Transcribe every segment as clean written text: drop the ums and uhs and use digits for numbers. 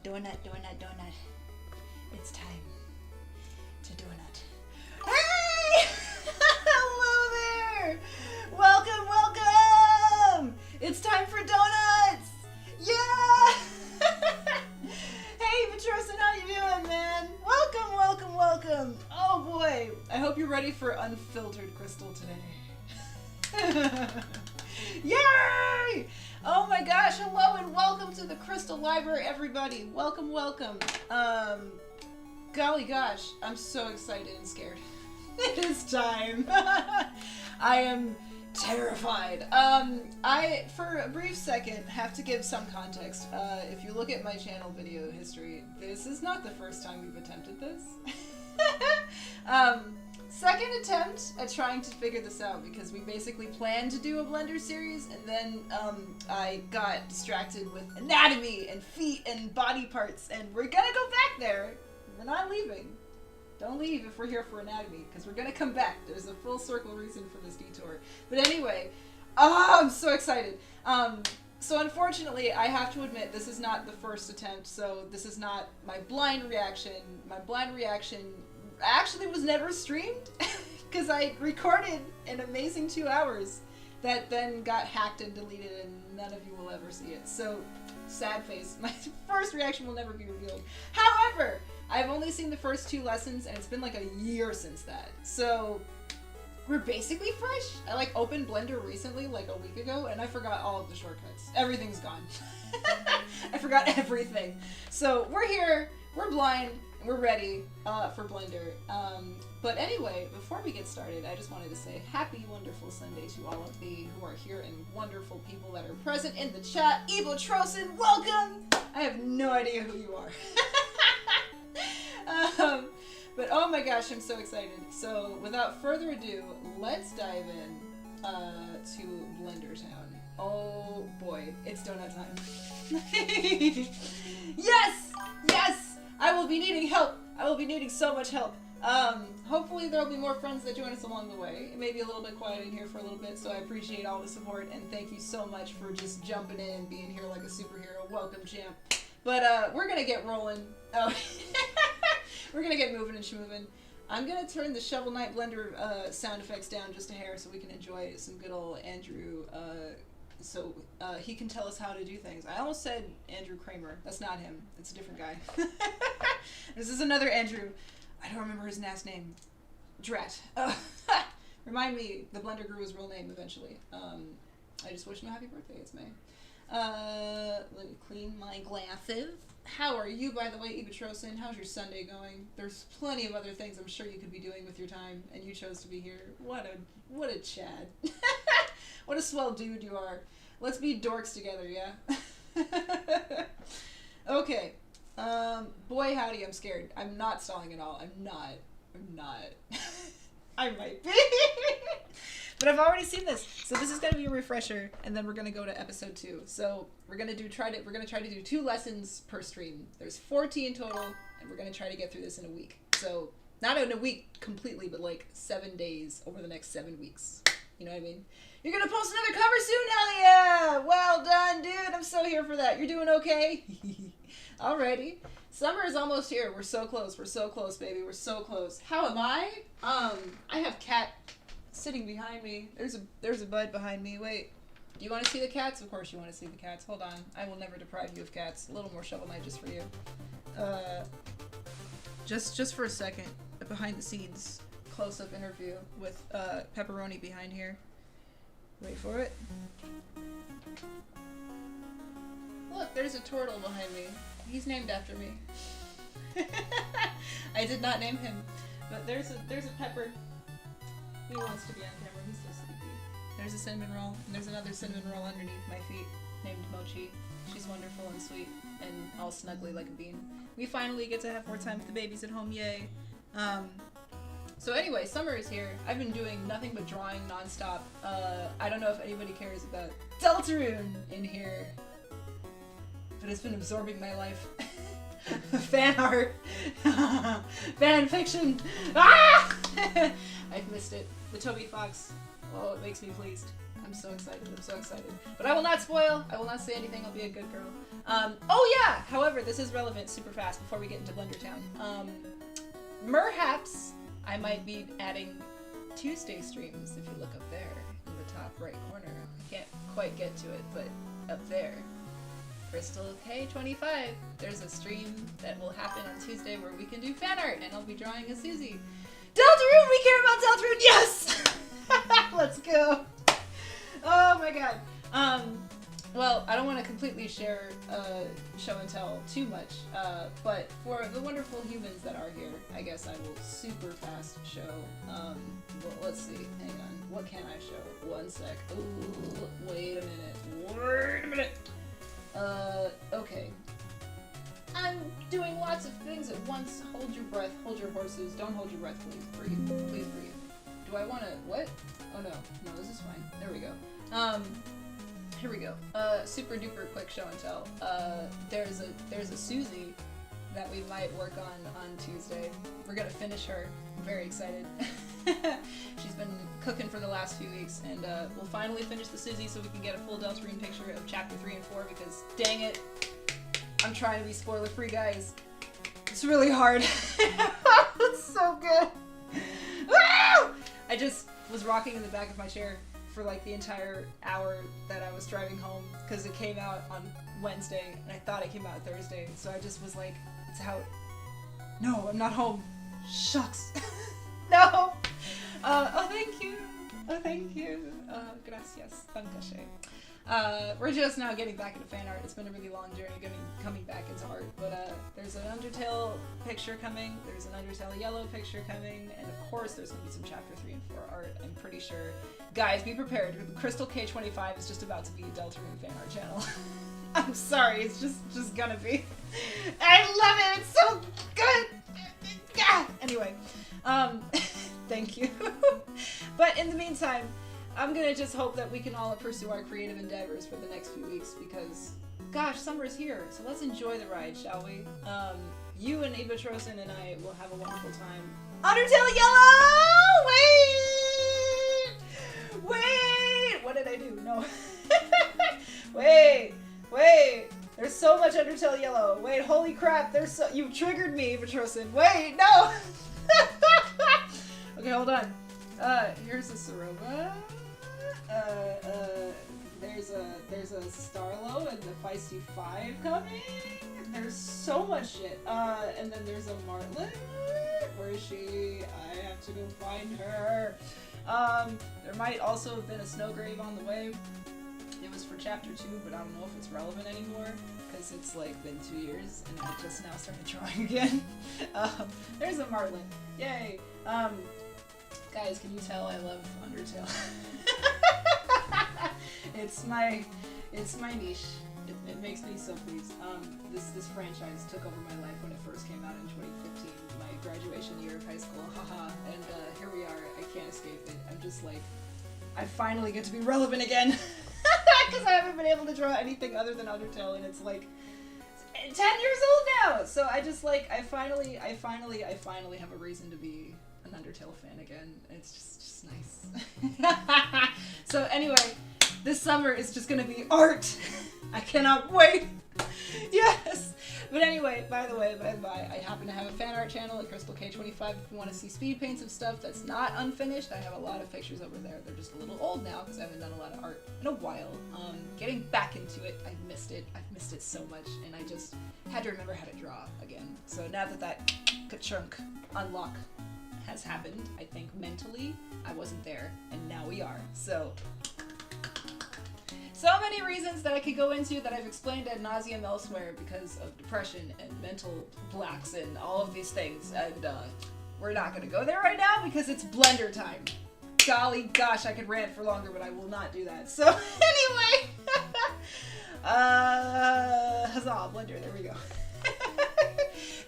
donut. It's time to donut. Hey! Hello there! Welcome! It's time for donuts! Yeah! Hey, Petrosin, how you doing, man? Welcome! Oh boy, I hope you're ready for unfiltered crystal today. Yay! Oh my gosh, hello and welcome to the Crystal Library, everybody. Welcome. Golly gosh, I'm so excited and scared. It is time. I am terrified. I, for a brief second, have to give some context. If you look at my channel video history, this is not the first time we've attempted this. Second attempt at trying to figure this out, because we basically planned to do a Blender series, and then I got distracted with anatomy and feet and body parts, and we're gonna go back there. We're not leaving. Don't leave if we're here for anatomy, because we're gonna come back. There's a full circle reason for this detour. But anyway, I'm so excited. So unfortunately, I have to admit, this is not the first attempt, so this is not my blind reaction. My blind reaction actually was never streamed, because I recorded an amazing 2 hours that then got hacked and deleted, and none of you will ever see it. So, sad face. My first reaction will never be revealed. However, I've only seen the first 2 lessons, and it's been like a year since that. So, we're basically fresh. I opened Blender recently, like a week ago, and I forgot all of the shortcuts. Everything's gone. I forgot everything. So, we're here, we're blind, and we're ready for Blender. But anyway, before we get started, I just wanted to say happy, wonderful Sunday to all of thee who are here and wonderful people that are present in the chat. Trosin, welcome! I have no idea who you are. But oh my gosh, I'm so excited. So without further ado, let's dive in to Blender Town. Oh boy, it's donut time. Yes! I will be needing help. I will be needing so much help. Hopefully there'll be more friends that join us along the way. It may be a little bit quiet in here for a little bit, so I appreciate all the support, and thank you so much for just jumping in and being here like a superhero. Welcome, champ. But we're gonna get rolling. Oh. We're gonna get moving and schmoving. I'm gonna turn the Shovel Knight Blender sound effects down just a hair so we can enjoy some good old Andrew, so he can tell us how to do things. I almost said Andrew Kramer. That's not him. It's a different guy. This is another Andrew. I don't remember his last name. Drat. Remind me the Blender Guru's real name eventually. I just wish him a happy birthday. It's May. Let me clean my glasses. How are you, by the way, Ibatrosin? How's your Sunday going? There's plenty of other things I'm sure you could be doing with your time, and you chose to be here. What a Chad. What a swell dude you are. Let's be dorks together, yeah? Okay. Boy howdy, I'm scared. I'm not stalling at all. I'm not. I might be. But I've already seen this, so this is gonna be a refresher, and then we're gonna go to episode 2. So we're gonna try to do 2 lessons per stream. There's 14 total, and we're gonna try to get through this in a week. So not in a week completely, but like 7 days over the next 7 weeks. You know what I mean? You're gonna post another cover soon? Hell yeah! Well done, dude. I'm so here for that. You're doing okay? Alrighty. Summer is almost here. We're so close, baby. We're so close. How am I? I have cat sitting behind me. There's a bud behind me. Wait. Do you want to see the cats? Of course you want to see the cats. Hold on. I will never deprive you of cats. A little more Shovel Knight just for you. Just for a second. A behind the scenes close-up interview with Pepperoni behind here. Wait for it. Look, there's a turtle behind me. He's named after me. I did not name him, but there's a pepper. He wants to be on camera. He's so sleepy. There's a cinnamon roll, and there's another cinnamon roll underneath my feet, named Mochi. She's wonderful and sweet, and all snuggly like a bean. We finally get to have more time with the babies at home. Yay! So anyway, summer is here. I've been doing nothing but drawing nonstop. I don't know if anybody cares about Deltarune in here, but it's been absorbing my life. Fan art. Fan fiction. Ah! I've missed it. The Toby Fox. Oh, it makes me pleased. I'm so excited. I'm so excited. But I will not spoil. I will not say anything. I'll be a good girl. Oh yeah! However, this is relevant super fast before we get into Blendertown. Perhaps I might be adding Tuesday streams if you look up there in the top right corner. I can't quite get to it, but up there. Crystal K25. There's a stream that will happen on Tuesday where we can do fan art, and I'll be drawing a Susie. Deltarune! We care about Deltarune! Yes! Let's go! Oh my god. Well, I don't want to completely share show and tell too much, but for the wonderful humans that are here, I guess I will super fast show. Well, let's see. Hang on. What can I show? One sec. Ooh, wait a minute. Okay. I'm doing lots of things at once. Hold your breath. Hold your horses. Don't hold your breath, please. Breathe. Please breathe. Do I want to... What? Oh, no. No, this is fine. There we go. Here we go. Super duper quick show and tell. There's a Susie that we might work on Tuesday. We're gonna finish her. I'm very excited. She's been cooking for the last few weeks, and we'll finally finish the Susie so we can get a full Deltarune picture of chapter 3 and 4, because dang it, I'm trying to be spoiler free, guys. It's really hard. It's so good. I just was rocking in the back of my chair for like the entire hour that I was driving home, because it came out on Wednesday and I thought it came out Thursday, so I just was like, it's out. No, I'm not home. Shucks. No. Oh, thank you. Oh, thank you. Gracias. Dankeschön. We're just now getting back into fan art. It's been a really long journey coming back into art, but there's an Undertale picture coming, there's an Undertale Yellow picture coming, and of course there's going to be some chapter 3 and 4 art, I'm pretty sure. Guys, be prepared. Crystal K25 is just about to be a Deltarune fan art channel. I'm sorry, it's just gonna be. I love it, it's so good! Anyway, thank you. But in the meantime, I'm gonna just hope that we can all pursue our creative endeavors for the next few weeks, because, gosh, summer's here, so let's enjoy the ride, shall we? You and Eva Trosen and I will have a wonderful time. Undertale Yellow! Wait! What did I do? No. Wait! There's so much Undertale Yellow. Wait, holy crap, you've triggered me, Eva Trosen. Wait, no! Okay, hold on. Here's a Sorova. There's a Starlo and the Feisty 5 coming. There's so much shit. And then there's a Martlet. Where is she? I have to go find her. There might also have been a Snowgrave on the way. It was for chapter 2, but I don't know if it's relevant anymore, because it's like been 2 years and I just now started drawing again. There's a Martlet. Yay. Guys, can you tell I love Undertale? It's my niche. It makes me so pleased. This franchise took over my life when it first came out in 2015, my graduation year of high school, haha, and here we are. I can't escape it. I'm just like, I finally get to be relevant again, because I haven't been able to draw anything other than Undertale, and it's like 10 years old now. So I just like, I finally have a reason to be an Undertale fan again. It's just nice. So anyway, this summer is just gonna be art. I cannot wait. Yes. But anyway, by the way, I happen to have a fan art channel at Crystal K25 if you want to see speed paints of stuff that's not unfinished. I have a lot of pictures over there. They're just a little old now because I haven't done a lot of art in a while. Getting back into it, I've missed it so much, and I just had to remember how to draw again. So now that ka-chunk unlock has happened, I think mentally I wasn't there, and now we are. So many reasons that I could go into that I've explained ad nauseum elsewhere because of depression and mental blocks and all of these things, and we're not going to go there right now because it's Blender time. Golly gosh, I could rant for longer, but I will not do that. So anyway, huzzah, Blender, there we go.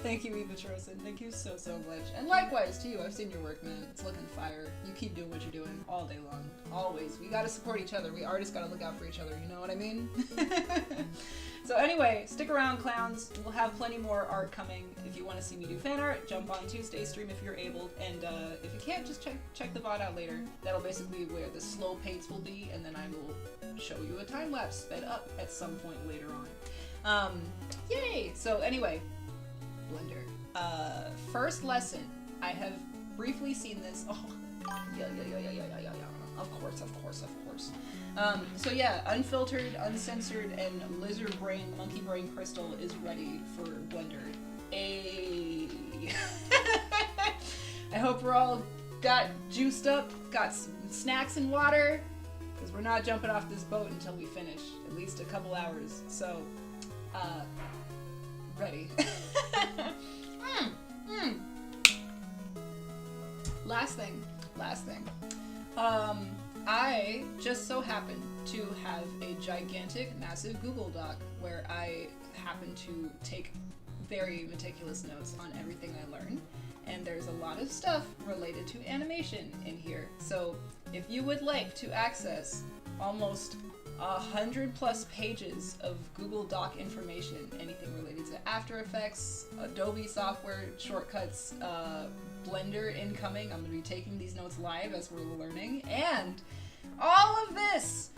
Thank you, Eva Trosen. Thank you so much. And likewise to you. I've seen your work, man. It's looking fire. You keep doing what you're doing all day long. Always. We gotta support each other. We artists gotta look out for each other. You know what I mean? So anyway, stick around, clowns. We'll have plenty more art coming. If you want to see me do fan art, jump on Tuesday stream if you're able. And if you can't, just check the VOD out later. That'll basically where the slow pace will be, and then I will show you a time lapse sped up at some point later on. Yay! So anyway, Blender. First lesson. I have briefly seen this. Oh, yeah. Of course. So yeah, unfiltered, uncensored, and lizard brain, monkey brain crystal is ready for Blender. I hope we're all got juiced up, got some snacks and water, because we're not jumping off this boat until we finish. At least a couple hours. So, ready. Last thing. I just so happen to have a gigantic, massive Google Doc where I happen to take very meticulous notes on everything I learn. And there's a lot of stuff related to animation in here. So if you would like to access almost 100+ pages of Google Doc information, anything related to After Effects, Adobe software, shortcuts, Blender incoming. I'm going to be taking these notes live as we're learning. And all of this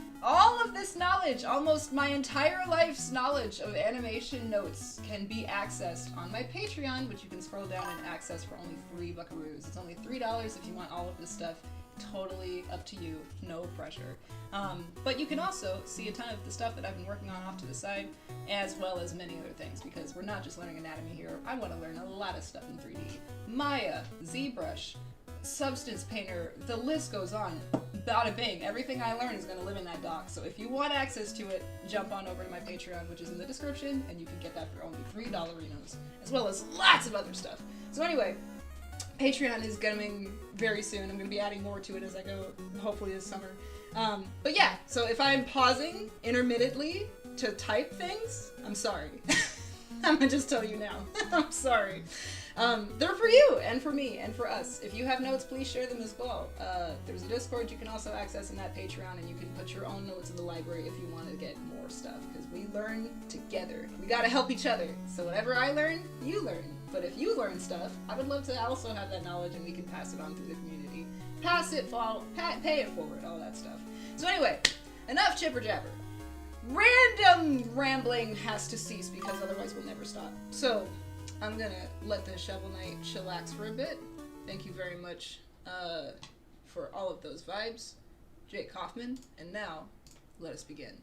knowledge, almost my entire life's knowledge of animation notes can be accessed on my Patreon, which you can scroll down and access for only 3 buckaroos. It's only $3 if you want all of this stuff. Totally up to you, no pressure. But you can also see a ton of the stuff that I've been working on off to the side, as well as many other things, because we're not just learning anatomy here. I want to learn a lot of stuff in 3D. Maya, ZBrush, Substance Painter, the list goes on. Bada bing, everything I learn is going to live in that doc. So if you want access to it, jump on over to my Patreon, which is in the description, and you can get that for only $3, as well as lots of other stuff. So anyway, Patreon is coming very soon. I'm going to be adding more to it as I go, hopefully this summer. But yeah, so if I'm pausing intermittently to type things, I'm sorry. I'm going to just tell you now. I'm sorry. They're for you, and for me, and for us. If you have notes, please share them as well. There's a Discord you can also access in that Patreon, and you can put your own notes in the library if you want to get more stuff, because we learn together. We gotta help each other. So whatever I learn, you learn. But if you learn stuff, I would love to also have that knowledge, and we can pass it on through the community. Pass it, pay it forward, all that stuff. So anyway, enough chipper jabber. Random rambling has to cease, because otherwise we'll never stop. So I'm gonna let the Shovel Knight chillax for a bit. Thank you very much for all of those vibes, Jake Kaufman. And now, let us begin.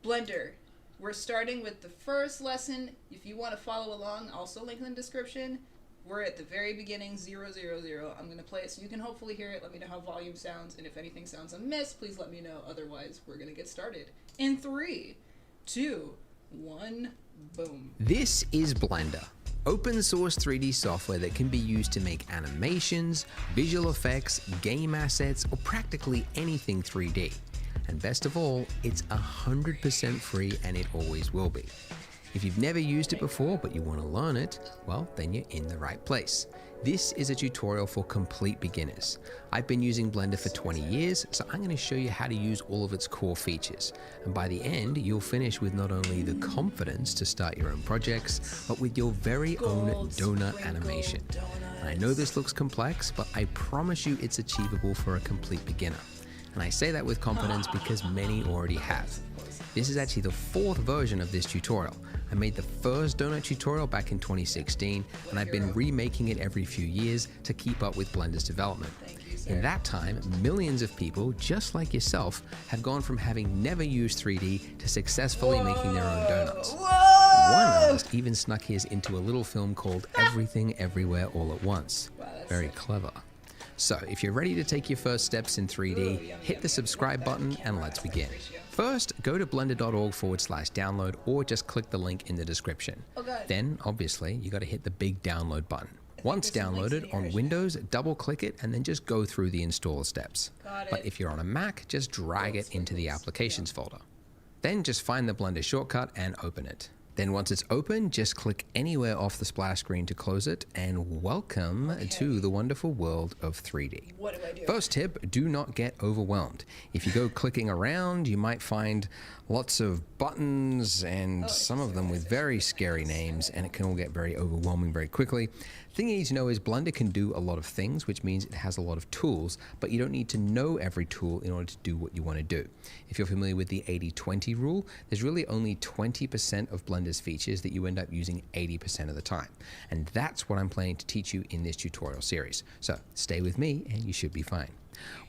Blender. We're starting with the first lesson. If you want to follow along, also link in the description. We're at the very beginning, 000. I'm gonna play it so you can hopefully hear it. Let me know how volume sounds, and if anything sounds amiss, please let me know. Otherwise, we're gonna get started in 3, 2, 1, boom. This is Blender. Open source 3D software that can be used to make animations, visual effects, game assets, or practically anything 3D. And best of all, it's 100% free, and it always will be. If you've never used it before but you want to learn it, well, then you're in the right place. This is a tutorial for complete beginners. I've been using Blender for 20 years, so I'm going to show you how to use all of its core features. And by the end, you'll finish with not only the confidence to start your own projects, but with your very own donut animation. And I know this looks complex, but I promise you it's achievable for a complete beginner. And I say that with confidence because many already have. This is actually the 4th version of this tutorial. I made the first donut tutorial back in 2016, and I've been remaking it every few years to keep up with Blender's development. In that time, millions of people, just like yourself, have gone from having never used 3D to successfully making their own donuts. One artist even snuck his into a little film called Everything Everywhere All at Once. Very clever. So if you're ready to take your first steps in 3D, hit the subscribe button and let's begin. First, go to blender.org/download or just click the link in the description. Then, obviously, you got to hit the big download button. Once downloaded on Windows, double click it and then just go through the install steps. But if you're on a Mac, just drag it into the applications folder. Then just find the Blender shortcut and open it. Then once it's open, just click anywhere off the splash screen to close it, and welcome to the wonderful world of 3D. What do I do? First tip, do not get overwhelmed. If you go clicking around, you might find lots of buttons and Oh, some of them with very scary names, and it can all get very overwhelming very quickly. The thing you need to know is Blender can do a lot of things, which means it has a lot of tools, but you don't need to know every tool in order to do what you want to do. If you're familiar with the 80-20 rule, there's really only 20% of Blender's features that you end up using 80% of the time. And that's what I'm planning to teach you in this tutorial series. So stay with me and you should be fine.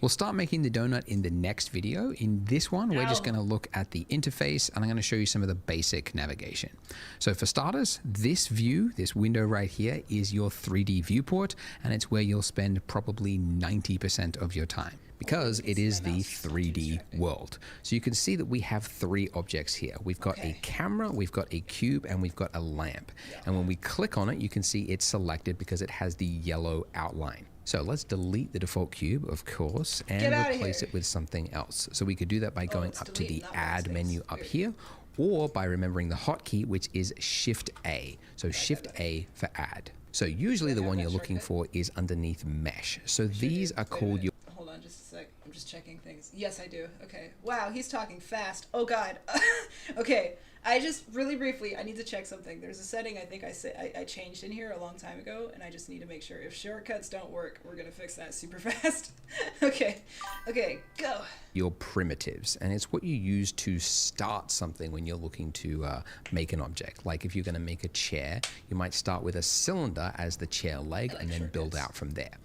We'll start making the donut in the next video. In this one, we're just going to look at the interface, and I'm going to show you some of the basic navigation. So for starters, this view, this window right here, is your 3D viewport, and it's where you'll spend probably 90% of your time, because it is the 3D world. So you can see that we have three objects here. We've got a camera, we've got a cube, and we've got a lamp. And when we click on it, you can see it's selected because it has the yellow outline. So let's delete the default cube, of course, and replace it with something else. So we could do that by going up to the Add menu up here, or by remembering the hotkey, which is Shift A. So Shift A for Add. So usually the one you're looking for is underneath Mesh. So these are called your... Hold on just a sec. I'm just checking things. Yes, I do. Okay. Wow, he's talking fast. Oh, God. Okay. I just, really briefly, I need to check something. There's a setting I think I changed in here a long time ago, and I just need to make sure. If shortcuts don't work, we're going to fix that super fast. Okay. Okay, go. Your primitives, and it's what you use to start something when you're looking to make an object. Like if you're going to make a chair, you might start with a cylinder as the chair leg and then build out from there.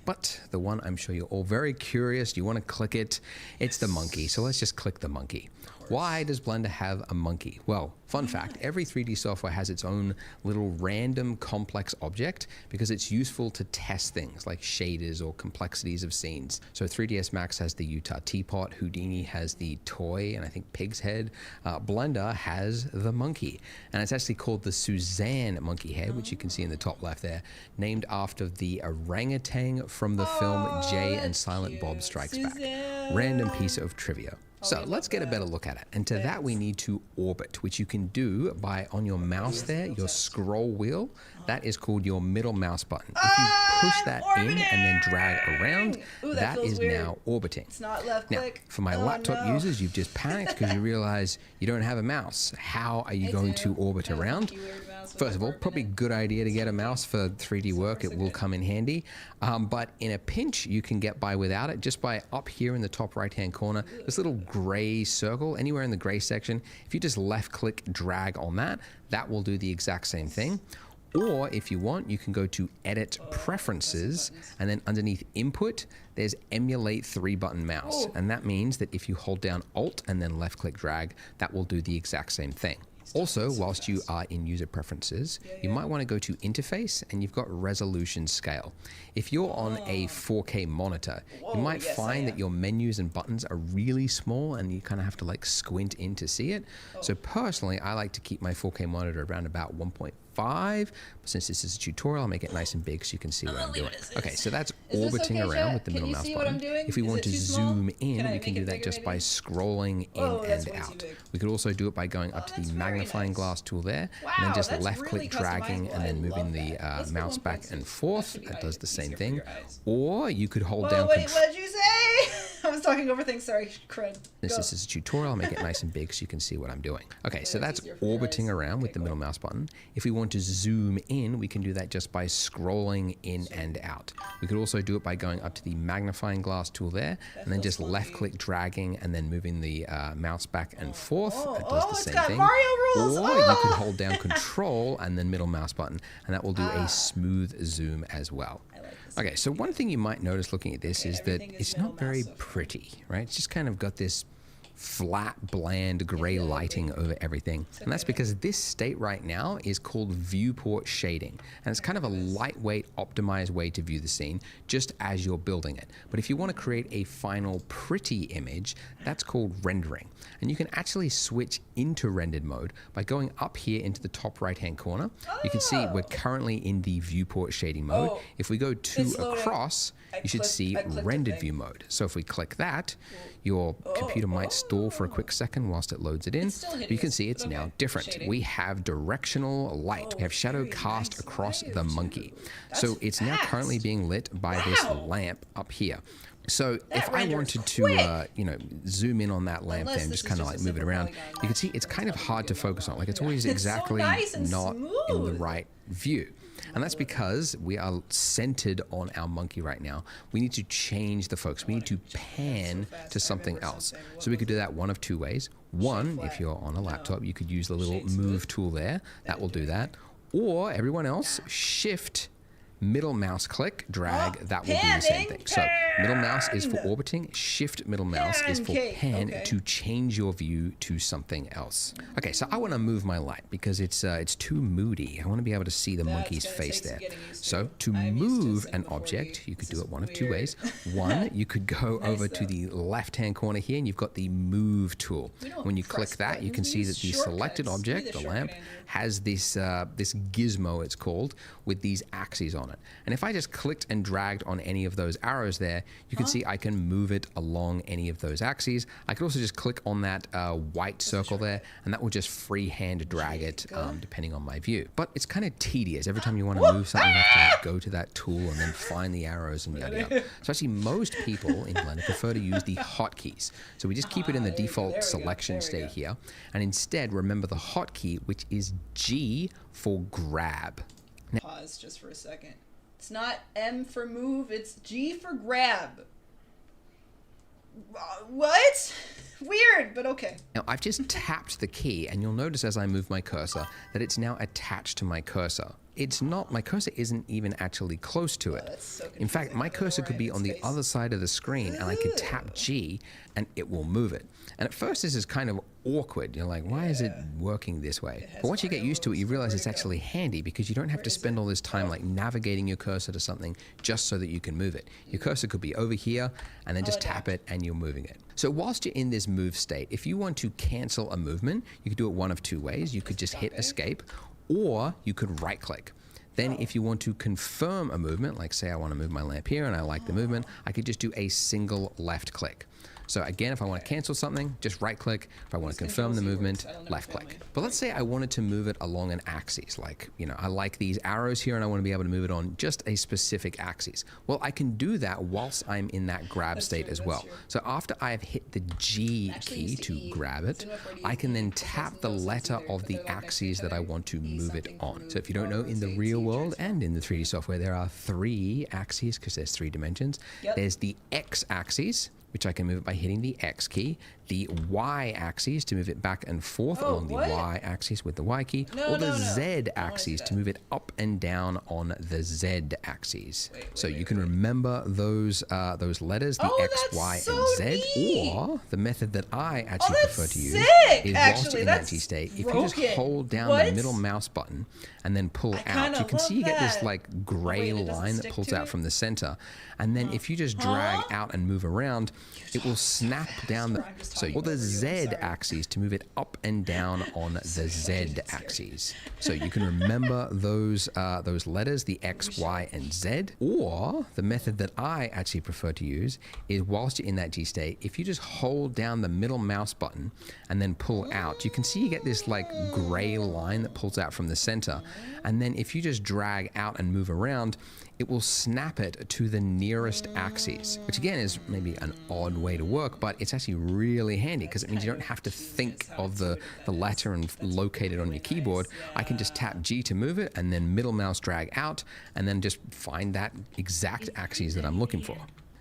But the one I'm sure you're all very curious, you want to click it, it's the monkey. So let's just click the monkey. Why does Blender have a monkey? Well, fun fact, every 3D software has its own little random complex object because it's useful to test things like shaders or complexities of scenes. So 3ds Max has the Utah teapot, Houdini has the toy, and I think pig's head. Blender has the monkey, and it's actually called the Suzanne monkey head, which you can see in the top left there, named after the orangutan from the film Jay and Silent Bob Strikes Back. Random piece of trivia. So let's get a better look at it. And to that we need to orbit, which you can do by on your mouse there, your scroll wheel. That is called your middle mouse button. If you push that in and then drag around, that is now orbiting. It's not left now, click. for my laptop users, you've just panicked because you realize you don't have a mouse. How are you going to orbit around? First of all, probably a good idea to get a mouse for 3D work. It will come in handy. But in a pinch, you can get by without it just by up here in the top right-hand corner, this little gray circle, anywhere in the gray section. If you just left-click, drag on that, that will do the exact same thing. Or if you want, you can go to Edit Preferences, and then underneath Input, there's Emulate 3-button mouse. And that means that if you hold down Alt and then left-click drag, that will do the exact same thing. Also, whilst you are in user preferences, you might want to go to interface and you've got resolution scale. If you're on a 4K monitor, you might find that your menus and buttons are really small and you kind of have to like squint in to see it. So personally, I like to keep my 4K monitor around about 1.5, but since this is a tutorial, I'll make it nice and big so you can see what I'm doing. Okay, so that's orbiting around with the middle mouse button. If we want to zoom in, we can do that just by scrolling in and out. We could also do it by going up to the magnifying glass tool there, and then just left-click dragging and then moving the mouse back and forth. That does the same thing. Or you could hold down Wait, what did you say? I was talking over things, sorry, crud. This is a tutorial, I'll make it nice and big so you can see what I'm doing. Okay, so that's orbiting around with the middle mouse button. If we want to zoom in, we can do that just by scrolling in and out. We could also do it by going up to the magnifying glass tool there, and then just left-click dragging and then moving the mouse back and forth. That does the same thing. Mario rules. Or you could hold down Control and then middle mouse button, and that will do a smooth zoom as well. Okay, so one thing you might notice looking at this is that it's not very pretty, right? It's just kind of got this flat, bland, gray lighting over everything. And that's because this state right now is called viewport shading. And it's kind of a lightweight, optimized way to view the scene just as you're building it. But if you want to create a final pretty image, that's called rendering. And you can actually switch into rendered mode by going up here into the top right-hand corner. You can see we're currently in the viewport shading mode. If we go across, you should see rendered view mode. So if we click that, your computer might stall for a quick second whilst it loads it in. But you can see it's now different. We have directional light. We have shadow cast across the monkey. So it's now currently being lit by this lamp up here. So if I wanted to, you know, zoom in on that lamp there and just kind of like move it around, you can see it's kind of hard to focus on. Like it's always exactly not in the right view. And that's because we are centered on our monkey right now. We need to change the focus. We need to pan to something else. So we could do that one of two ways. One, if you're on a laptop, you could use the little move tool there. That will do that. Or everyone else, shift, middle mouse click, drag, that will do the same thing. So middle mouse is for orbiting, shift middle mouse is for pan to change your view to something else. Okay, so I want to move my light because it's too moody. I want to be able to see the monkey's face there. So to move an object, you could do it one of two ways. One, you could go over to the left-hand corner here and you've got the move tool. When you click that, you can see that the selected object, the lamp, has this gizmo, it's called, with these axes on it. And if I just clicked and dragged on any of those arrows there, you can see I can move it along any of those axes. I could also just click on that white circle there, and that will just freehand drag it depending on my view. But it's kind of tedious. Every time you want to move something, you have to go to that tool and then find the arrows and yada yada. So actually, most people in Blender prefer to use the hotkeys. So we just keep it in the default selection state here, and instead remember the hotkey, which is G for grab. Pause just for a second. It's not M for move, it's G for grab. What? Weird, but okay. Now I've just tapped the key and you'll notice as I move my cursor that it's now attached to my cursor. It's not, my cursor isn't even actually close to it. So in fact, my cursor could be on the other side of the screen and I could tap G and it will move it. And at first this is kind of awkward. You're like, why is it working this way? But once you get used to it, you realize it's actually handy because you don't have to spend all this time like navigating your cursor to something just so that you can move it. Your cursor could be over here and then just tap it and you're moving it. So whilst you're in this move state, if you want to cancel a movement, you could do it one of two ways. You could just hit escape, or you could right click. Then if you want to confirm a movement, like say I want to move my lamp here and I like the movement, I could just do a single left click. So again, if I want to cancel something, just right click. If I want to confirm the movement, left click. But let's say I wanted to move it along an axis, like, you know, I like these arrows here and I want to be able to move it on just a specific axis. Well, I can do that whilst I'm in that grab state as well. So after I have hit the G key to grab it, I can then tap the letter of the axis that I want to move it on. So if you don't know, in the real world and in the 3D software, there are 3 axes because there's 3 dimensions. There's the X axis, which I can move it by hitting the X key, the Y axis to move it back and forth along the Y axis with the Y key, or the Z axis to move it up and down on the Z axis. So you can remember those letters, the X, Y, and Z, or the method that I actually prefer to use is whilst in that G state, if you just hold down the middle mouse button and then pull out, you can see you get this like gray line that pulls out from the center. And then if you just drag out and move around, it will snap down the, or the Z axis to move it up and down on the Z axis. So you can remember those letters, the X, Y, and Z, or the method that I actually prefer to use is whilst you're in that G state, if you just hold down the middle mouse button and then pull out, you can see you get this like gray line that pulls out from the center. And then if you just drag out and move around, it will snap it to the nearest axis, which again is maybe an odd way to work, but it's actually really handy because it means you don't have to think of the letter and locate it on your keyboard. I can just tap G to move it and then middle mouse drag out and then just find that exact axis that I'm looking for.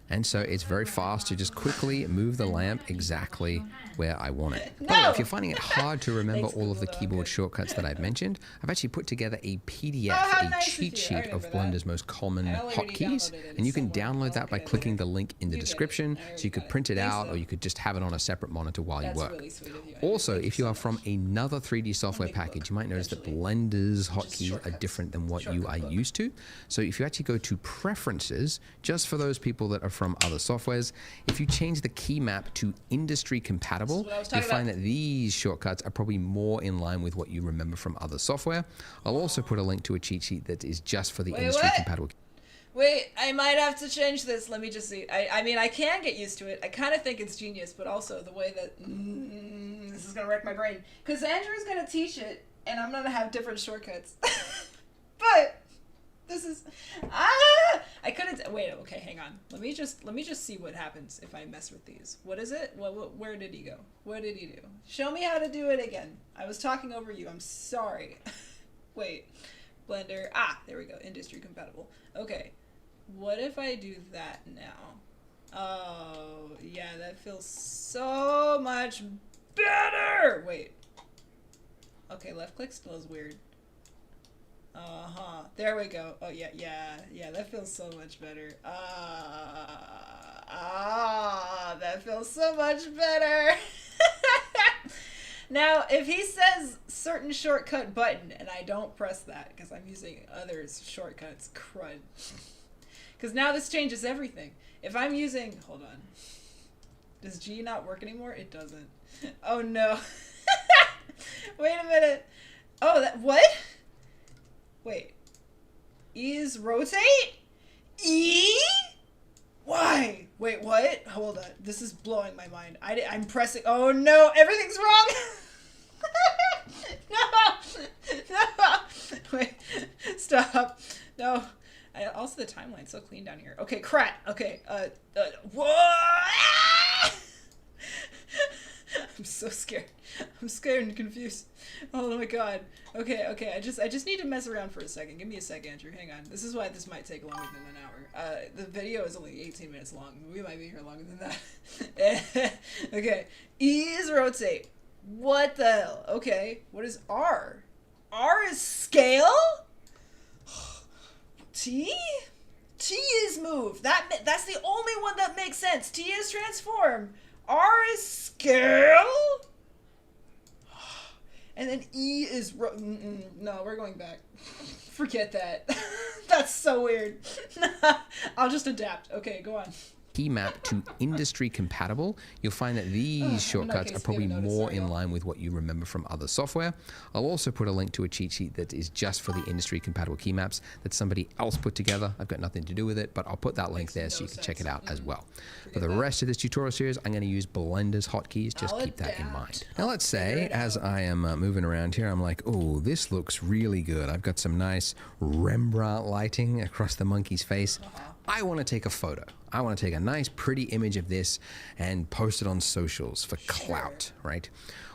And so it's very fast to just quickly move the lamp exactly where I want it. By the way, if you're finding it hard to remember all of the keyboard shortcuts that I've mentioned, I've actually put together a PDF, a cheat sheet of Blender's most common hotkeys, and you can download that by clicking the link in the description, so you could print it out or you could just have it on a separate monitor while you work. Also, if you are from another 3D software package, you might notice that Blender's hotkeys are different than what you are used to. So if you actually go to Preferences, just for those people that are from other softwares, if you change the key map to industry compatible, you'll find that these shortcuts are probably more in line with what you remember from other software. I'll also put a link to a cheat sheet that is just for the industry compatible. Wait, I might have to change this. Let me just see. I mean, I can get used to it. I kind of think it's genius, but also the way that this is going to wreck my brain. Because Andrew's going to teach it, and I'm going to have different shortcuts. But This is I couldn't wait. Okay, hang on. Let me just see what happens if I mess with these. What is it? Where did he go? What did he do? Show me how to do it again. I was talking over you. I'm sorry. Wait, Blender. There we go. Industry compatible. Okay. What if I do that now? Oh, yeah, that feels so much better. Wait. Okay, left click still is weird. There we go. Oh, yeah, that feels so much better. That feels so much better. Now, if he says certain shortcut button and I don't press that because I'm using others' shortcuts, crud. Because now this changes everything. If I'm using, hold on. Does G not work anymore? It doesn't. Oh no. Wait a minute. Oh, what? Wait. E is rotate? E? Why? Wait, what? Hold on. This is blowing my mind. I'm pressing. Oh no, everything's wrong. No. Wait. Stop. No. Also, the timeline's so clean down here. Okay, crap. Okay. Whoa! I'm so scared. I'm scared and confused. Oh my god. Okay. I just need to mess around for a second. Give me a sec, Andrew. Hang on. This is why this might take longer than an hour. The video is only 18 minutes long. We might be here longer than that. Okay. E is rotate. What the hell? Okay. What is R? R is scale? T? T is move. That's the only one that makes sense. T is transform. R is scale? And then E is no, we're going back. Forget that. That's so weird. I'll just adapt. Okay, go on. Key map to industry compatible, you'll find that these shortcuts are probably more in line with what you remember from other software. I'll also put a link to a cheat sheet that is just for the industry compatible key maps that somebody else put together. I've got nothing to do with it, but I'll put that link there so you can check it out as well. For the rest of this tutorial series, I'm going to use Blender's hotkeys. Just keep that in mind. Now let's say, as I am moving around here, I'm like, oh, this looks really good. I've got some nice Rembrandt lighting across the monkey's face. I want to take a photo. I want to take a nice, pretty image of this and post it on socials for clout, right?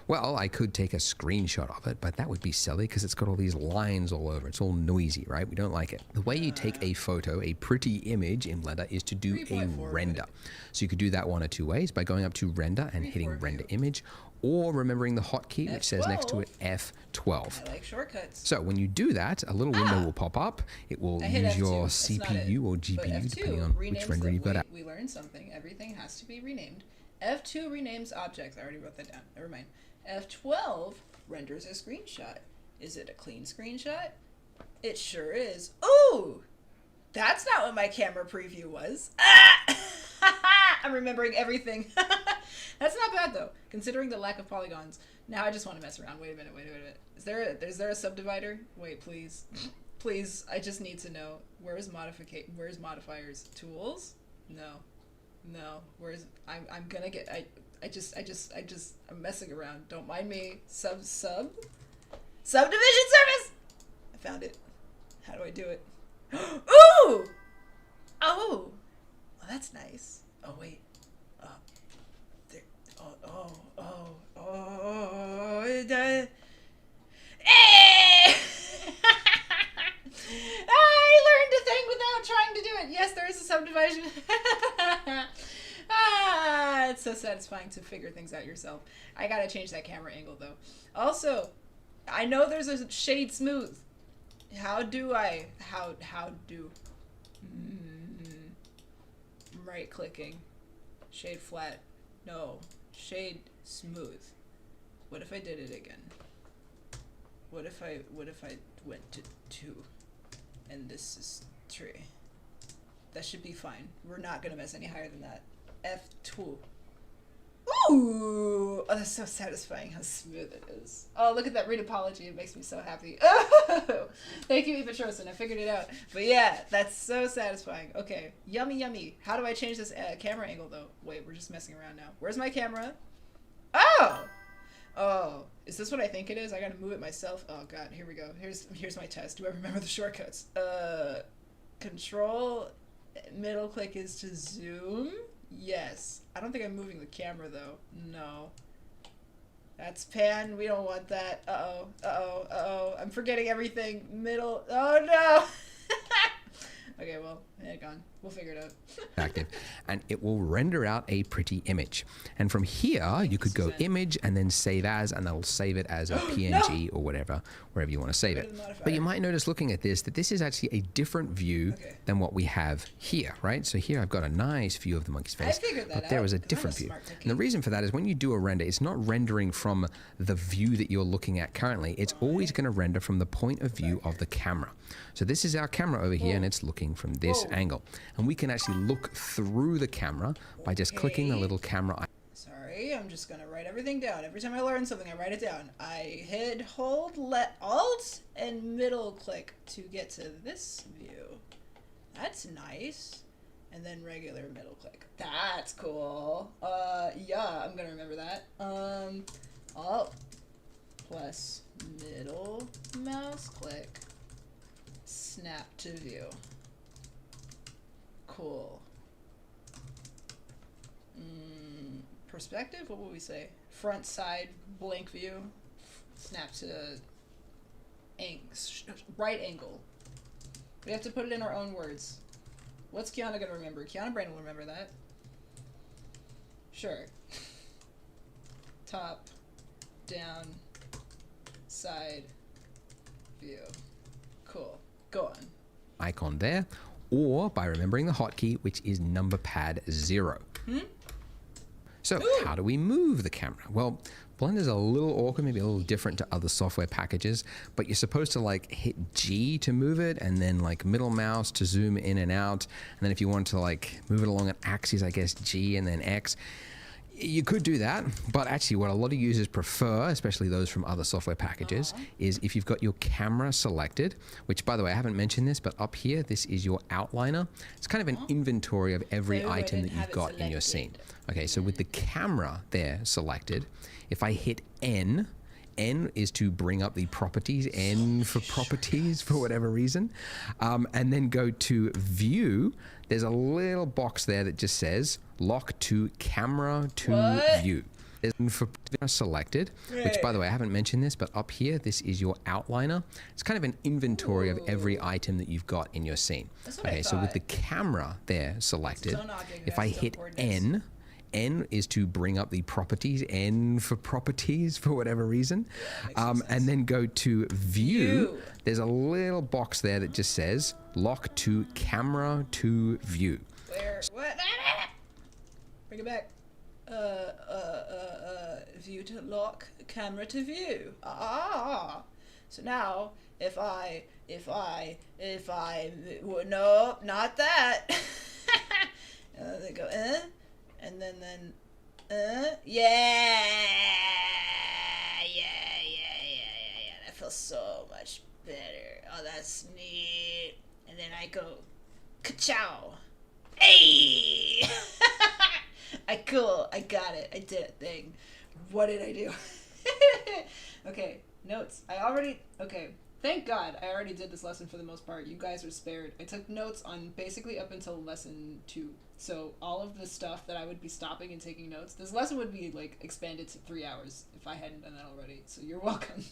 Well, I could take a screenshot of it, but that would be silly because it's got all these lines all over. It's all noisy, right? We don't like it. The way you take a photo, a pretty image in Blender, is to do a render. So you could do that one of two ways, by going up to render and hitting render image, or remembering the hotkey, which says next to it F12. I like shortcuts. So when you do that, a little window will pop up. It will use your CPU or GPU, depending on which render you've got out. We learned something. Everything has to be renamed. F2 renames objects. I already wrote that down. Never mind. F12 renders a screenshot. Is it a clean screenshot? It sure is. Ooh! That's not what my camera preview was. I'm remembering everything. That's not bad though, considering the lack of polygons. Now I just want to mess around. Wait a minute. Is there a subdivider? Wait, please. Please, I just need to know. Where's modifiers? Tools? No. I'm gonna get I'm messing around. Don't mind me. Subdivision service! I found it. How do I do it? Ooh! Oh! Well, that's nice. Oh, wait. There. I learned a thing without trying to do it. Yes, there is a subdivision. It's so satisfying to figure things out yourself. I gotta change that camera angle, though. Also, I know there's a shade smooth. How do? Right clicking. Shade flat. No. Shade smooth. What if I did it again? What if I went to 2 and this is 3? That should be fine. We're not gonna mess any higher than that. F2. Ooh! Oh, that's so satisfying how smooth it is. Oh, look at that read-apology. It makes me so happy. Oh! Thank you, Epatrosin. I figured it out. But yeah, that's so satisfying. Okay. Yummy. How do I change this camera angle, though? Wait, we're just messing around now. Where's my camera? Oh! Oh, is this what I think it is? I gotta move it myself. Oh god, here we go. Here's my test. Do I remember the shortcuts? Control middle click is to zoom. Yes. I don't think I'm moving the camera though. No. That's pan. We don't want that. Uh-oh. Uh-oh. Uh-oh. I'm forgetting everything. Middle. Oh no. Okay, well, hang on. We'll figure it out. Active, and it will render out a pretty image. And from here, you could go image and then save as, and that'll save it as a PNG or whatever, wherever you want to save it. But you might notice looking at this that this is actually a different view than what we have here, right? So here I've got a nice view of the monkey's face, but there is a different view. And the reason for that is when you do a render, it's not rendering from the view that you're looking at currently. It's always going to render from the point of view of the camera. So this is our camera over here, and it's looking from this angle. And we can actually look through the camera by just clicking the little camera icon. Sorry, I'm just gonna write everything down. Every time I learn something, I write it down. I hit, hold, Alt, and middle click to get to this view. That's nice. And then regular middle click. That's cool. Yeah, I'm gonna remember that. Alt plus middle mouse click. Snap to view. Cool. Perspective? What would we say? Front, side, blank view. Snap to right angle. We have to put it in our own words. What's Kianna gonna remember? Kianna Brain will remember that. Sure. Top, down, side, view. Cool. Go on. Icon there, or by remembering the hotkey, which is number pad 0. So how do we move the camera? Well, Blender's a little awkward, maybe a little different to other software packages, but you're supposed to like hit G to move it, and then like middle mouse to zoom in and out. And then if you want to like move it along an axis, I guess G and then X. You could do that, but actually what a lot of users prefer, especially those from other software packages, is if you've got your camera selected, which by the way, I haven't mentioned this, but up here, this is your outliner. It's kind of an inventory of every item that you've got in your scene. Okay, so with the camera there selected, if I hit N is to bring up the properties, N for properties for whatever reason, and then go to view. There's a little box there that just says lock to camera to view. There's for selected, which by the way, I haven't mentioned this, but up here, this is your outliner. It's kind of an inventory of every item that you've got in your scene. Okay, so with the camera there selected, if I hit N is to bring up the properties, N for properties for whatever reason, and then go to view. There's a little box there that just says lock to camera to view. Where? What? Bring it back. View to lock, camera to view. So now, if I, no, not that. They go, and then, yeah. That feels so much better. Oh, that's neat. And then I go, ka-chow. Hey! I got it. I did a thing. What did I do? Okay, notes. Okay, thank God I already did this lesson for the most part. You guys are spared. I took notes on basically up until lesson 2. So all of the stuff that I would be stopping and taking notes, this lesson would be like expanded to 3 hours if I hadn't done that already. So you're welcome.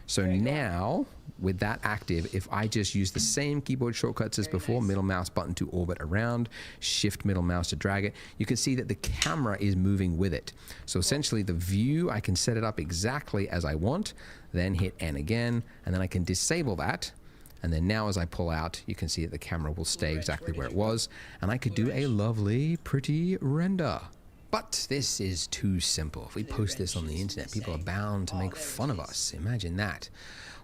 So now, with that active, if I just use the same keyboard shortcuts as before, middle mouse button to orbit around, shift middle mouse to drag it, you can see that the camera is moving with it. So essentially the view, I can set it up exactly as I want, then hit N again, and then I can disable that. And then now as I pull out, you can see that the camera will stay exactly where it was, and I could do a lovely, pretty render. But this is too simple. If we post this on the internet, people are bound to make fun of us. Imagine that.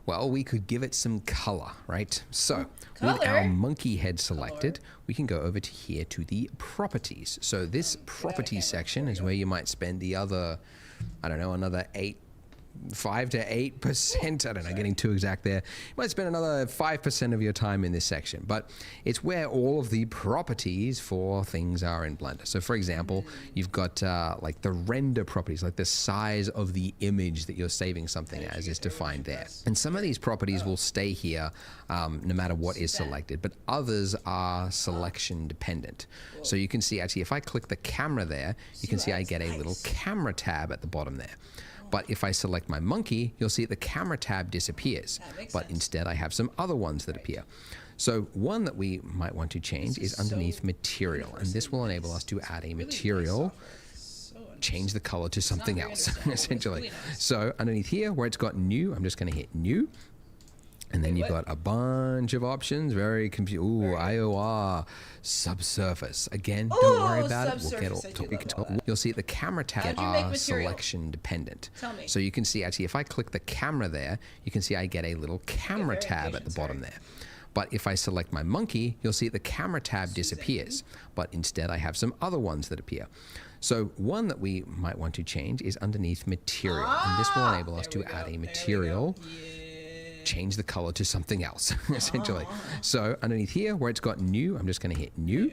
Well, we could give it some color, right? So with our monkey head selected, we can go over to here to the properties. So this properties section is where you might spend the other, I don't know, another 8 5 to 8%. I don't know, getting too exact there. You might spend another 5% of your time in this section, but it's where all of the properties for things are in Blender. So for example, you've got like the render properties, like the size of the image that you're saving something as is defined there. And some of these properties will stay here no matter what is selected, but others are selection dependent. So you can see actually if I click the camera there, you can see I get a little camera tab at the bottom there. But if I select my monkey, you'll see the camera tab disappears. But instead I have some other ones that appear. So one that we might want to change is underneath material. And this will enable us to add a material, change the color to something else, essentially. So underneath here where it's got new, I'm just going to hit new. And then you've got a bunch of options, very confusing. Ooh, IOR, subsurface. Again, don't worry about it. We'll get all to. You'll see the camera tab are selection dependent. So you can see actually if I click the camera there, you can see I get a little camera tab at the bottom there. But if I select my monkey, you'll see the camera tab disappears. But instead I have some other ones that appear. So one that we might want to change is underneath material. And this will enable us to add a material, change the color to something else, essentially. So underneath here where it's got new, I'm just going to hit new.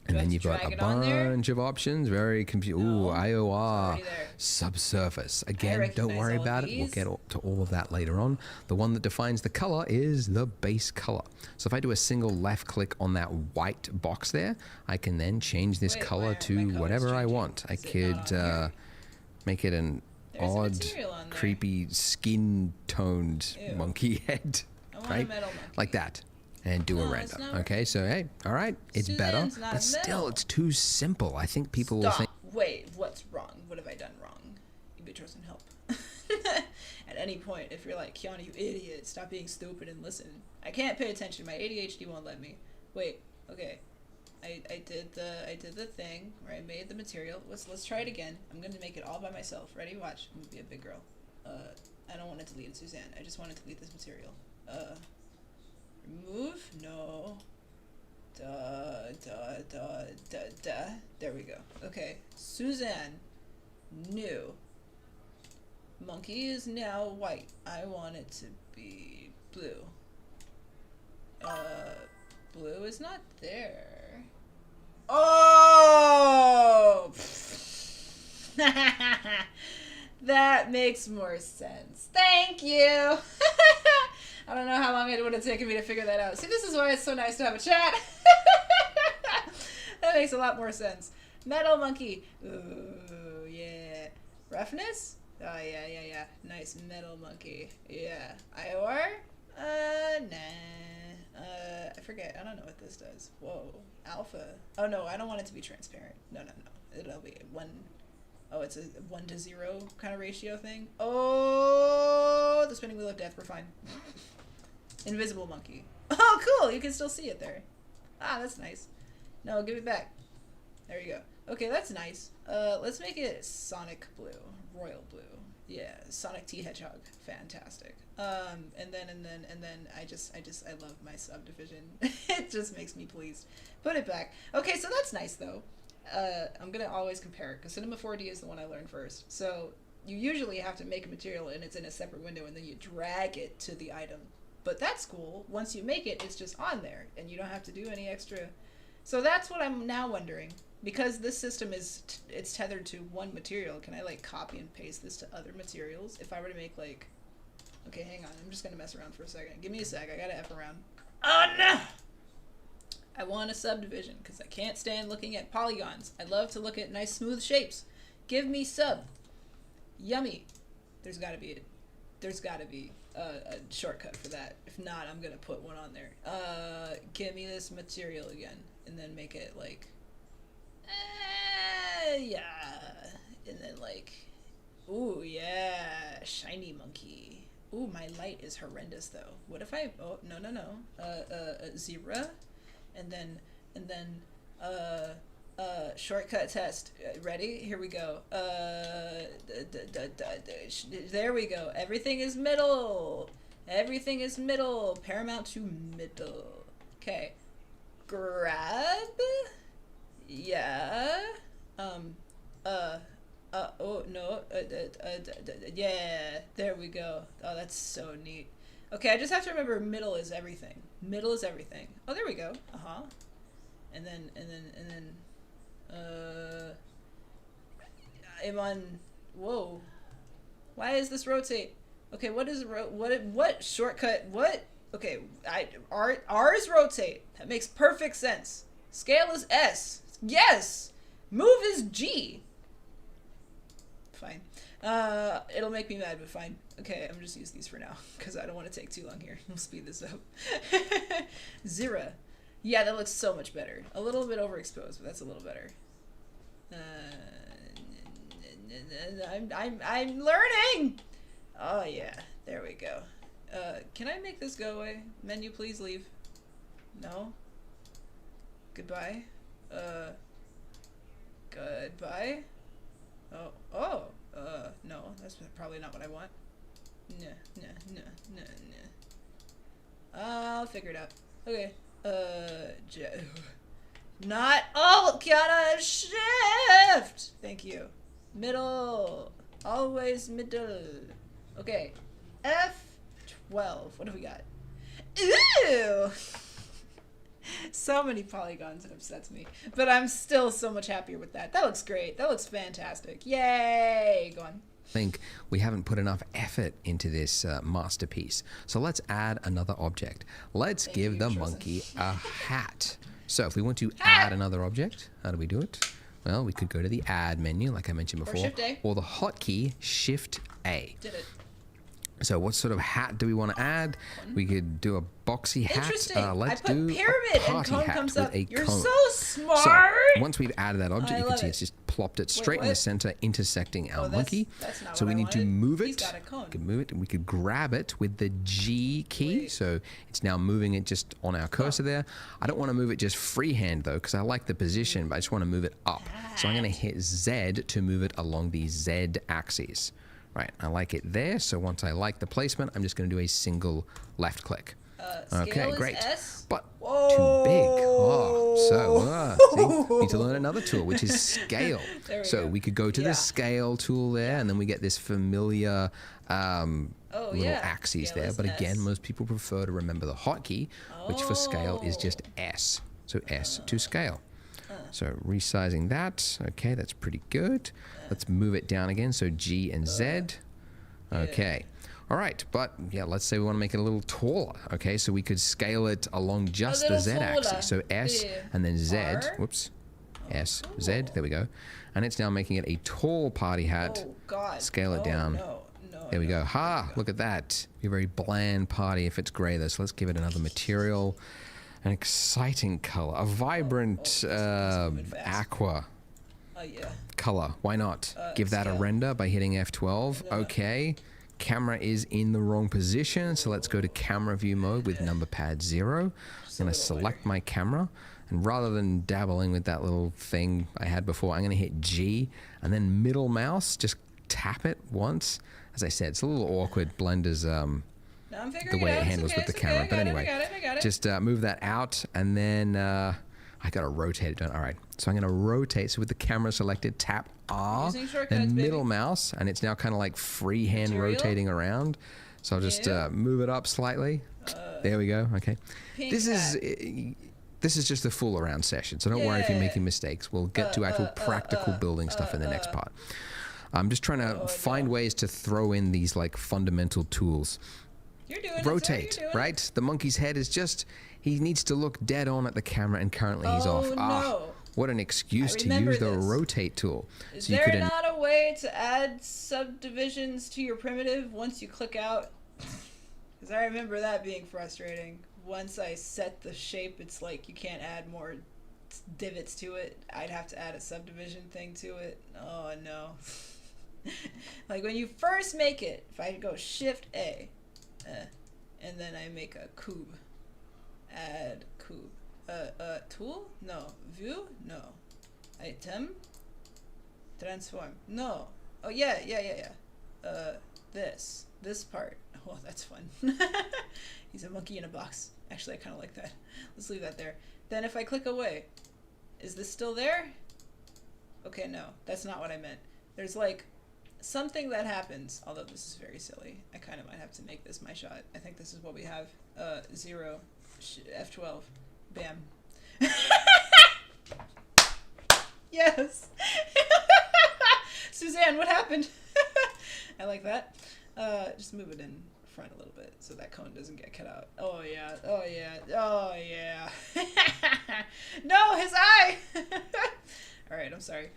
And then you've got a bunch of options, very confusing. Ooh, IOR, subsurface. Again, don't worry about it. We'll get to all of that later on. The one that defines the color is the base color. So if I do a single left click on that white box there, I can then change this color to whatever I want. I could make it an odd, creepy, skin-toned monkey head, right? Like that. And do a render. Okay, so hey, all right, it's better, but still, it's too simple. I think people will think. Wait, what's wrong? What have I done wrong? You better some help. At any point, if you're like, Kianna, you idiot, stop being stupid and listen. I can't pay attention. My ADHD won't let me. Wait, okay. I did the thing where I made the material. Let's try it again. I'm gonna make it all by myself. Ready? Watch. I'm gonna be a big girl. I don't want it to delete Suzanne. I just wanted to delete this material. Remove? No. There we go. Okay. Suzanne. New. Monkey is now white. I want it to be blue. Blue is not there. Oh! That makes more sense. Thank you! I don't know how long it would have taken me to figure that out. See, this is why it's so nice to have a chat. That makes a lot more sense. Metal monkey. Ooh, yeah. Roughness? Oh, yeah. Nice metal monkey. Yeah. IOR? Nah. I forget. I don't know what this does. Whoa. Alpha. Oh, no, I don't want it to be transparent. No. It'll be 1. Oh, it's a 1 to 0 kind of ratio thing. Oh, the spinning wheel of death. We're fine. Invisible monkey. Oh, cool. You can still see it there. Ah, that's nice. No, give it back. There you go. Okay, that's nice. Let's make it Sonic blue. Royal blue. Yeah, Sonic T Hedgehog. Fantastic. And then I love my subdivision. It just makes me pleased. Put it back. Okay, so that's nice though. I'm gonna always compare it because Cinema 4D is the one I learned first. So you usually have to make a material and it's in a separate window and then you drag it to the item. But that's cool. Once you make it, it's just on there and you don't have to do any extra. So that's what I'm now wondering. Because this system is, it's tethered to one material, can I like copy and paste this to other materials? If I were to make like, okay, hang on. I'm just gonna mess around for a second. Give me a sec. I gotta F around. Oh no! I want a subdivision because I can't stand looking at polygons. I love to look at nice smooth shapes. Give me sub. Yummy. There's gotta be a shortcut for that. If not, I'm gonna put one on there. Give me this material again, and then make it like, yeah, and then like, ooh yeah, shiny monkey. Ooh, my light is horrendous though. What if I? Oh no. Zebra, and then shortcut test. Ready? Here we go. There we go. Everything is middle. Everything is middle. Paramount to middle. Okay. Grab. Yeah. Oh, no. Yeah, there we go. Oh, that's so neat. Okay, I just have to remember middle is everything. Middle is everything. Oh, there we go. Uh-huh. And then, I'm on, whoa. Why is this rotate? Okay, what is, what shortcut, what? Okay, R is rotate. That makes perfect sense. Scale is S. Yes! Move is G. Fine. It'll make me mad, but fine. Okay, I'm just use these for now, because I don't want to take too long here. We'll speed this up. Zira. Yeah, that looks so much better. A little bit overexposed, but that's a little better. I'm learning! Oh, yeah. There we go. Can I make this go away? Menu, please leave. No? Goodbye? Goodbye? No, that's probably not what I want. No. I'll figure it out. Okay. Not alt, Kianna, shift! Thank you. Middle. Always middle. Okay. F12. What have we got? Ew! So many polygons, it upsets me. But I'm still so much happier with that. That looks great. That looks fantastic. Yay! Go on. I think we haven't put enough effort into this masterpiece. So let's add another object. Let's give the monkey a hat. So if we want to add another object, how do we do it? Well, we could go to the add menu, like I mentioned before, or the hotkey Shift A. Did it. So what sort of hat do we want to add? We could do a boxy hat. Let's do pyramid a party and cone hat comes with up. a You're cone. so smart. So once we've added that object, you can see it. it's just plopped it straight in the center, intersecting our monkey. That's not so what we I need to wanted. move He's it. got a cone. We can move it, and we could grab it with the G key. Wait. So it's now moving it just on our cursor there. I don't want to move it just freehand though, because I like the position, but I just want to move it up. So I'm going to hit Z to move it along the Z axis. Right, I like it there, so once I like the placement, I'm just going to do a single left click. Okay, great. S? But too big. Oh, so see, need to learn another tool, which is scale. So we could go to the scale tool there, and then we get this familiar little axes Scale there. But again, S. most people prefer to remember the hotkey, which for scale is just S. So S to scale. So resizing that. Okay, that's pretty good. Let's move it down again. So G and Z. Okay. All right. But yeah, let's say we want to make it a little taller. Okay, so we could scale it along just the Z axis. So S and then Z. Whoops. S, Z. There we go. And it's now making it a tall party hat. Oh, God. Scale it down. There we go. Ha! Look at that. Be a very bland party if it's gray though. So let's give it another material. An exciting color, a vibrant aqua color. Why not? Give that a render by hitting F12. Okay, camera is in the wrong position, so let's go to camera view mode with number pad 0. I'm going to select my camera, and rather than dabbling with that little thing I had before, I'm going to hit G, and then middle mouse, just tap it once. As I said, it's a little awkward. Blender's the way it handles with the camera. But anyway, just move that out, and then I gotta rotate it. All right, so I'm gonna rotate. So with the camera selected, tap R, then middle mouse, and it's now kind of like freehand rotating around. So I'll just move it up slightly. There we go. Okay, this is just a fool around session. So don't worry if you're making mistakes. We'll get to actual practical building stuff in the next part. I'm just trying to find ways to throw in these like fundamental tools. Rotate, right? The monkey's head is just, he needs to look dead on at the camera, and currently he's off. No. What an excuse to use the rotate tool. Is there not a way to add subdivisions to your primitive once you click out? Because I remember that being frustrating. Once I set the shape, it's like you can't add more divots to it. I'd have to add a subdivision thing to it. Oh, no. Like when you first make it, if I go Shift A, and then I make a cube. Add cube. Tool? No. View? No. Item? Transform? No. Oh, yeah. This part. Oh, that's fun. He's a monkey in a box. Actually, I kind of like that. Let's leave that there. Then if I click away, is this still there? Okay, no. That's not what I meant. There's like something that happens, although this is very silly. I kind of might have to make this my shot. I think this is what we have. 0, F12, bam. Yes. Suzanne, what happened? I like that. Just move it in front a little bit so that cone doesn't get cut out. Oh yeah, oh yeah, oh yeah. No, his eye. All right, I'm sorry.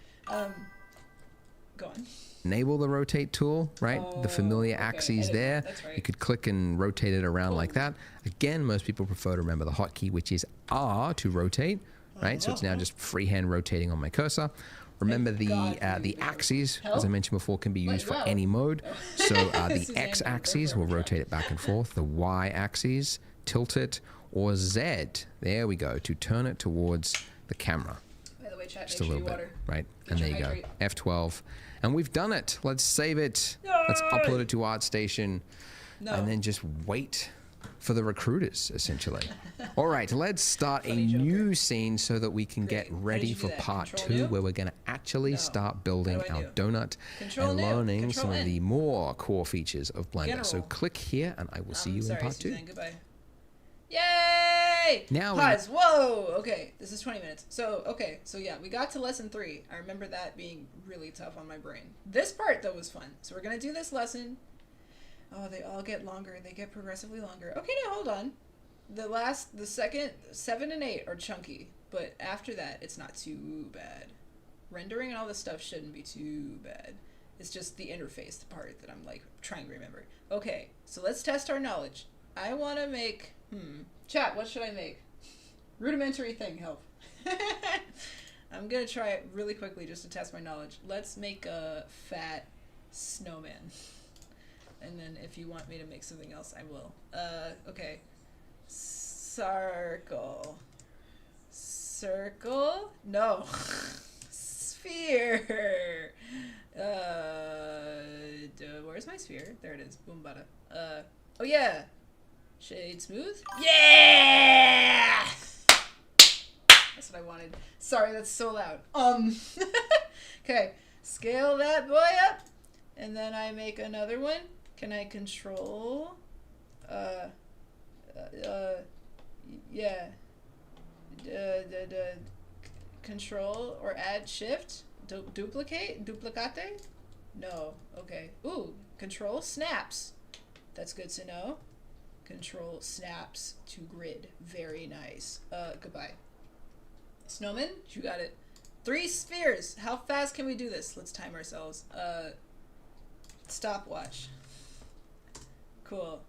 Go on. Enable the rotate tool, right? The familiar okay. axes there. That's right. You could click and rotate it around like that. Again, most people prefer to remember the hotkey, which is R to rotate, right? So it's now just freehand rotating on my cursor. Remember the axes, as I mentioned before, can be used for any mode. So the X axis will rotate it back and forth. The Y axis, tilt it, or Z, there we go, to turn it towards the camera. By the way, chat, Just a little bit, right? And there you go, F12. And we've done it. Let's save it. Let's upload it to ArtStation. And then just wait for the recruiters, essentially. All right, let's start a new scene so that we can get ready for part 2, where we're going to actually start building our donut and learning some of the more core features of Blender. So click here, and I will see you in part 2. Goodbye. Yay! Now pause. Whoa. Okay, this is 20 minutes. So yeah, we got to lesson 3. I remember that being really tough on my brain. This part though was fun. So we're gonna do this lesson. Oh, they all get longer. They get progressively longer. Okay, now hold on. The second 7 and 8 are chunky, but after that, it's not too bad. Rendering and all this stuff shouldn't be too bad. It's just the interface, the part that I'm like trying to remember. Okay, so let's test our knowledge. I want to make. Chat, what should I make? Rudimentary thing, help. I'm gonna try it really quickly just to test my knowledge. Let's make a fat snowman. And then if you want me to make something else, I will. Okay. Circle. Circle? No. Sphere. Where's my sphere? There it is. Boom bada. Oh yeah. Shade smooth? Yeah! That's what I wanted. Sorry, that's so loud. Okay. Scale that boy up. And then I make another one. Can I control? Yeah. Control or add shift? Duplicate? Duplicate? No. Okay. Ooh. Control snaps. That's good to know. Control snaps to grid. Very nice. Goodbye. Snowman, you got it. 3 spheres. How fast can we do this? Let's time ourselves. Stopwatch. Cool.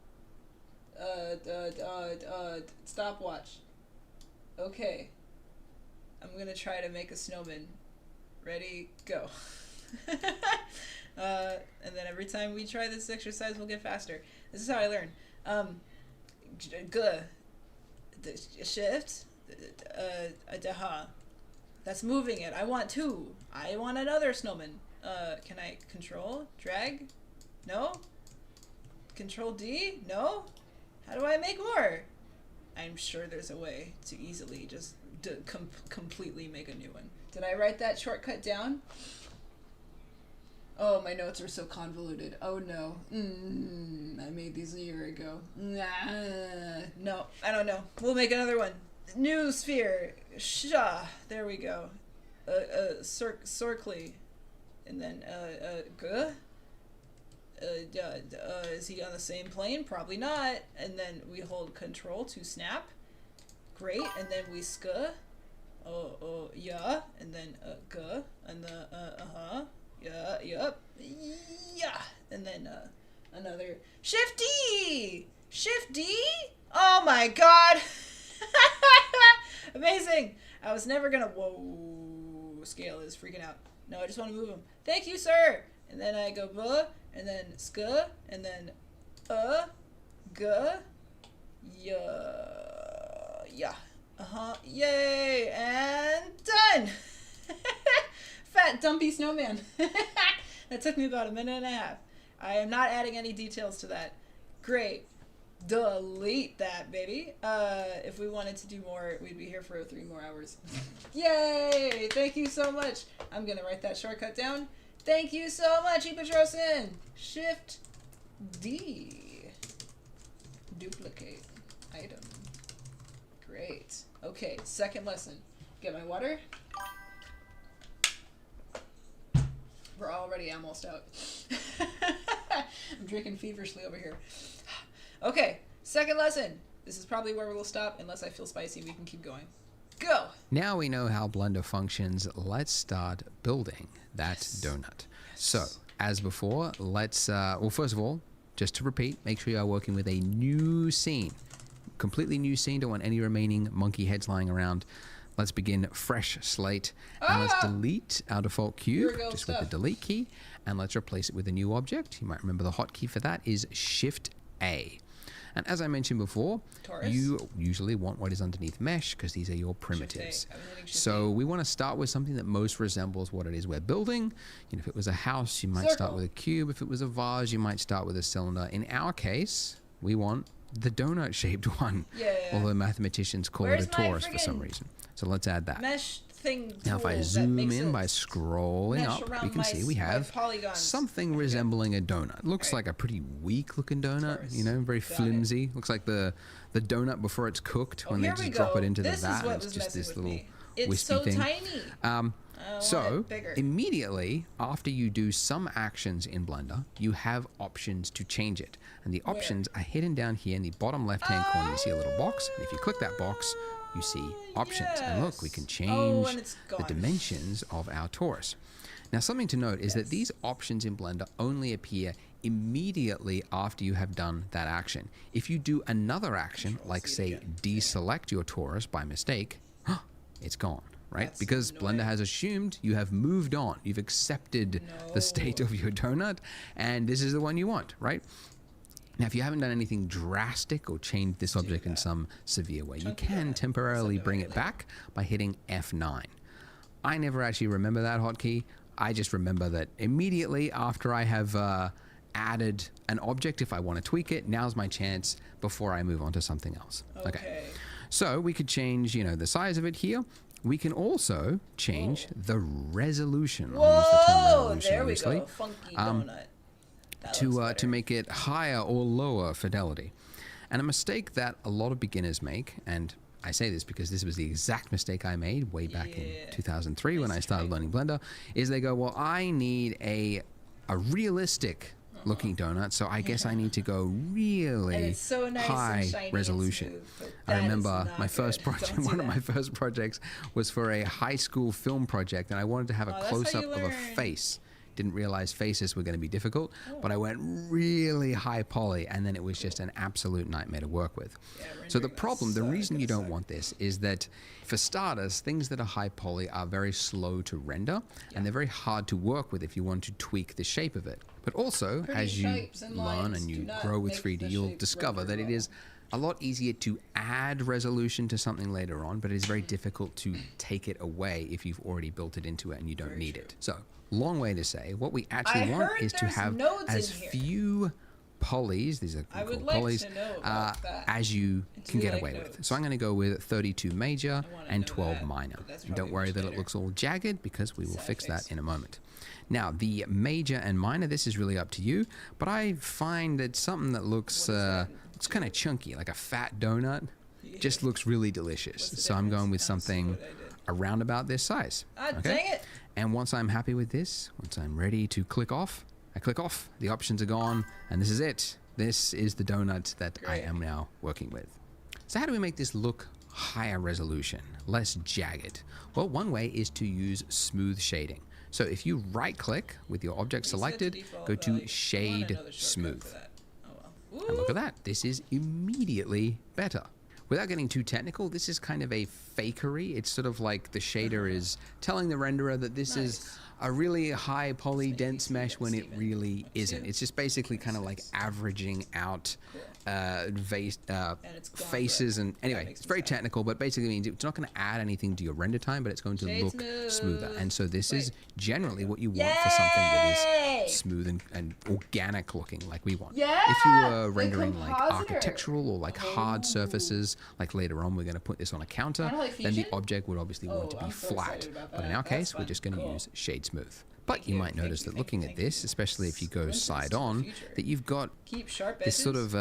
Stopwatch. Okay. I'm gonna try to make a snowman. Ready, go. And then every time we try this exercise, we'll get faster. This is how I learn. Shift. That's moving it. I want 2. I want another snowman. Can I control? Drag? No? Control D? No? How do I make more? I'm sure there's a way to easily just completely make a new one. Did I write that shortcut down? Oh, my notes are so convoluted. Oh no. I made these a year ago. No, I don't know. We'll make another one. New sphere. There we go. Circly. And then, is he on the same plane? Probably not. And then we hold control to snap. Great. And then we yeah. And then, and the, yeah, yep. Yeah. And then another Shift D. Shift D? Oh my god. Amazing. I was never gonna whoa, scale is freaking out. No, I just want to move him. Thank you, sir. And then I go buh, and then ska, and then ga, yeah. Yay, and done. Fat dumpy snowman. That took me about 1.5 minutes. I am not adding any details to that. Great. Delete that, baby. If we wanted to do more, we'd be here for 3 more hours. Yay! Thank you so much. I'm gonna write that shortcut down. Thank you so much, Epatrosin. Shift D. Duplicate item. Great. Okay, second lesson. Get my water. We're already almost out. I'm drinking feverishly over here. Okay, second lesson. This is probably where we'll stop unless I feel spicy. We can keep going. Go! Now we know how Blender functions. Let's start building that donut. So, as before, let's, well, first of all, just to repeat, make sure you are working with a new scene. Completely new scene. Don't want any remaining monkey heads lying around. Let's begin fresh slate. And let's delete our default cube just with the delete key. And let's replace it with a new object. You might remember the hotkey for that is Shift A. And as I mentioned before, you usually want what is underneath mesh because these are your primitives. So we want to start with something that most resembles what it is we're building. You know, if it was a house, you might start with a cube. If it was a vase, you might start with a cylinder. In our case, we want the donut-shaped one. Although mathematicians call it a torus for some reason. So let's add that. Mesh thing now if I zoom in by scrolling up, we can see we have something resembling a donut. Looks like a pretty weak looking donut, you know, very flimsy. Looks like the donut before it's cooked when they just drop it into the vat. It's just this little wispy thing. Tiny. So immediately after you do some actions in Blender, you have options to change it. And the options are hidden down here in the bottom left hand corner. You see a little box, and if you click that box, you see options. And look, we can change the dimensions of our torus. Now something to note is that these options in Blender only appear immediately after you have done that action. If you do another action, like say deselect your torus by mistake, it's gone. Right? Because Blender has assumed you have moved on. You've accepted the state of your donut, and this is the one you want, right? Now, if you haven't done anything drastic or changed this object in some severe way, you can temporarily bring it back by hitting F9. I never actually remember that hotkey. I just remember that immediately after I have added an object, if I want to tweak it, now's my chance before I move on to something else. Okay. So we could change, you know, the size of it here. We can also change the resolution. I'll use the term resolution there we go. Funky donut. To make it higher or lower fidelity. And a mistake that a lot of beginners make, and I say this because this was the exact mistake I made way back in 2003 when I started learning Blender, is they go, well, I need a realistic looking donut, so I guess I need to go really high resolution. I remember my first project, one of my first projects was for a high school film project, and I wanted to have a close-up of a face. Didn't realize faces were going to be difficult, but I went really high poly, and then it was just an absolute nightmare to work with. So the problem, the reason you don't want this is that for starters, things that are high poly are very slow to render, and they're very hard to work with if you want to tweak the shape of it. But also, as you learn and you grow with 3D, you'll discover that it is a lot easier to add resolution to something later on, but it is very difficult to take it away if you've already built it into it and you don't need it. So, long way to say, what we actually want is to have as few polys, these are called polys, as you can get away with. So I'm going to go with 32 major and 12 minor. And don't worry that it looks all jagged because we will fix that in a moment. Now, the major and minor, this is really up to you, but I find that something that looks kind of chunky, like a fat donut, just looks really delicious. So I'm going with something around about this size. Okay? Dang it. And once I'm happy with this, once I'm ready to click off, I click off, the options are gone, and this is it. This is the donut that I am now working with. So how do we make this look higher resolution, less jagged? Well, one way is to use smooth shading. So if you right click with your object selected, go to Shade Smooth. And look at that, this is immediately better. Without getting too technical, this is kind of a fakery. It's sort of like the shader is telling the renderer that this is a really high poly dense mesh when it really isn't. It's just basically kind of like averaging out faces and anyway, it's very technical, but basically means it's not going to add anything to your render time, but it's going to look smoother. And so this is generally what you want for something that is smooth and organic looking like we want. If you were rendering like architectural or like hard surfaces, like later on we're going to put this on a counter, then the object would obviously want to be flat. But in our case, we're just going to use Shade Smooth. But you might notice that looking at this, especially if you go side on, that you've got this sort of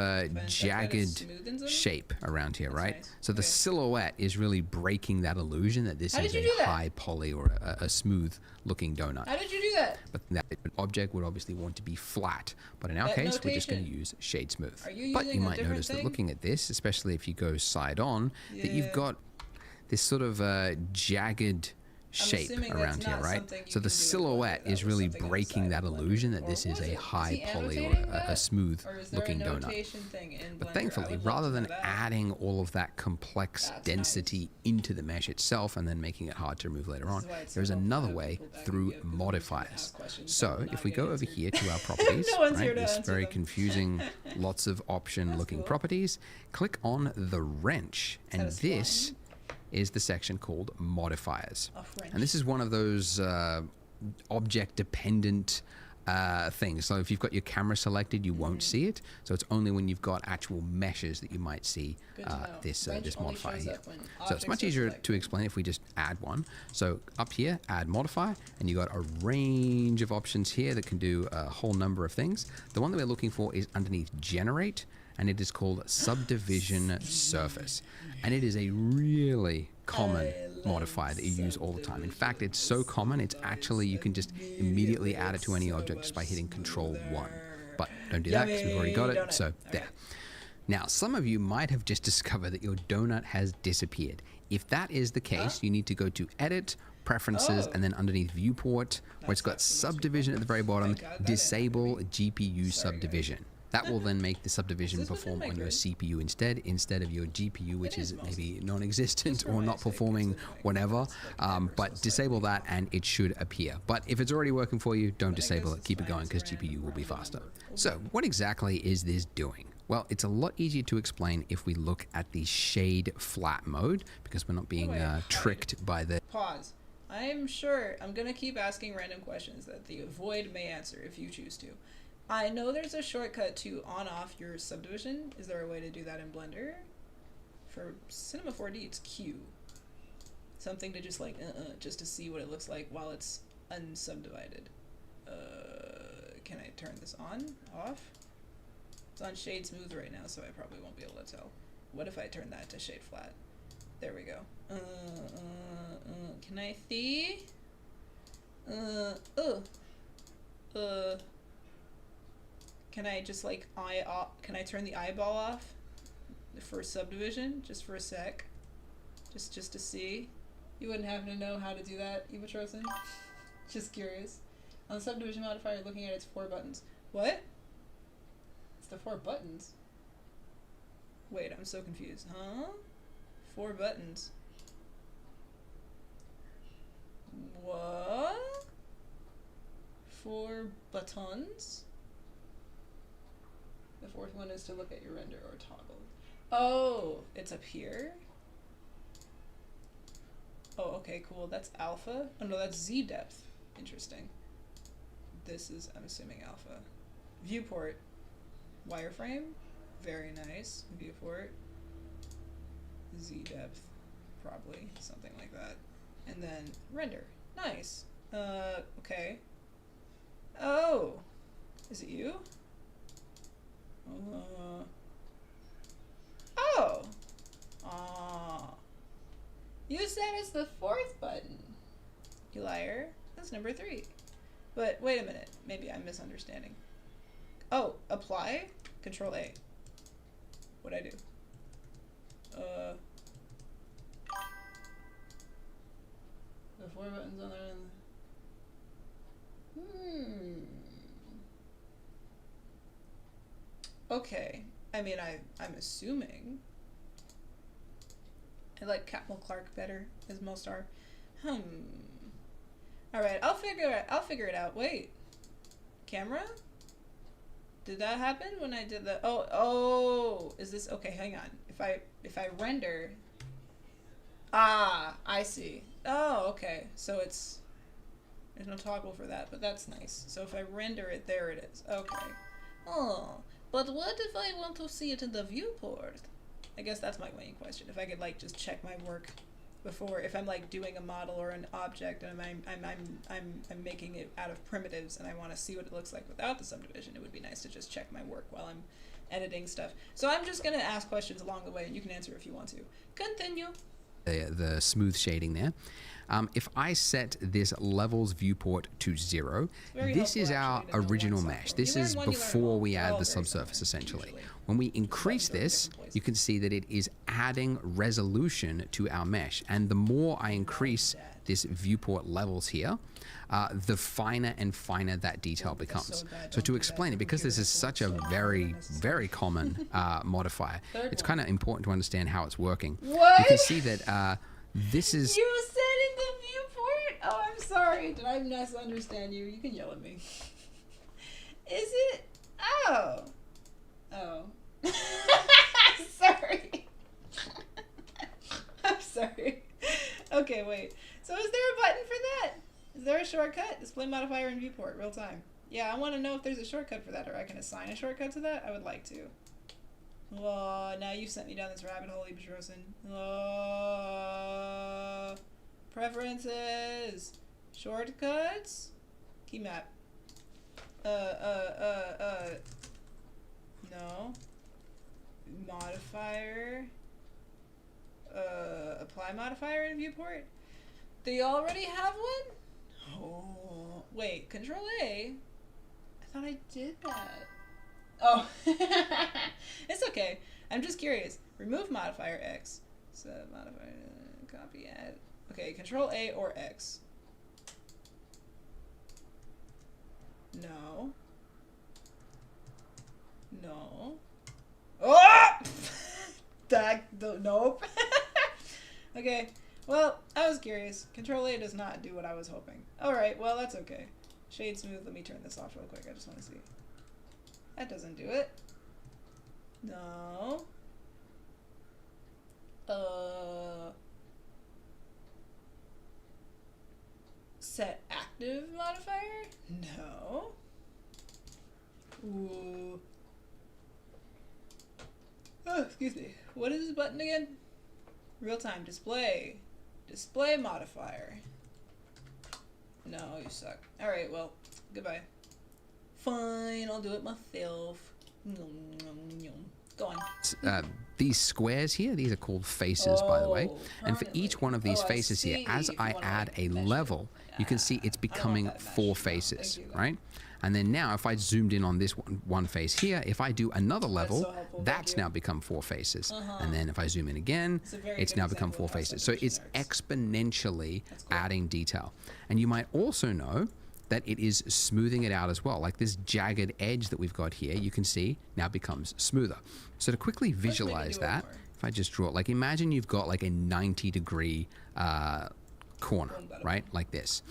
jagged shape around here, right? So the silhouette is really breaking that illusion that this is a high poly or a smooth looking donut. How did you do that? But that object would obviously want to be flat. But in our case, we're just going to use shade smooth. But you might notice that looking at this, especially if you go side on, that you've got this sort of jagged shape around here, right? So the silhouette is really breaking that illusion that this is a high poly or a smooth looking donut. But thankfully, rather than adding all of that complex density into the mesh itself and then making it hard to remove later on, there's another way through modifiers. So if we go over here to our properties, right, this very confusing, lots of option looking properties, click on the wrench, and this is the section called modifiers. And this is one of those object dependent things. So if you've got your camera selected, you won't see it. So it's only when you've got actual meshes that you might see this modifier here. So it's much easier to explain if we just add one. So up here, add modifier, and you got a range of options here that can do a whole number of things. The one that we're looking for is underneath generate, and it is called subdivision surface. And it is a really common modifier that you use all the time. In fact, it's so common, it's actually, you can just immediately add it to any object just by hitting Control 1. But don't do that because we've already got it, so there. Now, some of you might have just discovered that your donut has disappeared. If that is the case, you need to go to Edit, Preferences, and then underneath Viewport, where it's got Subdivision at the very bottom, Disable GPU Subdivision. That will then make the subdivision perform on your CPU instead of your GPU, which is maybe non-existent or not performing whatever. But disable that and it should appear. But if it's already working for you, don't disable it. Keep it going because GPU will be faster. So what exactly is this doing? Well, it's a lot easier to explain if we look at the shade flat mode because we're not being tricked by the... Pause. I'm sure I'm going to keep asking random questions that the Void may answer if you choose to. I know there's a shortcut to on-off your subdivision. Is there a way to do that in Blender? For Cinema 4D, it's Q. Something to just like, just to see what it looks like while it's unsubdivided. Can I turn this on? Off? It's on shade smooth right now, so I probably won't be able to tell. What if I turn that to shade flat? There we go. Can I see? Can I just like can I turn the eyeball off for subdivision just for a sec? Just to see. You wouldn't happen to know how to do that, Eva Trosen? Just curious. On the subdivision modifier, looking at its 4 buttons. What? It's the 4 buttons? Wait, I'm so confused. Huh? 4 buttons. What? 4 buttons? The 4th one is to look at your render or toggle. Oh, it's up here? Oh, okay, cool. That's alpha? Oh no, that's Z depth. Interesting. This is, I'm assuming, alpha. Viewport. Wireframe. Very nice. Viewport. Z depth. Probably. Something like that. And then render. Nice. Okay. Oh! Is it you? Oh! You said it's the 4th button. You liar. That's number 3. But wait a minute. Maybe I'm misunderstanding. Oh, apply? Control A. What'd I do? The 4 buttons on there. Okay. I mean, I'm assuming. I like Catmull Clark better as Mostar. Alright, I'll figure it out. Wait. Camera? Did that happen when I did the oh, is this okay, hang on. If I render. Ah, I see. Oh, okay. So there's no toggle for that, but that's nice. So if I render it, there it is. Okay. Oh, but what if I want to see it in the viewport? I guess that's my main question. If I could like just check my work before if I'm like doing a model or an object and I'm making it out of primitives and I want to see what it looks like without the subdivision. It would be nice to just check my work while I'm editing stuff. So I'm just gonna ask questions along the way, and you can answer if you want to. Continue. The smooth shading there. If I set this levels viewport to 0, this is our original mesh. This is before we add the subsurface, essentially. When we increase this, you can see that it is adding resolution to our mesh. And the more I increase this viewport levels here, the finer and finer that detail becomes. So to explain it, because this is such a very, very common modifier, it's kind of important to understand how it's working. What? You can see that this is... You said in the viewport? Oh, I'm sorry. Did I misunderstand you? You can yell at me. Is it? Oh. Oh. Sorry. I'm sorry. Okay, wait. So is there a button for that? Is there a shortcut? Display modifier in viewport, real time. Yeah, I want to know if there's a shortcut for that, or I can assign a shortcut to that. I would like to. Oh, now you sent me down this rabbit hole, Ibisrosen. Oh, preferences, shortcuts, key map. No. Modifier. Apply modifier in viewport. Do you already have one? Oh, wait, Control A. I thought I did that. Oh, it's okay. I'm just curious. Remove modifier X. So modifier, copy, add. Okay, Control A or X. No. No. Oh! Nope. Okay. Well, I was curious. Control A does not do what I was hoping. Alright, well, that's okay. Shade smooth. Let me turn this off real quick. I just want to see. That doesn't do it. No. Set active modifier? No. Ooh. Oh, excuse me. What is this button again? Real time display. Display modifier. No, you suck. Alright, well, goodbye. Fine, I'll do it myself. Go on. These squares here, these are called faces, by the way. And for each one of these faces here, as I add a level, you can see it's becoming 4 faces, right? And then now if I zoomed in on this one face here, if I do another level, that's now become 4 faces. And then if I zoom in again, it's now become 4 faces. So it's exponentially adding detail. And you might also know that it is smoothing it out as well. Like this jagged edge that we've got here, you can see now becomes smoother. So to quickly visualize that, if I just draw it, like imagine you've got like a 90-degree corner, right? Like this.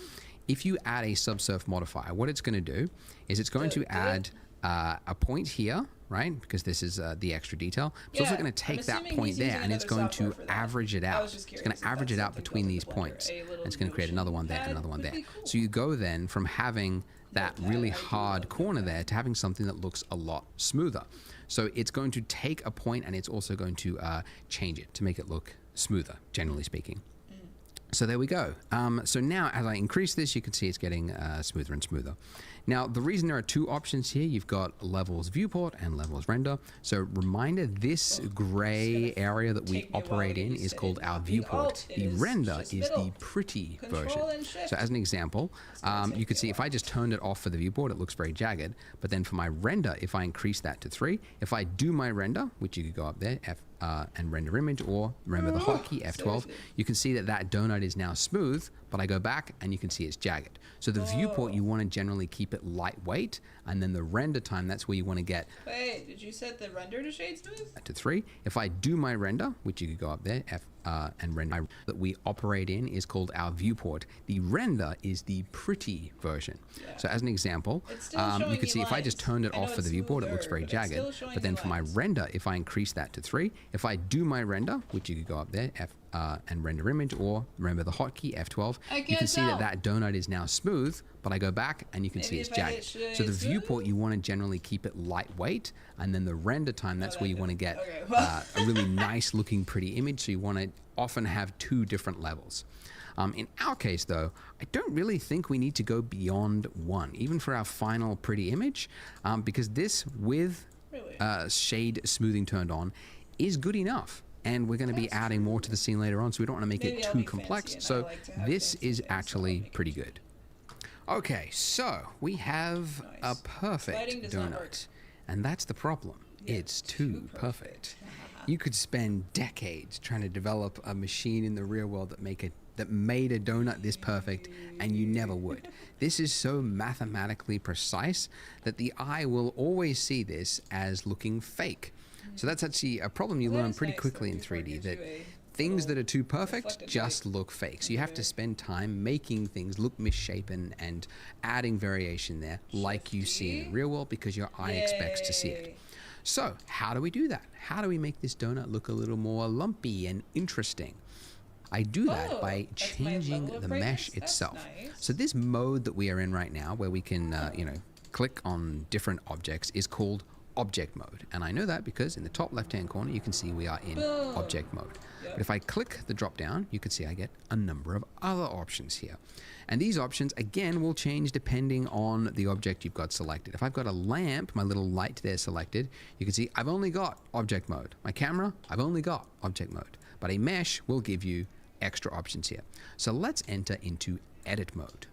If you add a subsurf modifier, what it's going to do is it's going to add a point here, right? Because this is the extra detail. It's also going to take that point there and it's going to average it out. It's going to average it out between these points. And it's going to create another one there and another one there. So you go then from having that really hard corner there to having something that looks a lot smoother. So it's going to take a point and it's also going to change it to make it look smoother, generally speaking. So there we go. So now as I increase this, you can see it's getting smoother and smoother. Now, the reason there are 2 options here, you've got levels viewport and levels render. So reminder, this gray area that we operate in is called our viewport. The render is the pretty version. So as an example, you can see if I just turned it off for the viewport, it looks very jagged. But then for my render, if I increase that to 3, if I do my render, which you could go up there, and render image, or remember the hotkey F12, you can see that that donut is now smooth, but I go back and you can see it's jagged. So the viewport, you want to generally keep it lightweight, and then the render time, that's where you want to get. Wait, did you set the render to shade smooth? To 3. If I do my render, which you could go up there, and render that we operate in is called our viewport. The render is the pretty version. Yeah. So as an example, you can see if I just turned it off for the viewport, it looks very jagged. But then for my render, if I increase that to 3, if I do my render, which you could go up there, and render image, or remember the hotkey F12. I can't you can see tell. that donut is now smooth, but I go back and you can see Maybe it's if I hit jagged. should So I the smooth? viewport, you want to generally keep it lightweight, and then the render time, that's where you want to get Okay, well. a really nice looking pretty image. So you want to often have two different levels. In our case, though, I don't really think we need to go beyond one, even for our final pretty image, because this with Really? shade smoothing turned on is good enough. And we're going to be That's adding more to the scene later on, so we don't want to make Maybe it I'll too be complex. fancy, and So I like to have this fancy is things, so I'll actually make it pretty good. Okay, so we have a Nice. perfect Sliding does not work. donut. And that's the problem. Yeah, It's too perfect. You could spend decades trying to develop a machine in the real world that made a donut this perfect, and you never would. This is so mathematically precise that the eye will always see this as looking fake. So that's actually a problem you Well, learn that's pretty nice, quickly though, in before it 3D, gives that you a things that little are too perfect reflected just light. look fake. So you have to Okay. spend time making things look misshapen and adding variation there, like you see in the Shifty. real world, because your eye expects to see it. Yay. So how do we do that? How do we make this donut look a little more lumpy and interesting? I do that Oh, by that's my changing level of the brightness? mesh That's itself. nice. So this mode that we are in right now, where we can, click on different objects, is called object mode. And I know that because in the top left-hand corner, you can see we are in Boom. object mode. Yep. But if I click the drop down, you can see I get a number of other options here. And these options, again, will change depending on the object you've got selected. If I've got a lamp, my little light there selected, you can see I've only got object mode. My camera, I've only got object mode. But a mesh will give you extra options here. So let's enter into edit mode.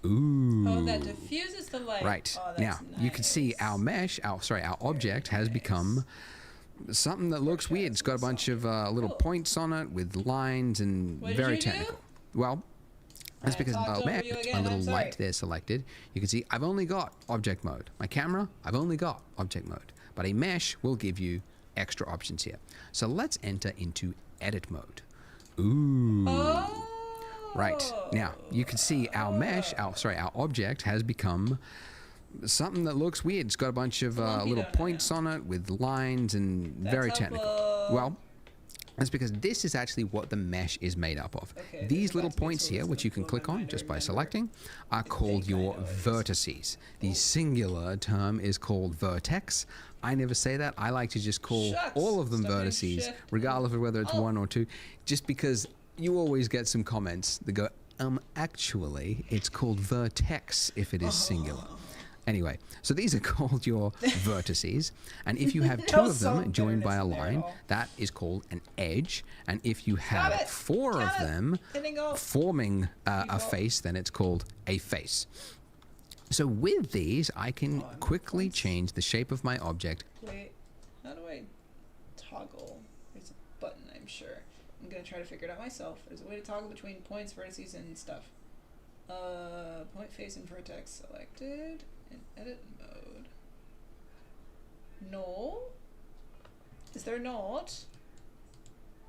Ooh. Oh, that diffuses the light. Right. Oh, Now, that's you can see nice. our mesh, our object has nice. become something that looks weird. It's got a bunch of little Cool. points on it with lines and What did very you do? technical. Well, that's I because talked our over mesh, you my again, little I'm sorry. light there selected, you can see I've only got object mode. My camera, I've only got object mode. But a mesh will give you extra options here. So let's enter into edit mode. Ooh. Oh. Right. Now, you can see our mesh, our object has become something that looks weird. It's got a bunch of Lumpy little donut points now. on it with lines and very technical. helpful. Well, that's because this is actually what the mesh is made up of. Okay, These this little is about to be points so here, it's which gonna you can blow click my on mind to just by remember. selecting, are called think I your know what it is. vertices. The singular term is called vertex. I never say that. I like to just call Shucks, all of them stop being vertices, shit. regardless of whether it's Oh. one or two, just because you always get some comments that go, actually, it's called vertex if it is singular. Anyway, so these are called your vertices, and if you have two of them Also joined by a bitterness in there at line, all. that is called an edge, and if you have it! four of Stop it! them Didn't go. forming a People. face, then it's called a face. So with these, I can quickly change the shape of my object. Wait, how do I toggle? There's a button, I'm sure. I'm gonna try to figure it out myself. There's a way to toggle between points, vertices, and stuff. Point, face, and vertex selected. In edit mode. No? Is there not?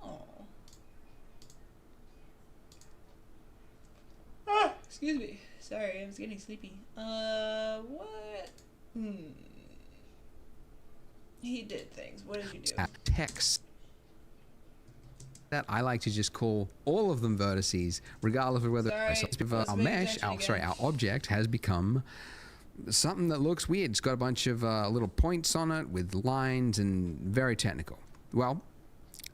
Oh. Ah, excuse me. Sorry, I was getting sleepy. What? He did things. What did you do? Text that I like to just call all of them vertices, regardless of whether Sorry, let's our pay mesh, attention again. our object has become something that looks weird. It's got a bunch of little points on it with lines and very technical. Well,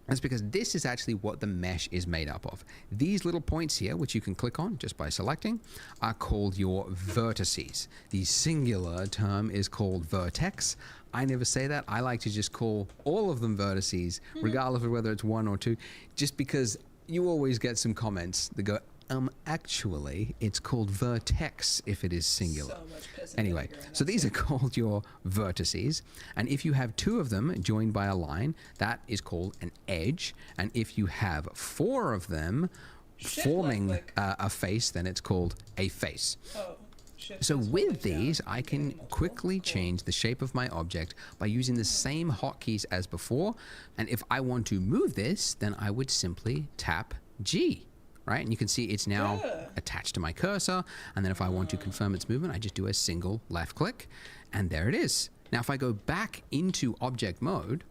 that's because this is actually what the mesh is made up of. These little points here, which you can click on just by selecting, are called your vertices. The singular term is called vertex. I never say that. I like to just call all of them vertices, regardless of whether it's one or two, just because you always get some comments that go, actually, it's called vertex if it is singular. So much piss and Anyway, vinegar in so that these are soup. called your vertices, and if you have two of them joined by a line, that is called an edge, and if you have four of them Shift forming left a face, then it's called a face. Oh, shift So is with holding down. these, I I'm can getting multiple. quickly Cool. change the shape of my object by using the same hotkeys as before, and if I want to move this, then I would simply tap G. Right, and you can see it's now Yeah. attached to my cursor, and then if I want to confirm its movement, I just do a single left click, and there it is. Now if I go back into object mode,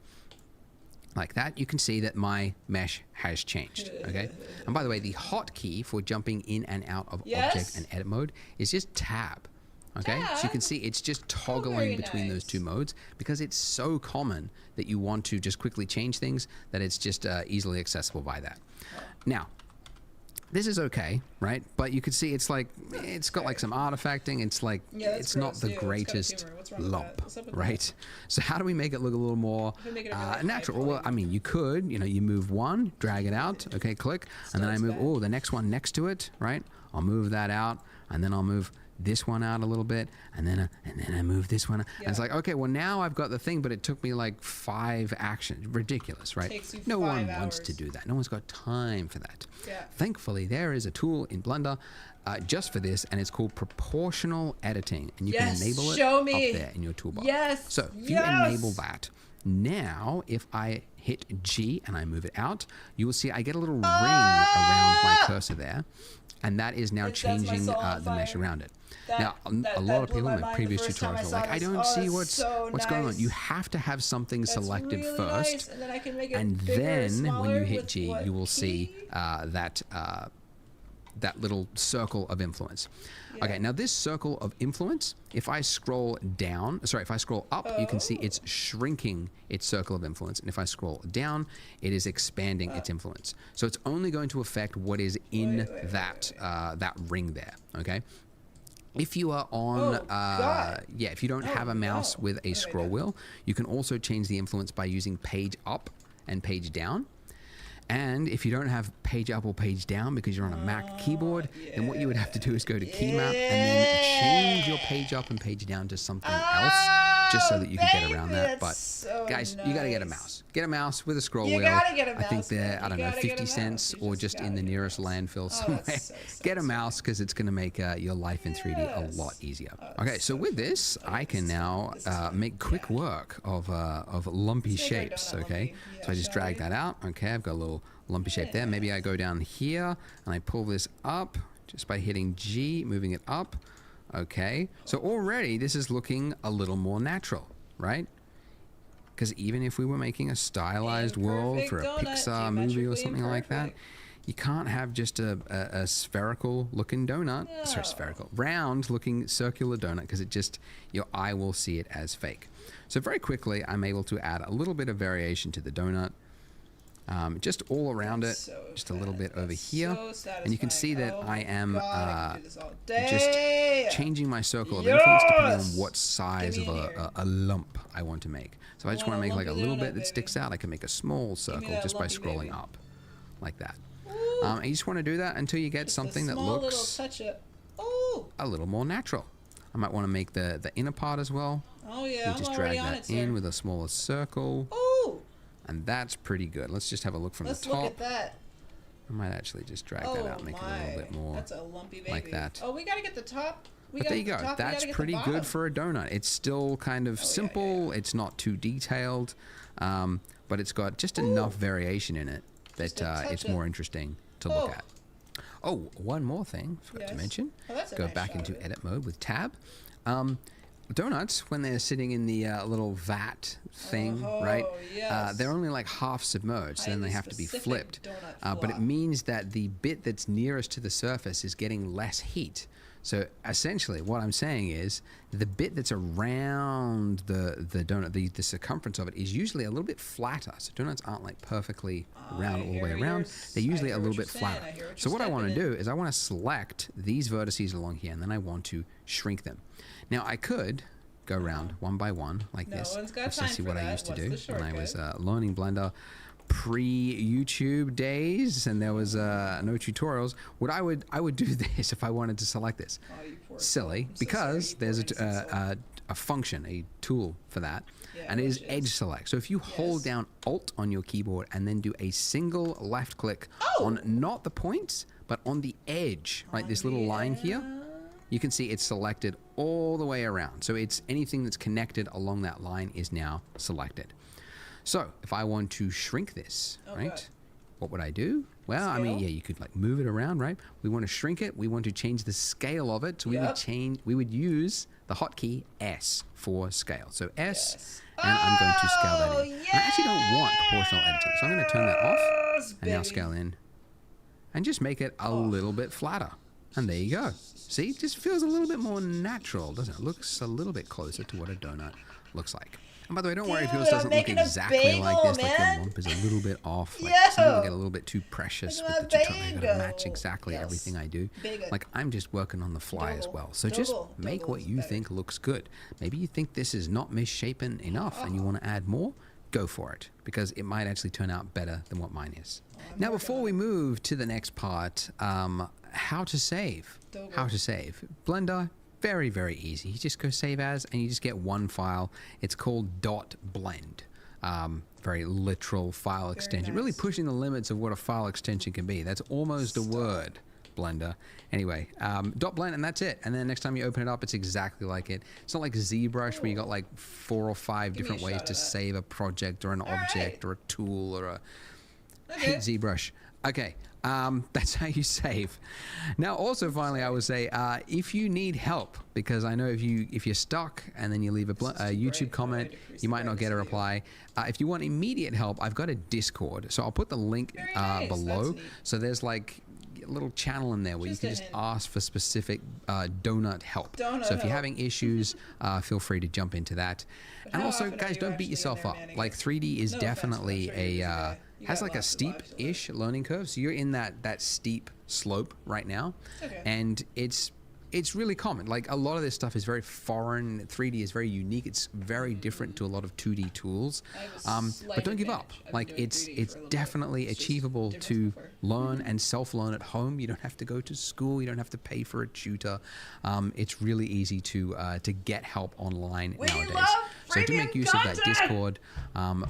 like that, you can see that my mesh has changed, okay? And by the way, the hotkey for jumping in and out of object and edit mode is just tab, okay? Tab? So you can see it's just toggling between those two modes because it's so common that you want to just quickly change things that it's just easily accessible by that. Now, this is okay, right? But you can see it's like, it's got like some artifacting. It's like, it's not the greatest lump, right? So how do we make it look a little more natural? Well, I mean, you could, you know, you move one, drag it out, okay, click, and then I move, the next one next to it, right? I'll move that out, and then I'll move this one out a little bit, and then I move this one. And it's like, okay, well now I've got the thing, but it took me like 5 actions. Ridiculous, right? No one wants to do that. No one's got time for that. Thankfully, there is a tool in Blender just for this, and it's called proportional editing, and you can enable it up there in your toolbar. So if you enable that, now if I hit G and I move it out, you will see I get a little ring around my cursor there, and that is now changing the mesh around it. Now, a lot of people in my previous tutorials were like, I don't see what's going on. You have to have something selected first, and then when you hit G, you will see that little circle of influence. Okay, now this circle of influence, if I scroll up, you can see it's shrinking its circle of influence. And if I scroll down, it is expanding its influence. So it's only going to affect what is in that ring there, okay? If you are on, if you don't have a mouse with a scroll wheel, you can also change the influence by using page up and page down. And if you don't have page up or page down because you're on a Mac keyboard, then what you would have to do is go to key map and then change your page up and page down to something else, just so that you can get around that. But guys, you gotta get a mouse. Get a mouse with a scroll wheel. I think they're, I don't know, 50 cents or just in the nearest landfill somewhere. Get a mouse because it's gonna make your life in 3D a lot easier. Okay, so with this, I can now make quick work of lumpy shapes, okay? So I just drag that out. Okay, I've got a little lumpy shape there. Maybe I go down here and I pull this up just by hitting G, moving it up. Okay, so already this is looking a little more natural, right? Because even if we were making a stylized world for a Pixar movie or something like that, you can't have just a spherical looking donut, round looking circular donut, because it just, your eye will see it as fake. So very quickly, I'm able to add a little bit of variation to the donut. Just all around it, just a little bit over here, and you can see that I am just changing my circle of influence depending on what size of a lump I want to make. So if I just want to make like a little bit that sticks out, I can make a small circle just by scrolling up, like that. And you just want to do that until you get something that looks a little more natural. I might want to make the inner part as well. You just drag that in with a smaller circle. And that's pretty good. Let's just have a look from the top. Look at that. I might actually just drag that out, make it a little bit more like that. Oh, we gotta get the top. But there you go. That's pretty good for a donut. It's still kind of simple. It's not too detailed, but it's got just enough variation in it that it's more interesting to look at. Oh, one more thing I forgot to mention. Go back into edit mode with tab. Donuts, when they're sitting in the little vat thing, right? They're only like half submerged, so then they have to be flipped. But it means that the bit that's nearest to the surface is getting less heat. So essentially what I'm saying is the bit that's around the donut, the circumference of it is usually a little bit flatter. So donuts aren't like perfectly round all the way around. They're usually a little bit flatter. So what I want to do is I want to select these vertices along here, and then I want to shrink them. Now I could go around one by one like this. That's actually what I used to do when I was learning Blender pre-YouTube days, and there was no tutorials. I would do this if I wanted to select this. Silly, because there's a function, a tool for that, and it is edge select. So if you hold down Alt on your keyboard and then do a single left click on not the points, but on the edge, right, this little line here, you can see it's selected all the way around. So it's anything that's connected along that line is now selected. So if I want to shrink this, right, what would I do? Well, I mean, Scale? yeah, you could like move it around, right? We want to shrink it. We want to change the scale of it. So we would use the hotkey S for scale. So S, Yes. and I'm going to scale that in. Yes! I actually don't want proportional editing, so I'm going to turn that off and now Baby. scale in and just make it a little bit flatter. And there you go. See, it just feels a little bit more natural, doesn't it? It looks a little bit closer to what a donut looks like. And by the way, don't worry if yours doesn't look exactly like this, like your lump is a little bit off. Like some people get a little bit too precious with the tutorial. You gotta match exactly everything I do. Like I'm just working on the fly as well. So just make what you think looks good. Maybe you think this is not misshapen enough and you want to add more, go for it, because it might actually turn out better than what mine is. Now, before we move to the next part, how to save. How to save. Blender, very, very easy. You just go save as, and you just get one file. It's called .blend. Very literal file extension. Really pushing the limits of what a file extension can be. That's almost a word, Blender. Anyway, .blend, and that's it. And then next time you open it up, it's exactly like it. It's not like ZBrush where you got like 4 or 5 different ways to save a project or an object or a tool or a... I hate ZBrush. Okay, that's how you save. Now, also, finally, I would say, if you need help, because I know if you're stuck and then you leave a YouTube comment, you might not get a reply. If you want immediate help, I've got a Discord, so I'll put the link below. So there's like a little channel in there where you can just ask for specific donut help. So if you're having issues, feel free to jump into that. And also, guys, don't beat yourself up. Like 3D is definitely a has like a steep-ish learning curve. So you're in that steep slope right now, and it's really common. Like a lot of this stuff is very foreign. 3D is very unique. It's very different to a lot of 2D tools. But don't give up. Like it's definitely achievable to learn and self-learn at home. You don't have to go to school. You don't have to pay for a tutor. It's really easy to get help online nowadays. So do make use of that Discord.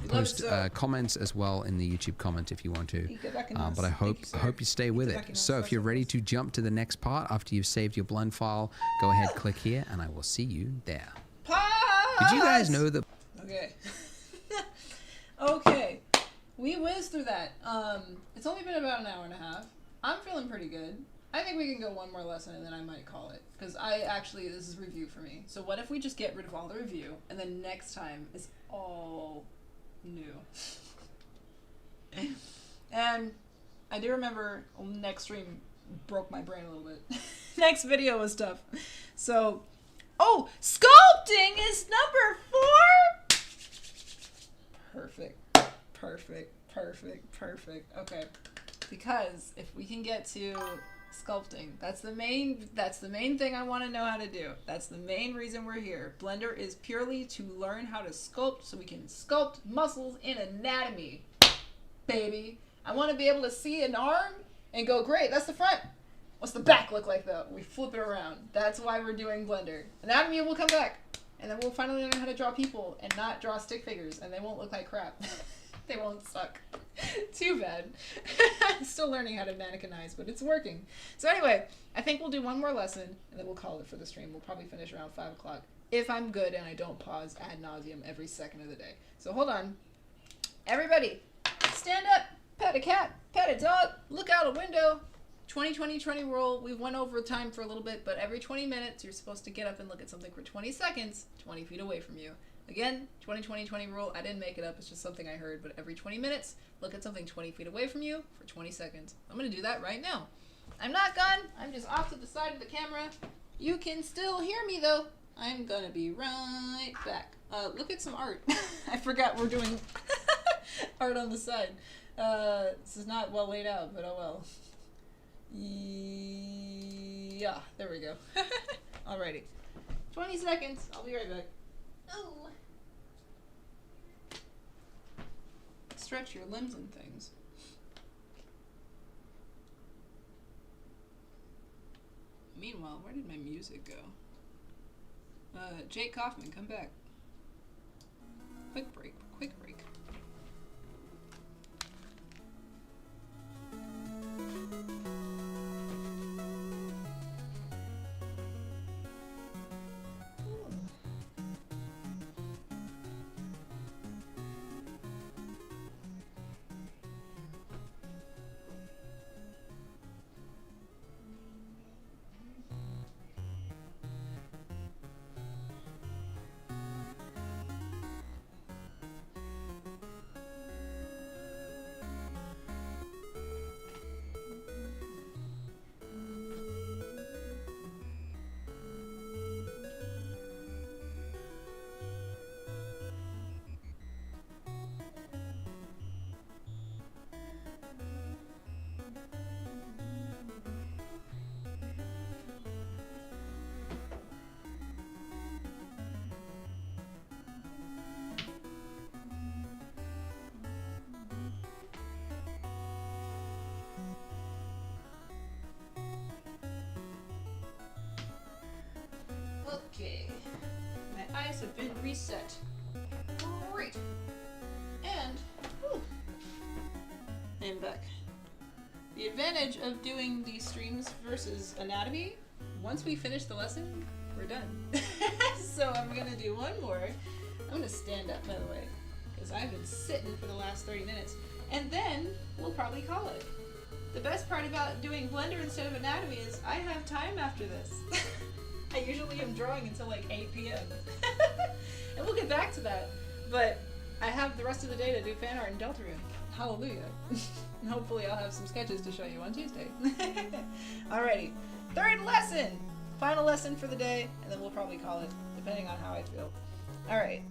Post comments as well in the YouTube comments if you want to. But I hope you stay with it. So if you're ready to jump to the next part after you've saved your blend file, go ahead, click here, and I will see you there. Did you guys know that? Okay. Okay. We whizzed through that. It's only been about an hour and a half. I'm feeling pretty good. I think we can go one more lesson and then I might call it. Because this is review for me. So what if we just get rid of all the review and then next time is all new? And I do remember next stream broke my brain a little bit. Next video was tough. So, sculpting is number 4! Perfect. Okay. Because if we can get to sculpting, that's the main thing I want to know how to do. That's the main reason we're here. Blender is purely to learn how to sculpt so we can sculpt muscles in anatomy. Baby. I want to be able to see an arm and go, great, that's the front. What's the back look like though? We flip it around. That's why we're doing Blender. Anatomy will come back. And then we'll finally learn how to draw people and not draw stick figures. And they won't look like crap. They won't suck. Too bad. I'm still learning how to mannequinize, but it's working. So anyway, I think we'll do one more lesson and then we'll call it for the stream. We'll probably finish around 5 o'clock. If I'm good and I don't pause ad nauseum every second of the day. So hold on. Everybody, stand up, pet a cat, pet a dog, look out a window. 20-20-20 rule. We went over time for a little bit, but every 20 minutes, you're supposed to get up and look at something for 20 seconds, 20 feet away from you. Again, 20-20-20 rule. I didn't make it up. It's just something I heard. But every 20 minutes, look at something 20 feet away from you for 20 seconds. I'm going to do that right now. I'm not gone. I'm just off to the side of the camera. You can still hear me, though. I'm going to be right back. Look at some art. I forgot we're doing art on the side. This is not well laid out, but oh well. Yeah, there we go. Alrighty. 20 seconds. I'll be right back. Oh. Stretch your limbs and things. Meanwhile, where did my music go? Jake Kaufman, come back. Quick break. have been reset. Great. And, whew, I'm back. The advantage of doing these streams versus anatomy, once we finish the lesson, we're done. So I'm gonna do one more. I'm gonna stand up, by the way, because I've been sitting for the last 30 minutes. And then we'll probably call it. The best part about doing Blender instead of anatomy is I have time after this. I usually am drawing until like 8 p.m. And we'll get back to that. But I have the rest of the day to do fan art and Deltarune. Hallelujah. And hopefully I'll have some sketches to show you on Tuesday. Alrighty. Third lesson! Final lesson for the day, and then we'll probably call it, depending on how I feel. Alright.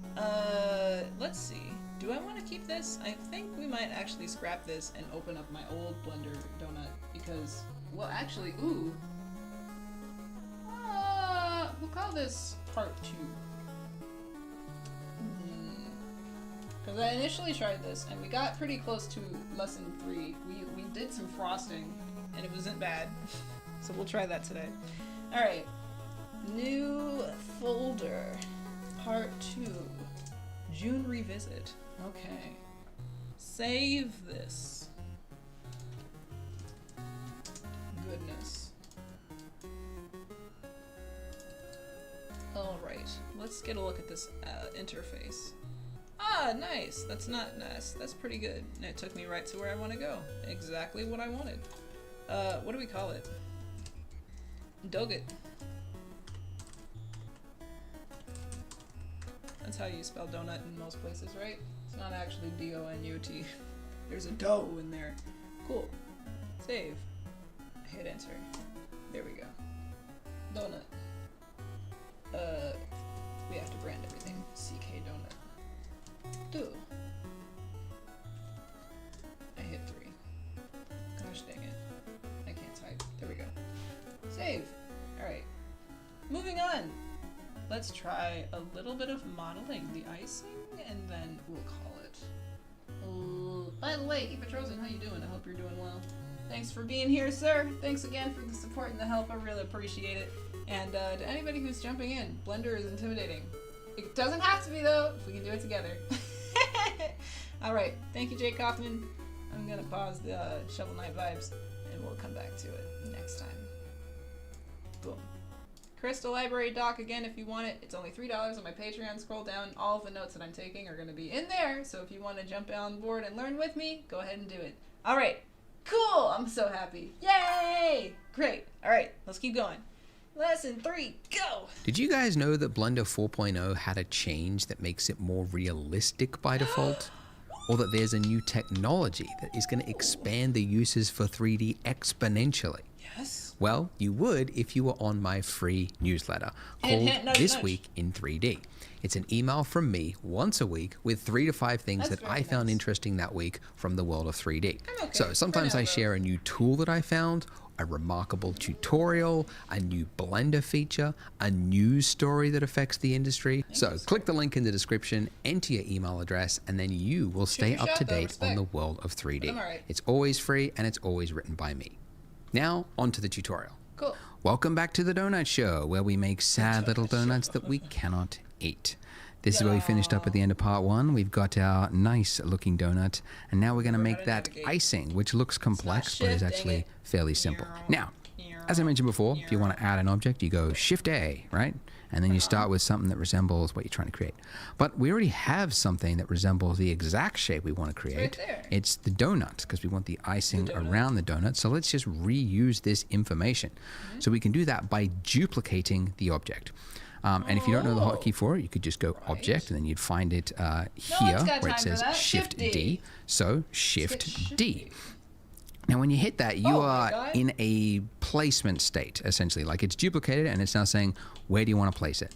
Let's see. Do I want to keep this? I think we might actually scrap this and open up my old Blender donut because, well, actually, ooh. We'll call this part 2. Because I initially tried this and we got pretty close to lesson 3. We did some frosting and it wasn't bad. So we'll try that today. Alright. New folder. Part 2. June revisit. Okay. Save this. Goodness. Alright, let's get a look at this interface. Ah, nice! That's not nice. That's pretty good. And it took me right to where I want to go. Exactly what I wanted. What do we call it? Doget. That's how you spell donut in most places, right? It's not actually D-O-N-U-T. There's a dough in there. Cool. Save. Hit enter. There we go. Donut. We have to brand everything. CK donut. Do. I hit 3. Gosh dang it. I can't type. There we go. Save. Alright. Moving on. Let's try a little bit of modeling the icing, and then we'll call it. By the way, Epatrosen, how you doing? I hope you're doing well. Thanks for being here, sir. Thanks again for the support and the help. I really appreciate it. And to anybody who's jumping in, Blender is intimidating. It doesn't have to be, though, if we can do it together. Alright, thank you, Jake Kaufman. I'm gonna pause the Shovel Knight vibes, and we'll come back to it next time. Boom. Crystal Library doc again if you want it. It's only $3 on my Patreon. Scroll down. All of the notes that I'm taking are going to be in there. So if you want to jump on board and learn with me, go ahead and do it. All right. Cool. I'm so happy. Yay. Great. All right. Let's keep going. Lesson 3. Go. Did you guys know that Blender 4.0 had a change that makes it more realistic by default? Or that there's a new technology that is going to expand the uses for 3D exponentially? Yes. Well, you would if you were on my free newsletter called This Week in 3D. It's an email from me once a week with 3 to 5 things that I found interesting that week from the world of 3D. So sometimes I share a new tool that I found, a remarkable tutorial, a new Blender feature, a news story that affects the industry. So click the link in the description, enter your email address, and then you will stay up to date on the world of 3D. It's always free and it's always written by me. Now, on to the tutorial. Cool. Welcome back to the Donut Show, where we make sad little donuts that we cannot eat. This is where we finished up at the end of part 1. We've got our nice looking donut, and now we're going to make that icing, which looks complex, but is actually fairly simple. Now, as I mentioned before, if you want to add an object, you go Shift A, right? And then you start with something that resembles what you're trying to create. But we already have something that resembles the exact shape we want to create. It's the donut, because we want the icing around the donut. So let's just reuse this information. So we can do that by duplicating the object. And if you don't know the hotkey for it, you could just go Object, and then you'd find it here where it says Shift D. So Shift D. Now, when you hit that, you are in a placement state, essentially. Like, it's duplicated, and it's now saying, where do you want to place it?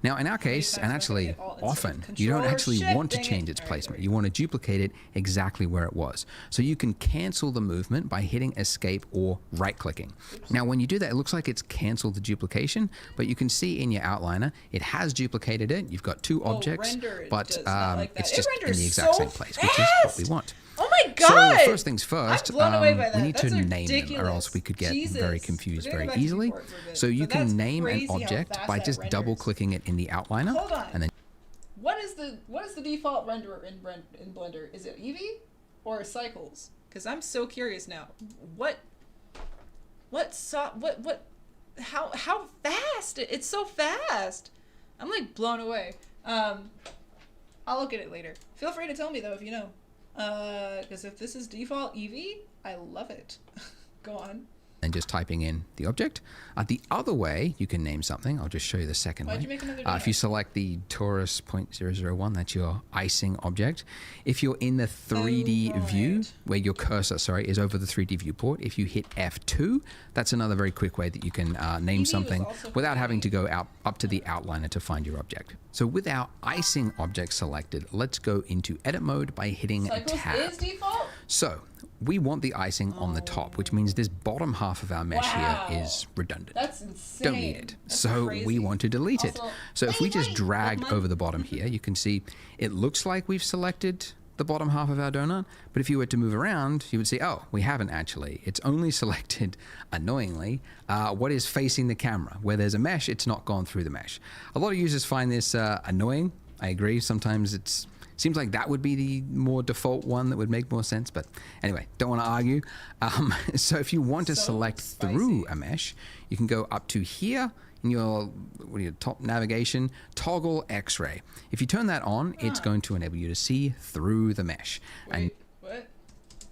Now, in our case, and actually often, you don't actually want to change its placement. You want to duplicate it exactly where it was. So you can cancel the movement by hitting Escape or right-clicking. Now, when you do that, it looks like it's canceled the duplication, but you can see in your outliner, it has duplicated it. You've got 2 objects, but it's just in the exact same place, which is what we want. Oh my god! So first things first, we need to name them, or else we could get very confused very easily. So you can name an object by just double-clicking it in the outliner, and then what is the default renderer in Blender? Is it Eevee or Cycles? Because I'm so curious now. How fast? It's so fast. I'm like blown away. I'll look at it later. Feel free to tell me though if you know. Because if this is default Eevee, I love it. Go on. And just typing in the object. The other way you can name something, I'll just show you the second way. Why'd you make another If you select the Taurus 0.001, that's your icing object. If you're in the 3D view, where your cursor, is over the 3D viewport, if you hit F2, that's another very quick way that you can name something without having to go up to the outliner to find your object. So with our icing object selected, let's go into edit mode by hitting tab. Cycles is default? So we want the icing on the top, which means this bottom half of our mesh here is redundant. That's insane. Don't need it. That's so crazy. we want to delete it. Also, So if we just drag over the bottom here, you can see it looks like we've selected the bottom half of our donut, but if you were to move around, you would see, oh, we haven't actually. It's only selected, annoyingly, what is facing the camera. Where there's a mesh, it's not gone through the mesh. A lot of users find this annoying. I agree. Sometimes it seems like that would be the more default one that would make more sense, but anyway, don't want to argue. So if you want to select through a mesh, you can go up to here in your top navigation, toggle X-ray. If you turn that on, it's going to enable you to see through the mesh. Wait, what?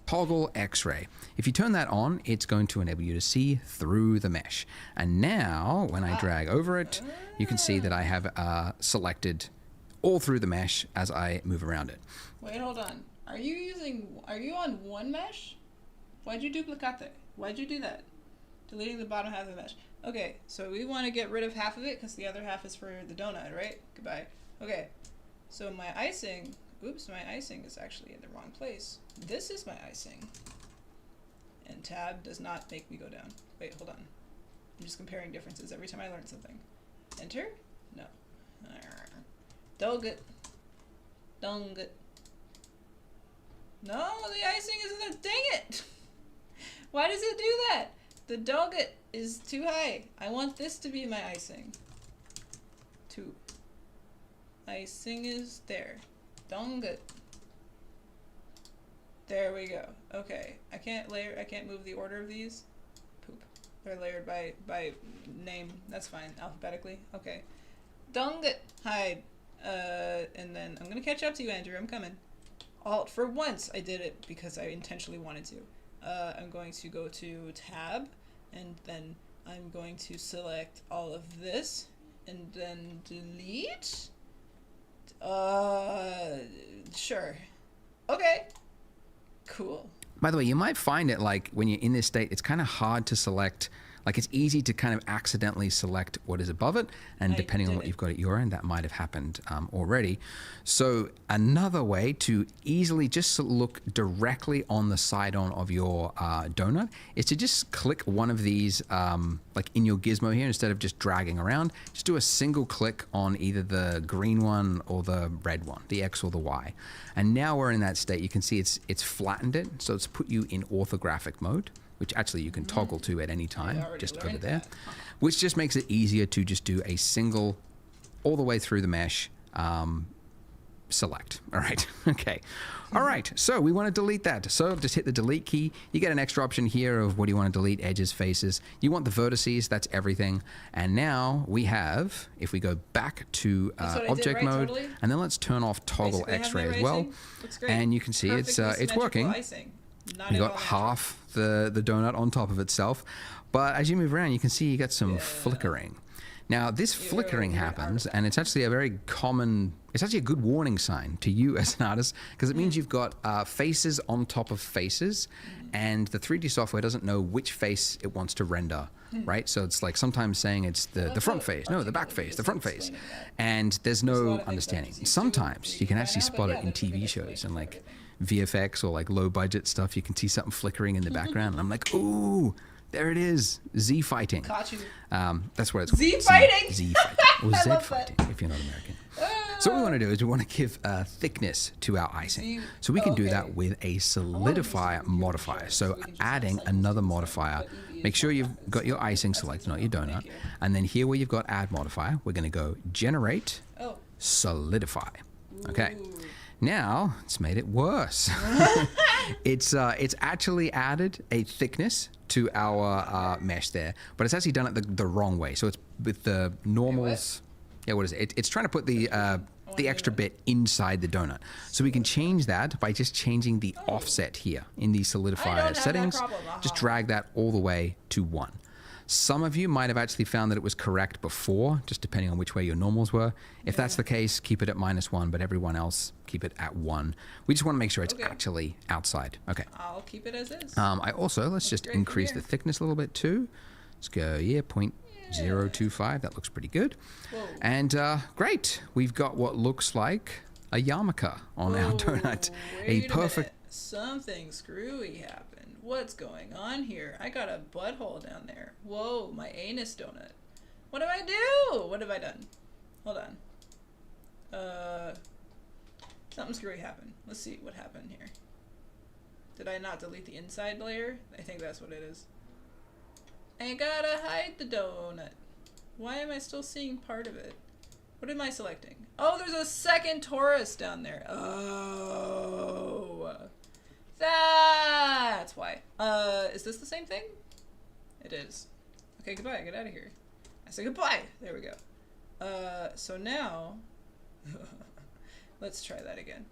Toggle X-ray. If you turn that on, it's going to enable you to see through the mesh. And now, when I drag over it, you can see that I have selected all through the mesh as I move around it. Wait, hold on. Are you on one mesh? Why'd you duplicate? Why'd you do that? Deleting the bottom half of the mesh. Okay, so we want to get rid of half of it because the other half is for the donut, right? Goodbye. Okay, so my icing, oops, my icing is actually in the wrong place. This is my icing. And tab does not make me go down. Wait, hold on. I'm just comparing differences every time I learn something. Enter? No. Doggett. Dunget. No, the icing isn't there. Dang it! Why does it do that? The doggett is too high. I want this to be my icing. 2. Icing is there. Donget. There we go. Okay. I can't move the order of these. Poop. They're layered by name. That's fine. Alphabetically. Okay. Donget. Hide. And then I'm gonna catch up to you, Andrew. I'm coming. Alt for once. I did it because I intentionally wanted to. I'm going to go to tab, and then I'm going to select all of this, and then delete. Sure. Okay. Cool. By the way, you might find it like when you're in this state, it's kind of hard to select. Like it's easy to kind of accidentally select what is above it, and depending on what you've got at your end, that might have happened already. So another way to easily just look directly on the side-on of your donut is to just click one of these, like in your gizmo here, instead of just dragging around, just do a single click on either the green one or the red one, the X or the Y. And now we're in that state. You can see it's flattened it, so it's put you in orthographic mode, which actually you can toggle to at any time, just over there, which just makes it easier to just do a single, all the way through the mesh, select. All right, okay. All right, so we want to delete that. So just hit the delete key. You get an extra option here of what do you want to delete, edges, faces. You want the vertices, that's everything. And now we have, if we go back to object mode, totally. And then let's turn off toggle X-ray as well. And you can see it's working. Icing. You got half the donut on top of itself, but as you move around, you can see you get some flickering. Now this flickering happens, and it's actually a very common, it's actually a good warning sign to you as an artist, because it means you've got faces on top of faces, and the 3D software doesn't know which face it wants to render, right? So it's like sometimes saying it's the front face, no, the back face, the front face, and there's no understanding. Sometimes you can actually spot it in TV shows and like VFX or like low budget stuff. You can see something flickering in the background, and I'm like, ooh, there it is, Z fighting. Caught you. That's what it's called. Z fighting. Z fighting, or Z fighting, if you're not American. So what we want to do is we want to give thickness to our icing. So we can do that with a solidify modifier. So adding another modifier. Make sure you've got your icing selected, not your donut. And then here where you've got add modifier, we're going to go generate solidify. Okay. Ooh. Now it's made it worse. It's actually added a thickness to our mesh there, but it's actually done it the wrong way. So it's with the normals. Yeah, what is it? It's trying to put the extra bit inside the donut. So we can change that by just changing the offset here in the solidifier settings. Just drag that all the way to 1. Some of you might have actually found that it was correct before, just depending on which way your normals were. If that's the case, keep it at -1, but everyone else, keep it at 1. We just want to make sure it's actually outside. Okay. I'll keep it as is. Let's just increase the thickness a little bit too. Let's go, 0.025. That looks pretty good. Whoa. And great. We've got what looks like a yarmulke on our donut. A perfect... Something screwy happened. What's going on here? I got a butthole down there. Whoa, my anus donut. What do I do? What have I done? Hold on. Something screwy happened. Let's see what happened here. Did I not delete the inside layer? I think that's what it is. I gotta hide the donut. Why am I still seeing part of it? What am I selecting? Oh, there's a second torus down there. Oh. That's why. Is this the same thing? It is. Okay, goodbye. Get out of here. I say goodbye. There we go. So now, let's try that again.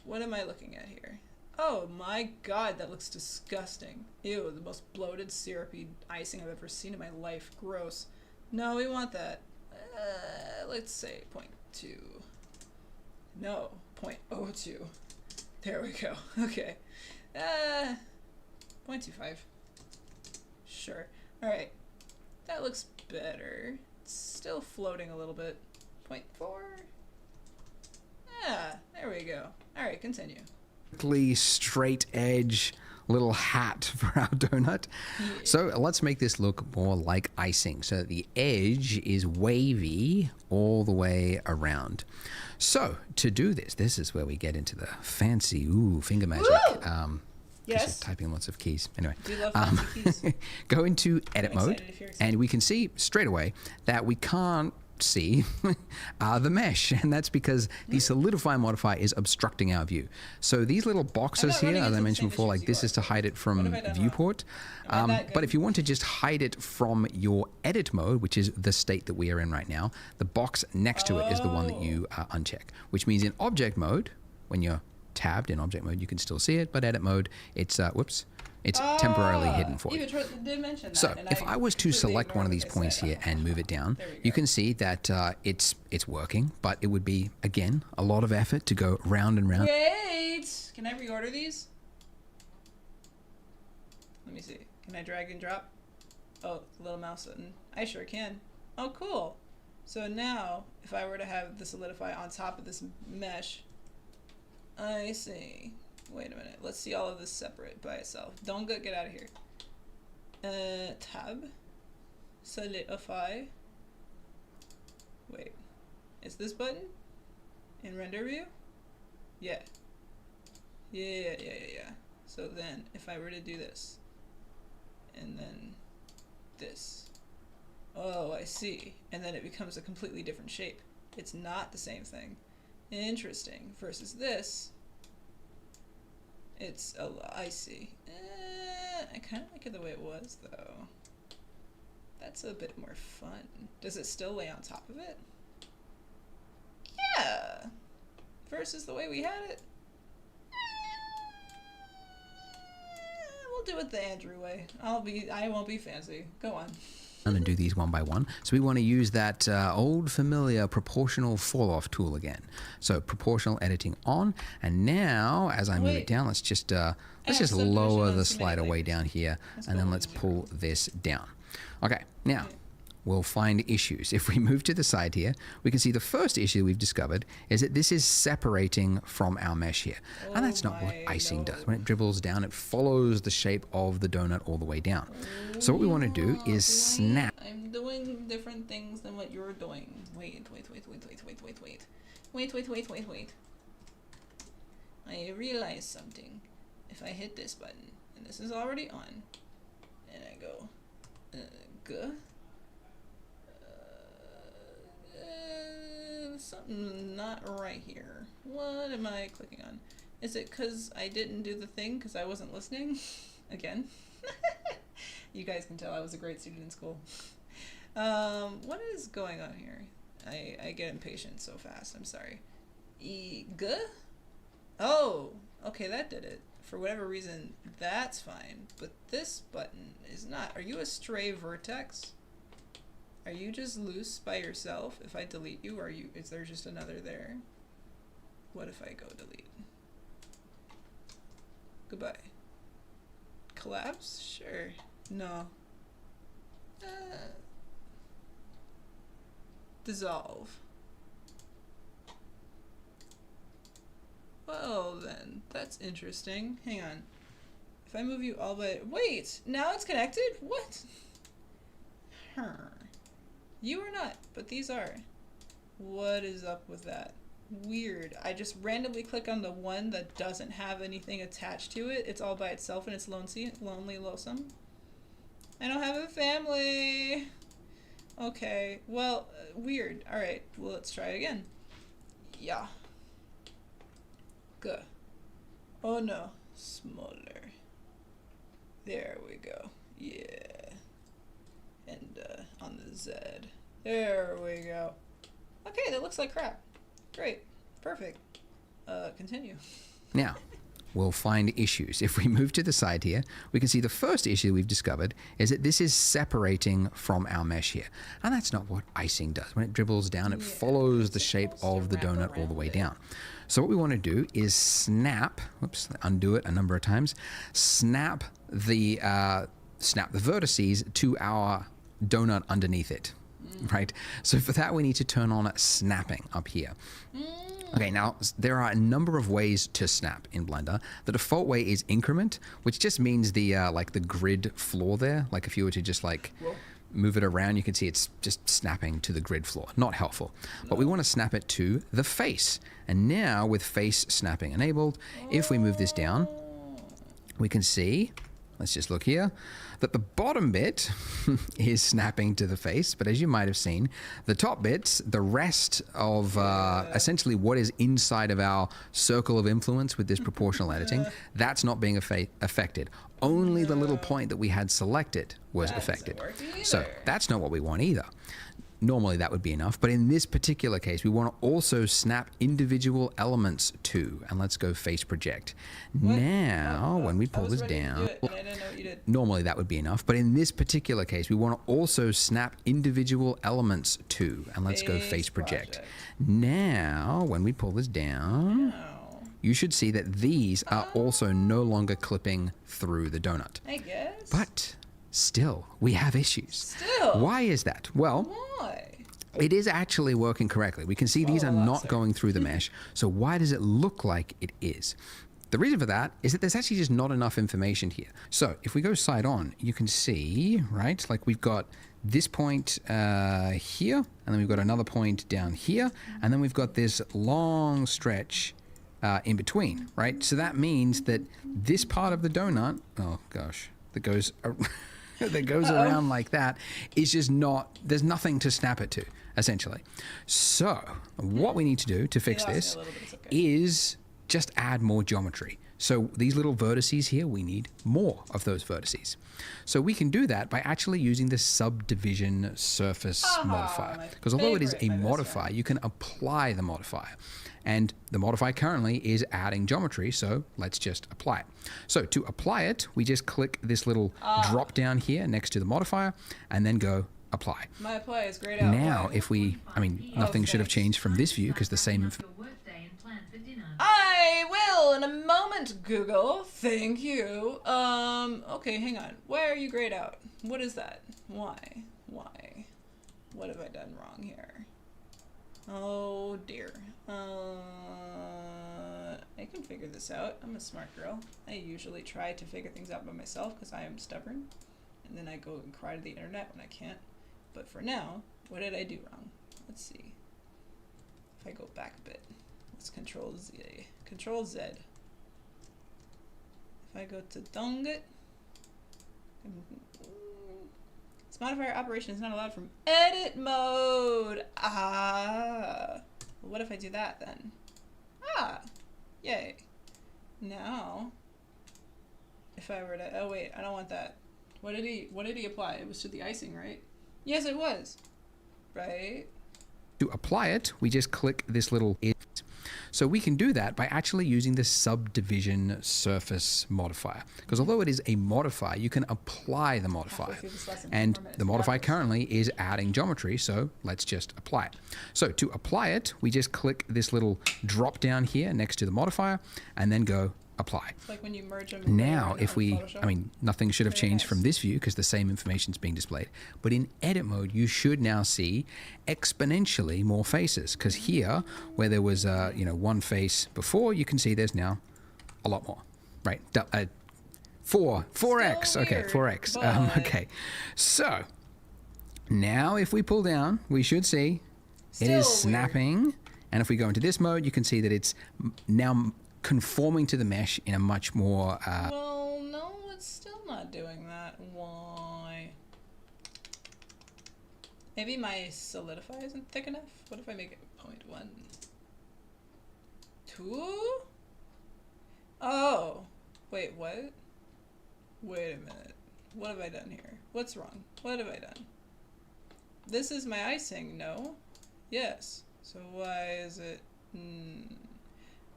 What am I looking at here? Oh my god, that looks disgusting. Ew, the most bloated, syrupy icing I've ever seen in my life. Gross. No, we want that. Let's say 0.2. No, 0.02. There we go. Okay. 0.25. Sure. Alright. That looks better. It's still floating a little bit. 0.4. Yeah, there we go. Alright, continue. Straight edge little hat for our donut. Yeah. So let's make this look more like icing. So the edge is wavy all the way around. So to do this, this is where we get into the fancy finger magic. Yes. Typing lots of keys. Anyway, do love fancy keys. Go into edit mode, and we can see straight away that we can't see the mesh, and that's because the solidify modifier is obstructing our view. So these little boxes here, as I mentioned before, like this is to hide it from viewport. But if you want to just hide it from your edit mode, which is the state that we are in right now, the box next to it is the one that you uncheck, which means in object mode, when you're tabbed in object mode, you can still see it, but edit mode, it's it's temporarily hidden for you. So if I was to select one of these points here and move it down, you can see that it's working, but it would be, again, a lot of effort to go round and round. Wait! Can I reorder these? Let me see. Can I drag and drop? Oh, the little mouse button. I sure can. Oh, cool. So now, if I were to have the solidify on top of this mesh, I see. Wait a minute. Let's see all of this separate by itself. Don't get out of here. Tab. Solidify. Wait. Is this button in render view? Yeah. Yeah. So then, if I were to do this, and then this. Oh, I see. And then it becomes a completely different shape. It's not the same thing. Interesting. Versus this, it's I see. I kind of like it the way it was, though. That's a bit more fun. Does it still lay on top of it? Yeah. Versus the way we had it. We'll do it the Andrew way. I won't be fancy. Go on. And do these one by one. So we want to use that old familiar proportional fall off tool again. So proportional editing on, and now as I move it down, let's just lower the slider way down here, and then let's pull this down. Okay, now we'll find issues. If we move to the side here, we can see the first issue we've discovered is that this is separating from our mesh here. And that's not what icing does. When it dribbles down, it follows the shape of the donut all the way down. So what we want to do is snap. I'm doing different things than what you're doing. Wait. I realized something. If I hit this button, and this is already on, and I go, something not right here. What am I clicking on? Is it because I didn't do the thing because I wasn't listening? Again. You guys can tell I was a great student in school. What is going on here? I get impatient so fast. I'm sorry. Oh, okay, that did it. For whatever reason, that's fine. But this button is not. Are you a stray vertex? Are you just loose by yourself? If I delete you, is there just another there? What if I go delete? Goodbye. Collapse? Sure. No. Dissolve. Well then, that's interesting. Hang on. If I move you all by... Wait! Now it's connected? What? You are not, but these are. What is up with that? Weird. I just randomly click on the one that doesn't have anything attached to it. It's all by itself and it's lonely, lonesome. I don't have a family. Okay, well, weird. Alright, well, let's try again. Yeah. Good. Oh no, smaller. There we go. Yeah. And on the Z. There we go. Okay, that looks like crap. Great. Perfect. Continue. Now, we'll find issues. If we move to the side here, we can see the first issue we've discovered is that this is separating from our mesh here. And that's not what icing does. When it dribbles down, it follows the shape of the donut all the way down. So what we want to do is snap, whoops, undo it a number of times, snap the vertices to our donut underneath it, right? So for that, we need to turn on snapping up here. Okay, now there are a number of ways to snap in Blender. The default way is increment, which just means the like the grid floor there. Like if you were to just like move it around, you can see it's just snapping to the grid floor. Not helpful. But we want to snap it to the face. And now with face snapping enabled, if we move this down, we can see, let's just look here, that the bottom bit is snapping to the face, but as you might have seen, the top bits, the rest of essentially what is inside of our circle of influence with this proportional editing, that's not being affected. Only the little point that we had selected was affected. So that's not what we want either. Normally that would be enough, but in this particular case, we want to also snap individual elements to, and let's go face project. Now, when we pull this down, normally that would be enough, but in this particular case, we want to also snap individual elements to, and let's go face project. Now, when we pull this down, you should see that these are also no longer clipping through the donut. I guess. But still, we have issues. Still? Why is that? Well, it is actually working correctly. We can see these are not going through the mesh. So why does it look like it is? The reason for that is that there's actually just not enough information here. So if we go side on, you can see, right, like we've got this point here, and then we've got another point down here, and then we've got this long stretch in between, right? So that means that this part of the donut, oh gosh, that goes around like that is just not, there's nothing to snap it to, essentially. So what we need to do to fix this is just add more geometry. So these little vertices here, we need more of those vertices. So we can do that by actually using the subdivision surface modifier. Because although it is a modifier, you can apply the modifier. And the modifier currently is adding geometry, so let's just apply it. So to apply it, we just click this little drop down here next to the modifier, and then go apply. My apply is grayed out. Now, if we, I mean, nothing should have changed from this view because the same. I will in a moment, Google. Thank you. Okay, hang on. Why are you grayed out? What is that? Why? Why? What have I done wrong here? Oh dear. I can figure this out. I'm a smart girl. I usually try to figure things out by myself because I am stubborn. And then I go and cry to the internet when I can't. But for now, what did I do wrong? Let's see. If I go back a bit. Let's Control Z. Control Z. If I go to Dongut. This modifier operation is not allowed from edit mode. Well, what if I do that then? Ah! Yay. Now, if I were to... Oh, wait. I don't want that. What did he apply? It was to the icing, right? Yes, it was. Right? To apply it, we just click this little is. So we can do that by actually using the subdivision surface modifier. Because although it is a modifier, you can apply the modifier. And the modifier currently is adding geometry, so let's just apply it. So to apply it, we just click this little drop down here next to the modifier and then go apply. It's like when you merge them now, if we, I mean, nothing should have changed from this view because the same information is being displayed. But in edit mode, you should now see exponentially more faces. Because here, where there was, one face before, you can see there's now a lot more, right? 4x. Okay, 4x. Okay, so now if we pull down, we should see it is snapping. And if we go into this mode, you can see that it's now conforming to the mesh in a much more... Well, no, it's still not doing that. Why? Maybe my solidify isn't thick enough? What if I make it 0.1? 2? Oh. Wait, what? Wait a minute. What have I done here? What's wrong? What have I done? This is my icing, no? Yes. So why is it...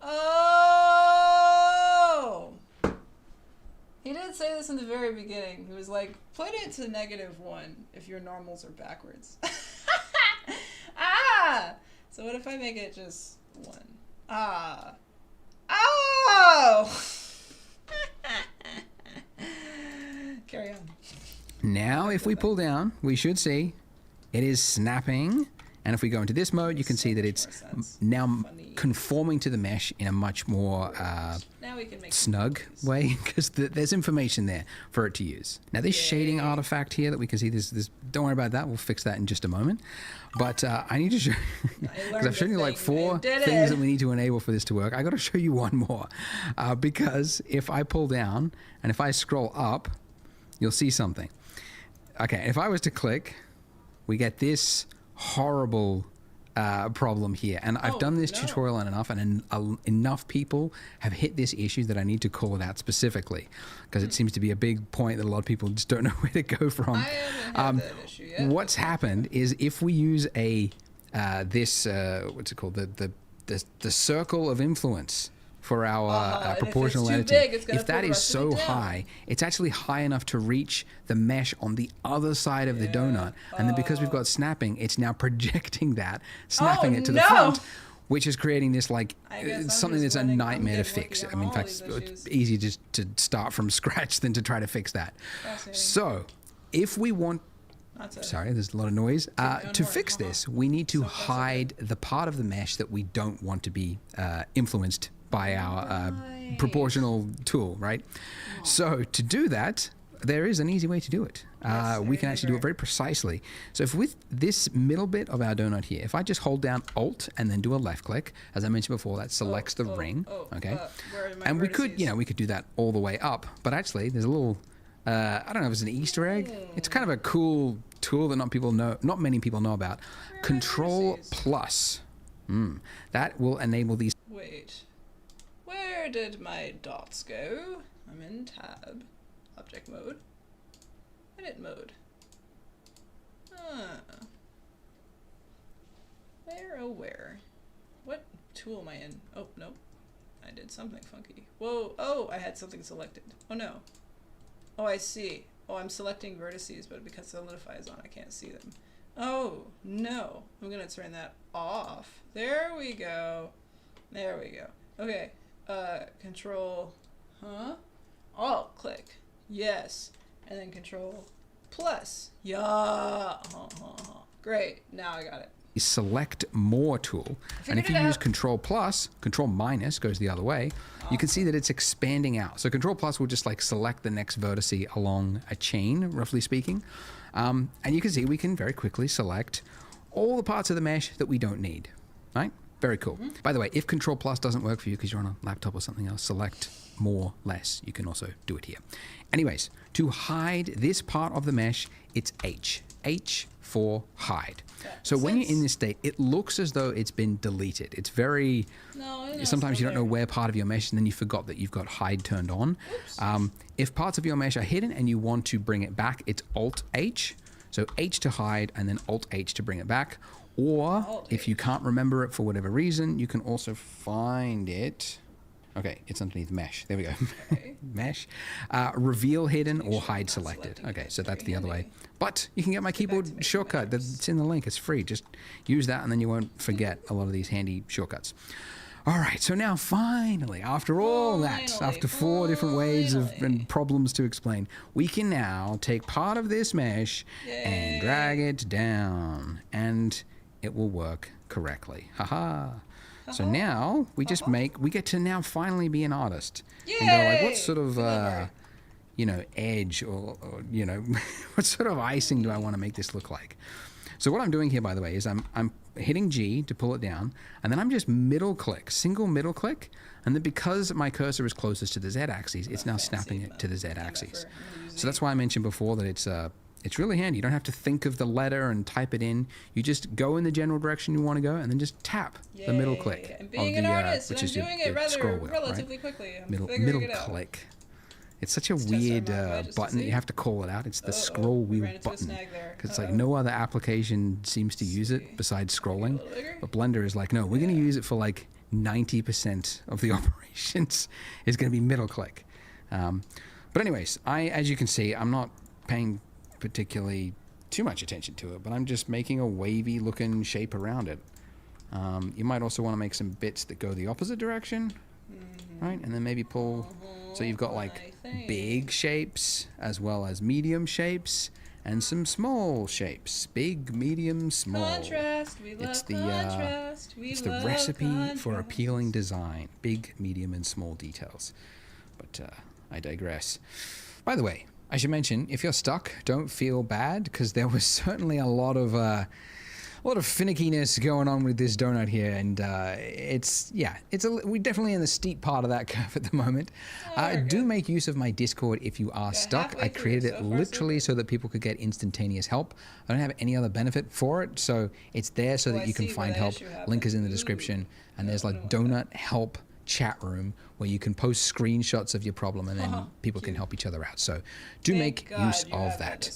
Oh! He did say this in the very beginning. He was like, put it to -1 if your normals are backwards. Ah! So what if I make it just 1? Ah. Oh! Carry on. Now, if we pull down, we should see it is snapping. And if we go into this mode, you can see that it's now conforming to the mesh in a much more now we can make snug way, because there's information there for it to use. Now, this shading artifact here that we can see, this, don't worry about that. We'll fix that in just a moment. But I need to show, because I've shown you like 4 things that we need to enable for this to work. I got to show you one more, because if I pull down and if I scroll up, you'll see something. Okay, if I was to click, we get this horrible problem here, and I've done this tutorial on enough, and enough people have hit this issue that I need to call it out specifically, because it seems to be a big point that a lot of people just don't know where to go from. I haven't had that issue yet. What's happened is if we use a what's it called, the circle of influence for our proportional editing. If that is so high, it's actually high enough to reach the mesh on the other side of the donut. And then because we've got snapping, it's now projecting that, snapping it to the front, which is creating this like something that's a nightmare to fix. I mean, in fact, it's easier just to start from scratch than to try to fix that. So if we want... Sorry, there's a lot of noise. To fix this, we need to hide the part of the mesh that we don't want to be influenced by our proportional tool, right? So to do that, there is an easy way to do it. We can actually do it very precisely. So if with this middle bit of our donut here, if I just hold down Alt and then do a left click, as I mentioned before, that selects the ring, okay? And we could, we could do that all the way up, but actually there's a little, I don't know if it's an Easter egg. It's kind of a cool tool that not many people know about. Control plus. That will enable these. Wait. Where did my dots go? I'm in tab, object mode, edit mode. Where? What tool am I in? Oh, no. I did something funky. Whoa, oh, I had something selected. Oh no. Oh, I see. Oh, I'm selecting vertices, but because Solidify is on, I can't see them. Oh, no. I'm gonna turn that off. There we go. There we go. Okay. Control, Alt click, yes, and then Control plus, yeah, great, now I got it. Select more tool, and if you use Control plus, Control minus goes the other way, you can see that it's expanding out. So Control plus will just like select the next vertice along a chain, roughly speaking, and you can see we can very quickly select all the parts of the mesh that we don't need, right? Very cool. By the way, if Control Plus doesn't work for you because you're on a laptop or something else, select more, less. You can also do it here. Anyways, to hide this part of the mesh, it's H. H for hide. So when you're in this state, it looks as though it's been deleted. It's very... sometimes you don't know where part of your mesh, and then you forgot that you've got hide turned on. If parts of your mesh are hidden and you want to bring it back, it's Alt-H. So H to hide and then Alt-H to bring it back. Or if you can't remember it for whatever reason, you can also find it. Okay, it's underneath mesh. There we go. Okay. Mesh. Reveal hidden or hide selected. Okay, so that's the other way. But you can get my keyboard shortcut. That's in the link. It's free. Just use that and then you won't forget a lot of these handy shortcuts. All right, so now finally, after all that, after 4 different ways and problems to explain, we can now take part of this mesh and drag it down, and it will work correctly. Haha. So now we just we get to now finally be an artist. And go like, what sort of, edge or what sort of icing do I want to make this look like? So what I'm doing here, by the way, is I'm hitting G to pull it down, and then I'm just single middle click, and then because my cursor is closest to the Z-axis, it's now snapping it to the Z-axis. So that's why I mentioned before that it's really handy. You don't have to think of the letter and type it in. You just go in the general direction you want to go, and then just tap the middle click of the artist, which is your scroll wheel, relatively quickly. Middle click. It's such a weird button that you have to call it out. It's the scroll wheel button. Because it's like no other application seems to use it besides scrolling. But Blender is like, no, we're going to use it for like 90% of the operations is going to be middle click. But anyways, as you can see, I'm not paying particularly too much attention to it, but I'm just making a wavy looking shape around it. You might also want to make some bits that go the opposite direction, right? And then maybe pull... So you've got like big shapes as well as medium shapes and some small shapes. Big, medium, small. Contrast. We love contrast. It's the recipe for appealing design. Big, medium, and small details. But I digress. By the way, I should mention, if you're stuck, don't feel bad, because there was certainly a lot of finickiness going on with this donut here, and we're definitely in the steep part of that curve at the moment. Do make use of my Discord if you are stuck. I created it literally so that people could get instantaneous help. I don't have any other benefit for it, so it's there so that you can find help. Link is in the description, and there's like donut help chat room where you can post screenshots of your problem, and then people can help each other out. So do make use of that.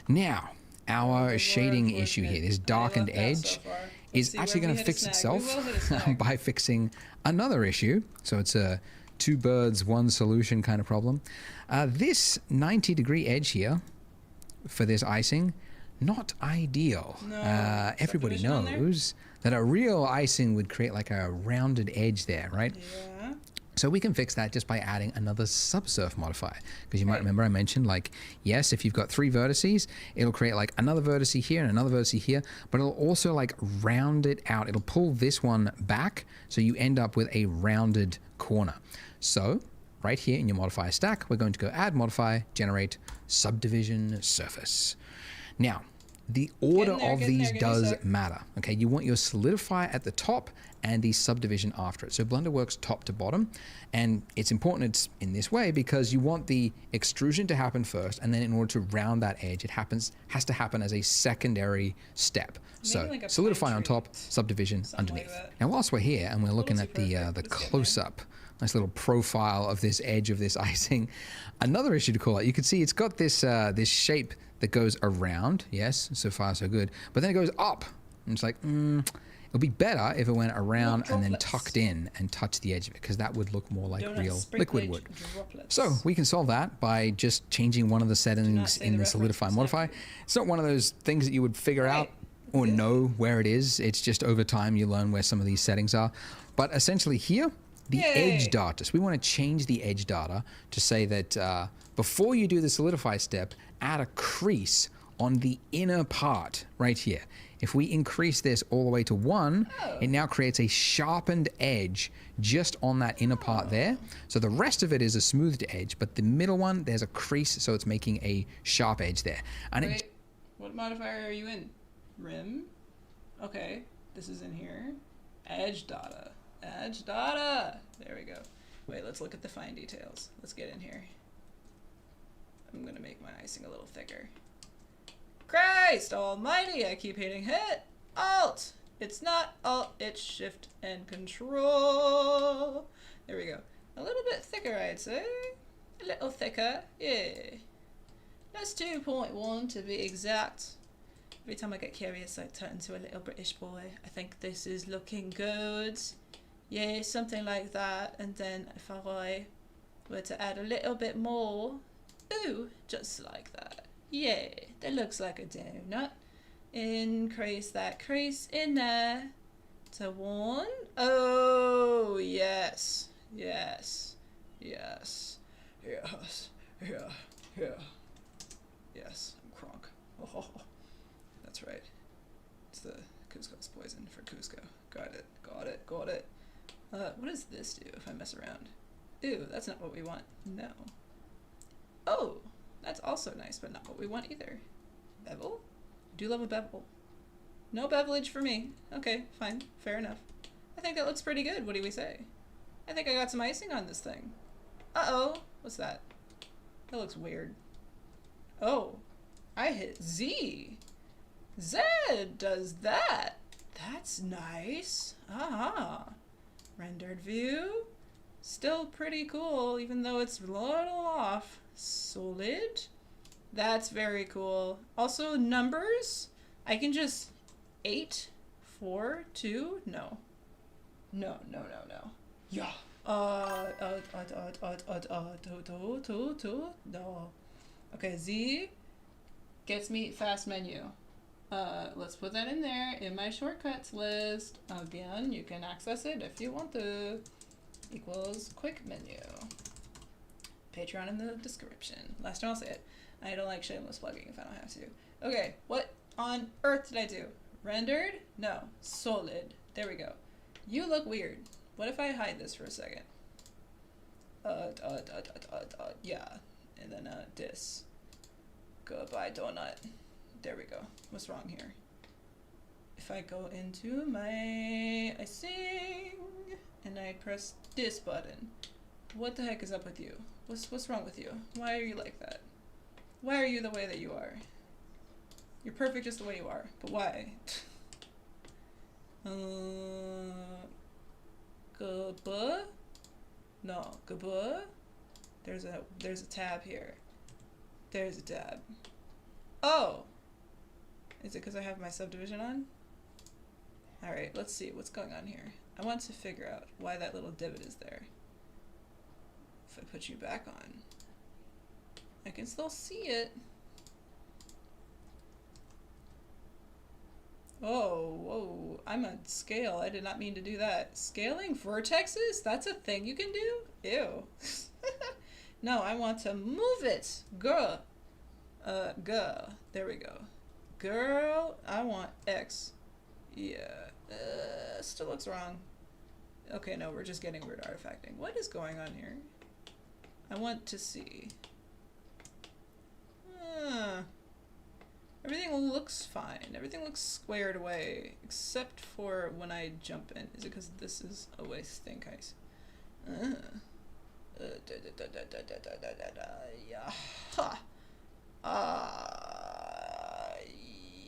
Now, our shading issue here, this darkened edge, is actually going to fix itself by fixing another issue. So it's a 2 birds, 1 solution kind of problem. This 90-degree edge here for this icing, not ideal. Everybody knows that a real icing would create like a rounded edge there, right? Yeah. So we can fix that just by adding another subsurf modifier. Because you might remember I mentioned, like, yes, if you've got 3 vertices, it'll create like another vertex here and another vertex here, but it'll also like round it out. It'll pull this one back, so you end up with a rounded corner. So right here in your modifier stack, we're going to go add modifier, generate subdivision surface. Now, the order of these does matter. Okay, you want your solidifier at the top and the subdivision after it. So Blender works top to bottom, and it's important it's in this way because you want the extrusion to happen first, and then in order to round that edge, it has to happen as a secondary step. So like solidify on top, subdivision underneath. Now, whilst we're here and we're looking at the close-up, nice little profile of this edge of this icing, another issue to call out, you can see it's got this this shape that goes around. Yes, so far so good. But then it goes up. And it's like, it'll be better if it went around and then tucked in and touched the edge of it, because that would look more like real liquid would. So we can solve that by just changing one of the settings in the solidify modify. It's not one of those things that you would figure out or know where it is. It's just over time you learn where some of these settings are. But essentially here, the edge data. So we want to change the edge data to say that before you do the solidify step, add a crease on the inner part right here. If we increase this all the way to 1, it now creates a sharpened edge just on that inner part there. So the rest of it is a smoothed edge, but the middle one, there's a crease, so it's making a sharp edge there. And wait, what modifier are you in? Rim? Okay, this is in here. Edge data. Edge data. There we go. Wait, let's look at the fine details. Let's get in here. I'm gonna make my icing a little thicker. Christ almighty, I keep hitting hit. Alt. It's not Alt, it's Shift and Control. There we go. A little bit thicker, I'd say. A little thicker, yeah. That's 2.1 to be exact. Every time I get curious, I turn into a little British boy. I think this is looking good. Yeah, something like that. And then if I were to add a little bit more, ooh, just like that. Yeah, that looks like a donut. Increase that crease in there to 1. Oh, yes. Yes. Yes. Yes. Yeah. Yeah. Yes, I'm Kronk. Oh, that's right. It's the Cusco's poison for Cusco. Got it. Got it. Got it. What does this do if I mess around? Ew, that's not what we want. No. Oh, that's also nice, but not what we want either. Bevel? Do love a bevel. No bevelage for me. Okay, fine. Fair enough. I think that looks pretty good. What do we say? I think I got some icing on this thing. Uh-oh. What's that? That looks weird. Oh, I hit Z. Z does that. That's nice. Ah. Rendered view. Still pretty cool, even though it's a little off. Solid. That's very cool. Also, numbers. I can just 8, 4, 2. No. No. Yeah. No. Okay, Z gets me fast menu. Let's put that in there in my shortcuts list. Again, you can access it if you want to. Equals quick menu. Patreon in the description. Last time I'll say it. I don't like shameless plugging if I don't have to. Okay, what on earth did I do? Rendered? No. Solid. There we go. You look weird. What if I hide this for a second? Yeah. And then, this. Goodbye, donut. There we go. What's wrong here? If I go into my icing and I press this button, what the heck is up with you? What's wrong with you? Why are you like that? Why are you the way that you are? You're perfect just the way you are, but why? Gubba? No, gubba? There's a tab here. There's a tab. Oh! Is it because I have my subdivision on? Alright, let's see what's going on here. I want to figure out why that little divot is there. If I put you back on, I can still see it. Oh, whoa, I'm on scale. I did not mean to do that. Scaling vertexes? That's a thing you can do? Ew. No, I want to move it. Girl. Girl. There we go. Girl, I want X. Yeah. Still looks wrong. Okay, no, we're just getting weird artifacting. What is going on here? I want to see. Everything looks fine. Everything looks squared away, except for when I jump in. Is it because this is a wasting case? Yeah.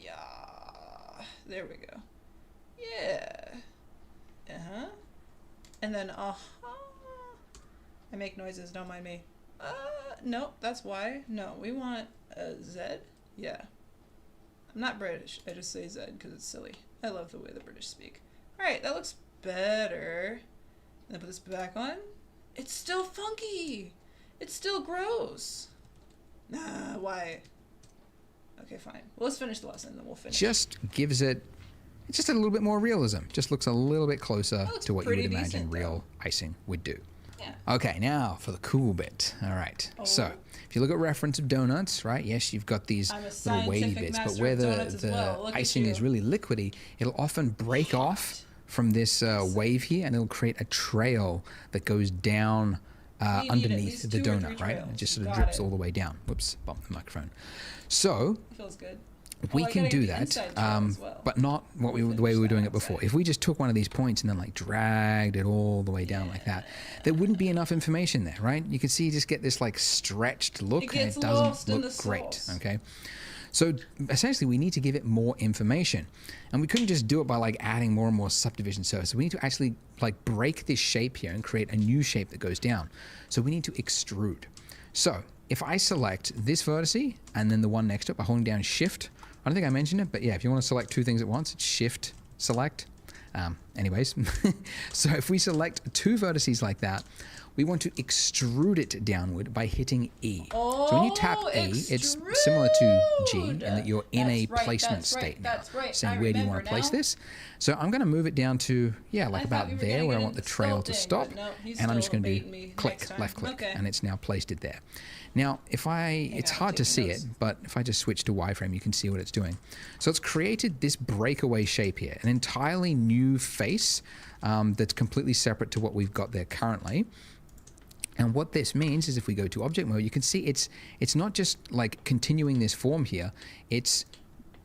Yeah. There we go. Yeah. And then, I make noises, don't mind me. No, that's why. No, we want a Z. Yeah. I'm not British. I just say Z because it's silly. I love the way the British speak. Alright, that looks better. And then put this back on. It's still funky. It's still gross. Nah, why? Okay, fine. Well, let's finish the lesson, then we'll finish. Just gives it just a little bit more realism. Just looks a little bit closer to what you would imagine real icing would do. Yeah. Okay, now for the cool bit. All right. So if you look at reference of donuts, right? Yes, you've got these little wavy bits, but where the icing is really liquidy, it'll often break off from this wave here, and it'll create a trail that goes down underneath the donut, right? It just sort of drips all the way down. Whoops, bumped the microphone. So it feels good. we I can gotta do get the that, inside trail as well. but not the way we were doing it before. If we just took one of these points and then like dragged it all the way down like that, there wouldn't be enough information there, right? You can see you just get this like stretched look, and it doesn't look great. Okay, so essentially we need to give it more information, and we couldn't just do it by like adding more and more subdivision surfaces. We need to actually like break this shape here and create a new shape that goes down. So we need to extrude. So if I select this vertice and then the one next to it by holding down Shift, I don't think I mentioned it, but yeah, if you want to select two things at once, it's Shift select. Anyways, so if we select two vertices like that, we want to extrude it downward by hitting E. Oh, so when you tap E, it's similar to G in that you're in a placement state now. That's right. Saying where do you want to place this? So I'm going to move it down to, yeah, like about there where I want the trail to stop. And I'm just going to do click, left click, and it's now placed it there. Now, it's hard to see it, but if I just switch to wireframe, you can see what it's doing. So it's created this breakaway shape here, an entirely new face that's completely separate to what we've got there currently. And what this means is if we go to object mode, you can see it's not just like continuing this form here, it's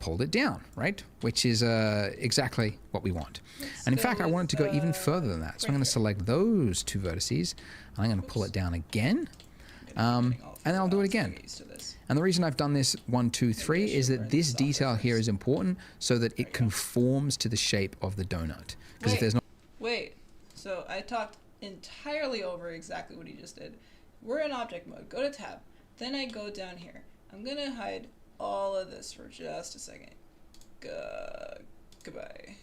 pulled it down, right? Which is exactly what we want. And in fact, I want it to go even further than that. So I'm going to select those two vertices, and I'm going to pull it down again. And then I'll do it again. And the reason I've done this 1, 2, 3 is that this detail here is important so that it conforms to the shape of the donut. Because if there's not... Wait, so I talked entirely over exactly what he just did. We're in object mode. Go to tab. Then I go down here. I'm going to hide all of this for just a second. Goodbye.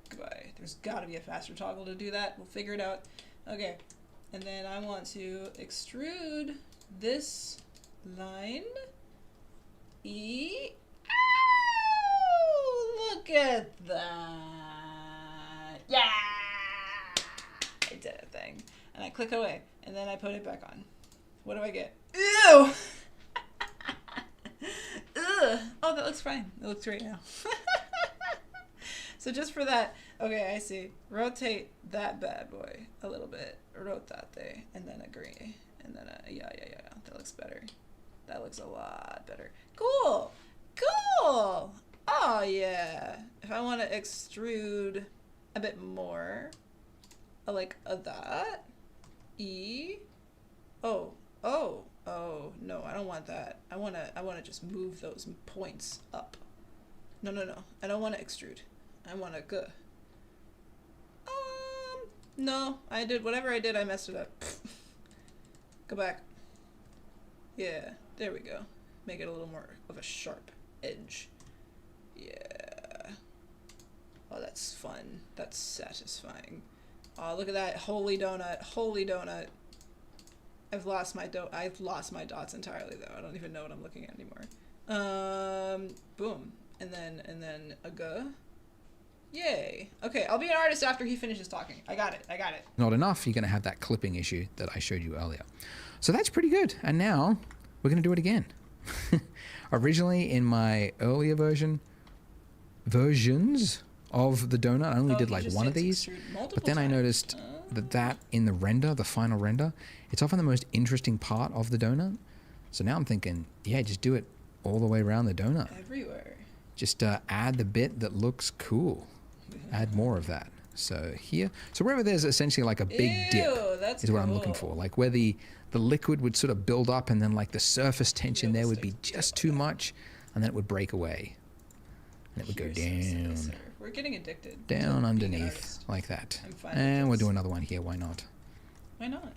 Goodbye. There's got to be a faster toggle to do that. We'll figure it out. Okay. And then I want to extrude this line. E. Ow! Look at that. Yeah! I did a thing. And I click away. And then I put it back on. What do I get? Ew! Ugh. Oh, that looks fine. It looks great now. So just for that, okay, I see. Rotate that bad boy a little bit. Rotate, and then agree. And then, yeah. That looks better. That looks a lot better. Cool! Cool! Oh, yeah. If I want to extrude a bit more, like that. E. Oh, no, I don't want that. I want to just move those points up. No. I don't want to extrude. I want to go. No, I did whatever I did. I messed it up. Go back. Yeah, there we go. Make it a little more of a sharp edge. Yeah. Oh, that's fun. That's satisfying. Oh, look at that. Holy donut. Holy donut. I've lost my dots entirely though. I don't even know what I'm looking at anymore. Boom. And then a go. Yay. Okay, I'll be an artist after he finishes talking. I got it. Not enough, you're going to have that clipping issue that I showed you earlier. So that's pretty good. And now we're going to do it again. Originally in my earlier versions of the donut, I only did like one of these, but then I noticed that in the render, the final render, it's often the most interesting part of the donut. So now I'm thinking, yeah, just do it all the way around the donut. Everywhere. Just add the bit that looks cool. Add more of that. So here, so wherever there's essentially like a big dip is what I'm looking for. Like where the liquid would sort of build up and then like the surface tension there would be just too much and then it would break away. And it would go down. We're getting addicted. Down underneath like that. And we'll do another one here. Why not? Why not?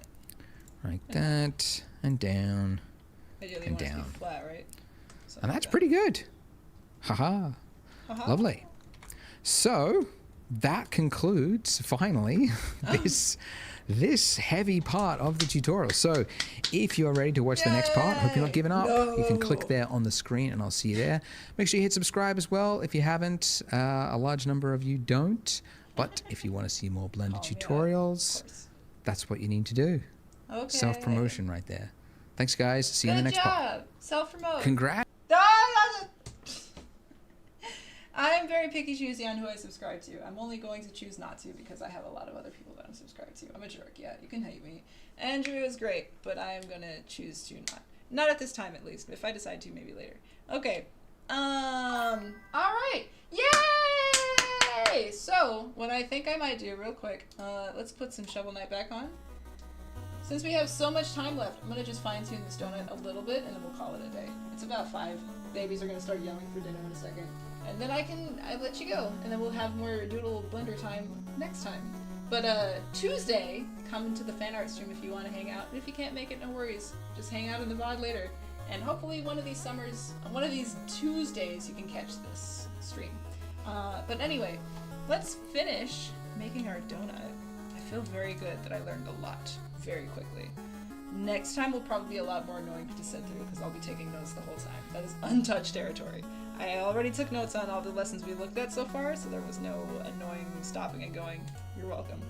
Like that and down and down. Flat, right? And that's pretty good. Haha. Lovely. So that concludes finally this heavy part of the tutorial. So if you are ready to watch the next part, hope you're not giving up. You can click there on the screen and I'll see you there. Make sure you hit subscribe as well if you haven't. A large number of you don't. But if you want to see more Blender tutorials, that's what you need to do. Okay. Self-promotion right there. Thanks guys. See you in the next part. Self-promote. Congrats. I'm very picky choosy on who I subscribe to. I'm only going to choose not to because I have a lot of other people that I'm subscribed to. I'm a jerk, yeah, you can hate me. Andrew is great, but I'm gonna choose to not. Not at this time at least, but if I decide to, maybe later. Okay, Alright. Yay! So, what I think I might do real quick, let's put some Shovel Knight back on. Since we have so much time left, I'm gonna just fine-tune this donut a little bit and then we'll call it a day. It's about 5. Babies are gonna start yelling for dinner in a second. And then I let you go. And then we'll have more Doodle Blender time next time. But Tuesday, come to the fan art stream if you want to hang out. And if you can't make it, no worries. Just hang out in the VOD later. And hopefully one of these Tuesdays, you can catch this stream. But anyway, let's finish making our donut. I feel very good that I learned a lot very quickly. Next time will probably be a lot more annoying to sit through because I'll be taking notes the whole time. That is untouched territory. I already took notes on all the lessons we looked at so far, so there was no annoying stopping and going. You're welcome.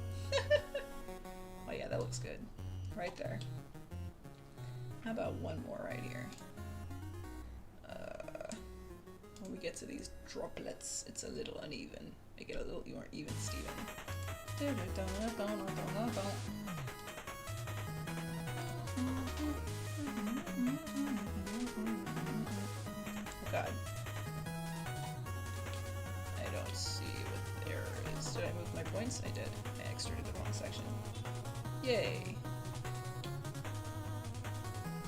Oh yeah, that looks good. Right there. How about one more right here? When we get to these droplets, it's a little uneven. Make it a little more even, Steven. Oh god. I don't see what the error is. Did I move my points? I did. I extruded the wrong section. Yay.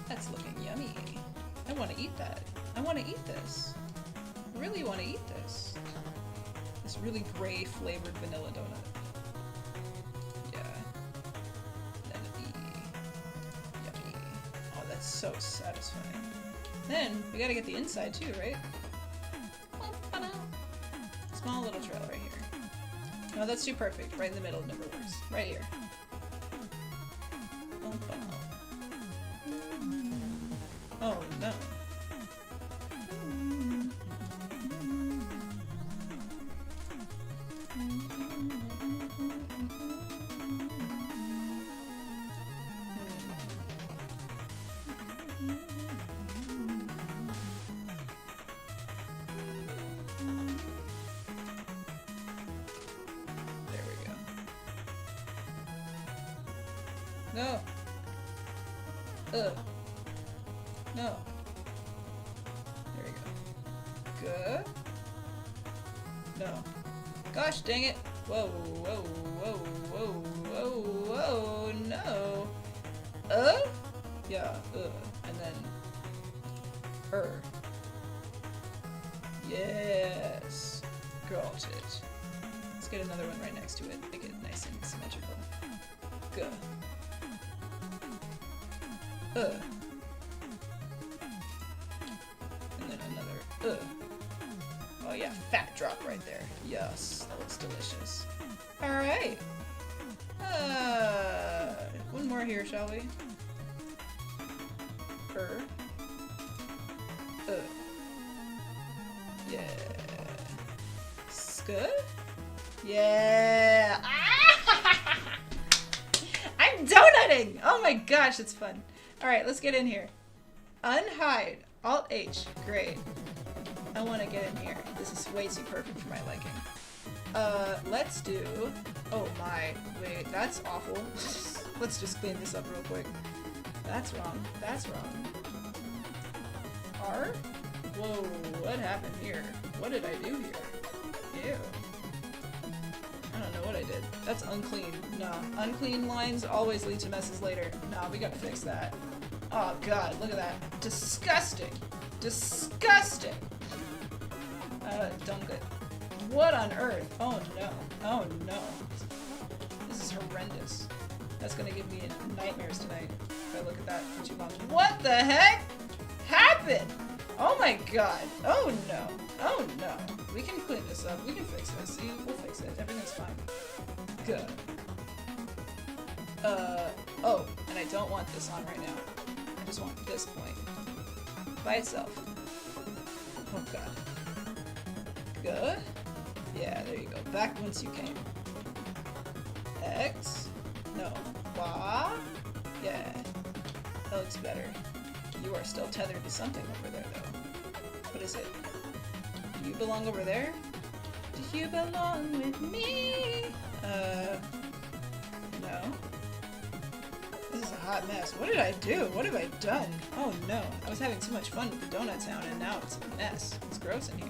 That's looking yummy. I want to eat that. I want to eat this. I really want to eat this. This really gray flavored vanilla donut. Yeah. Yummy. Oh, that's so satisfying. Then, we gotta get the inside too, right? Small little trail right here. No, that's too perfect. Right in the middle never works. Right here. Oh no. No. No. There we go. Good. No. Gosh dang it. Whoa, whoa, whoa, whoa, whoa, whoa, no. Yeah, and then Yes. Got it. Let's get another one right next to it. Make it nice and symmetrical. Good. And then another, Oh yeah, fat drop right there. Yes, that looks delicious. Alright. One more here, shall we? Yeah. Good? Yeah. I'm donutting! Oh my gosh, it's fun. Alright, let's get in here. Unhide. Alt-H. Great. I want to get in here. This is way too perfect for my liking. Let's do... Oh my. Wait, that's awful. Let's just clean this up real quick. That's wrong. That's wrong. R? Whoa, what happened here? What did I do here? Ew. I don't know what I did. That's unclean. No. Unclean lines always lead to messes later. No, we gotta fix that. Oh god, look at that. Disgusting. Disgusting. Dunk it. What on earth? Oh no. Oh no. This is horrendous. That's gonna give me nightmares tonight if I look at that for too long. What the heck happened? Oh my god. Oh no. Oh no. We can clean this up. We can fix this. See? We'll fix it. Everything's fine. Good. Oh, and I don't want this on right now. I just want this point. By itself. Oh god. Good. Yeah, there you go. Back whence you came. X. No. Y. Yeah. That looks better. You are still tethered to something over there, though. What is it? Do you belong over there? Do you belong with me? No. This is hot mess. What did I do? What have I done? Oh no. I was having too much fun with the donut sound and now it's a mess. It's gross in here.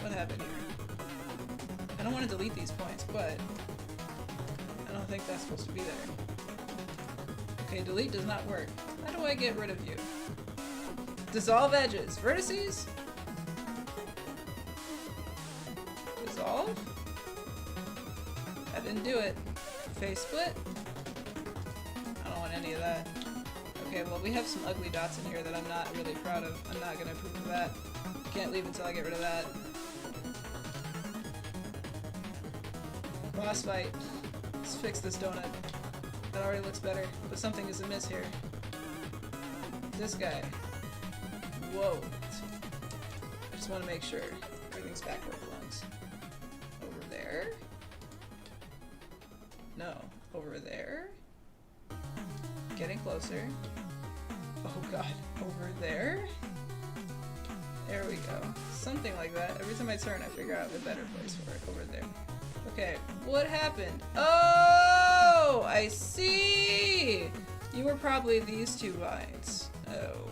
What happened here? I don't want to delete these points, but I don't think that's supposed to be there. Okay, delete does not work. How do I get rid of you? Dissolve edges. Vertices? Dissolve? I didn't do it. Face split? I don't want any of that. Okay, well we have some ugly dots in here that I'm not really proud of. I'm not gonna approve of that. Can't leave until I get rid of that. Boss fight. Let's fix this donut. That already looks better, but something is amiss here. This guy. Whoa. I just want to make sure everything's back where it belongs. Over there? No. Over there? Getting closer. Oh god. Over there? There we go. Something like that. Every time I turn, I figure out a better place for it. Over there. Okay, what happened? Oh! I see! You were probably these two vines. Oh.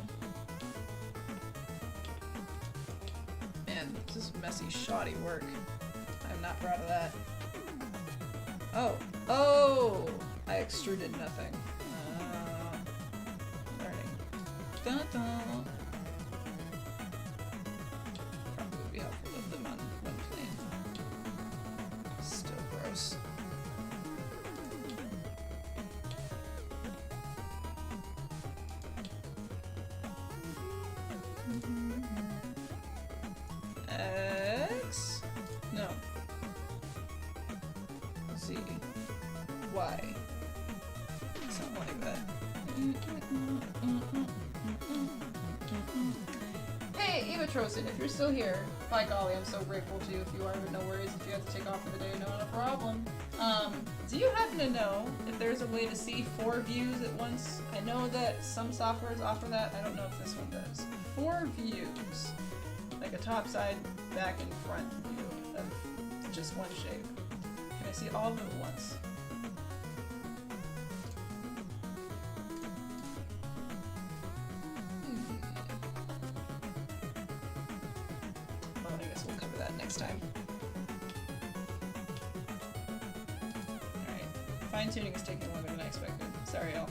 Man, this is messy, shoddy work. I'm not proud of that. Oh. Oh! I extruded nothing. Learning. Dun dun. Probably would be helpful to have them on one plane. Still gross. X? No. Z. Y. Something like that. Hey, Eva Trosen, if you're still here, by golly, I'm so grateful to you. If you are, but no worries. If you have to take off for the day, not a problem. Do you happen to know if there's a way to see 4 views at once? I know that some softwares offer that. I don't know if this one does. 4 views. Like a top, side, back, and front view of just one shape. Can I see all of them at once? Well, I guess we'll cover that next time. Alright. Fine-tuning is taking longer than I expected. Sorry, y'all.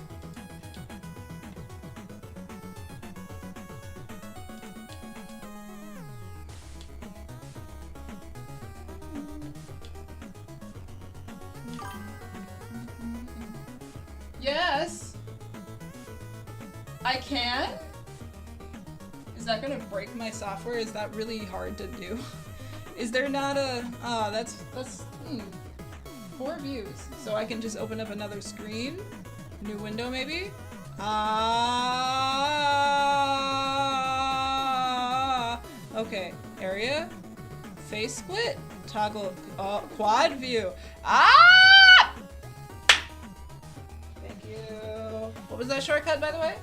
Yes! I can? Is that gonna break my software? Is that really hard to do? Is there not a... Ah, that's 4 views. So I can just open up another screen? New window, maybe? Ah. Okay. Area. Face split. Toggle quad view. Ah! Thank you. What was that shortcut, by the way?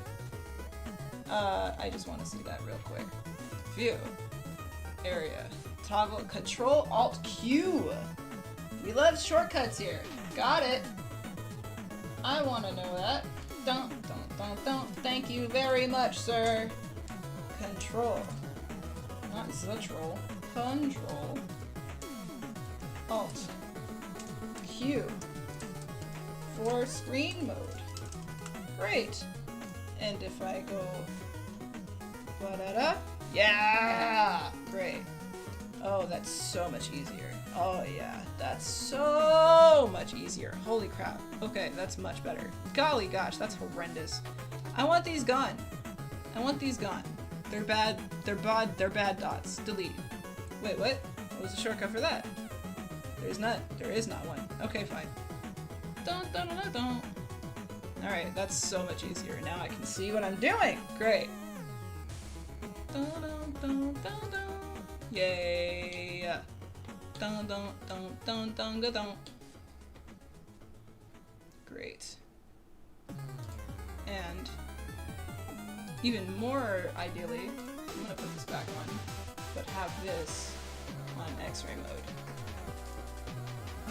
I just want to see that real quick. View. Area. Toggle. Control Alt Q. We love shortcuts here. Got it. I want to know that. Don't. Thank you very much, sir. Control. Not Zutrol. Control. Alt. Q. For screen mode. Great. And if I go... Ba-da-da. Yeah! Great. Oh, that's so much easier. Oh yeah, that's so much easier. Holy crap. Okay, that's much better. Golly gosh, that's horrendous. I want these gone. I want these gone. They're bad. They're bad dots. Delete. Wait, what? What was the shortcut for that? There is not one. Okay, fine. Dun. Alright, that's so much easier. Now I can see what I'm doing. Great. Dun. Yay. Dun. Great. And even more ideally, I'm gonna put this back on, but have this on X-ray mode.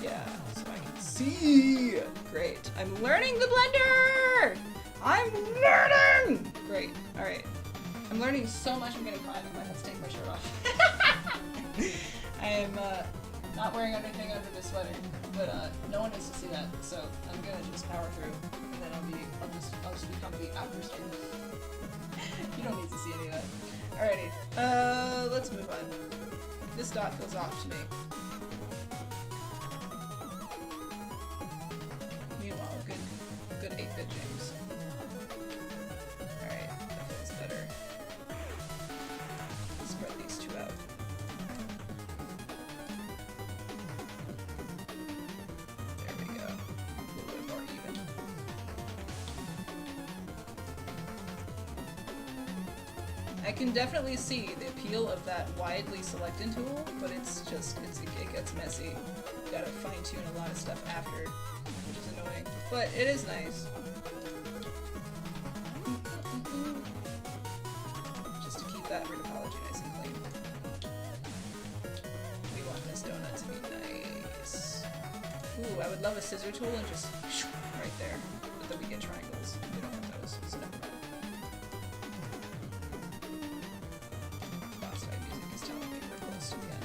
Yeah, so I can see. Great. I'm learning the blender! I'm learning! Great. Alright. I'm learning so much I'm getting caught. I might have to take my shirt off. I am not wearing anything under the sweater, but no one needs to see that, so I'm gonna just power through, and then I'll just be comfy after stream. You don't need to see any of that. Alrighty. Let's move on. This dot goes off to me. Meanwhile, good 8-bit James. Alright, that feels better. Let's spread these two out. There we go. A little bit more even. I can definitely see the appeal of that widely selecting tool, but it gets messy. You gotta fine tune a lot of stuff after, which is annoying. But it is nice. Just to keep that rotopology nice and clean. We want this donut to be nice. Ooh, I would love a scissor tool and just right there. But then we get triangles. We don't have those, so never mind. Music is telling me we're close to the end.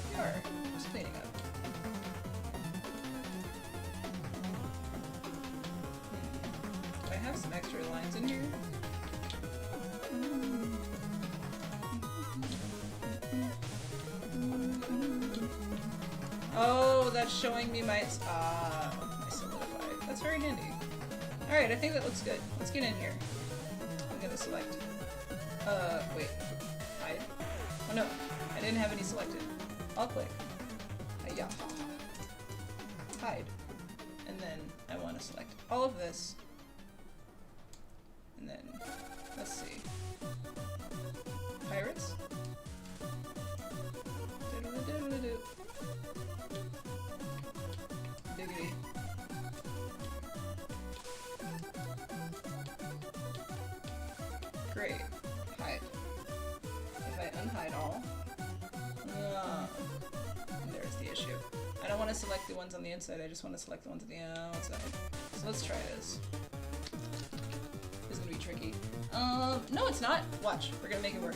We are. Just cleaning up. Do I have some extra lines in here? Oh, that's showing me my solidified. That's very handy. Alright, I think that looks good. Let's get in here. I'm gonna select. Wait. Hide. Oh no, I didn't have any selected. I'll click. Yeah. Hide. And then I want to select all of this. And then, let's see. Pirates. Diddle-a-diddle-a-doo. Diggity. Great. Hide. If I unhide all, there's the issue. I don't want to select the ones on the inside, I just want to select the ones on the outside. So let's try this. This is gonna be tricky. No it's not! Watch, we're gonna make it work.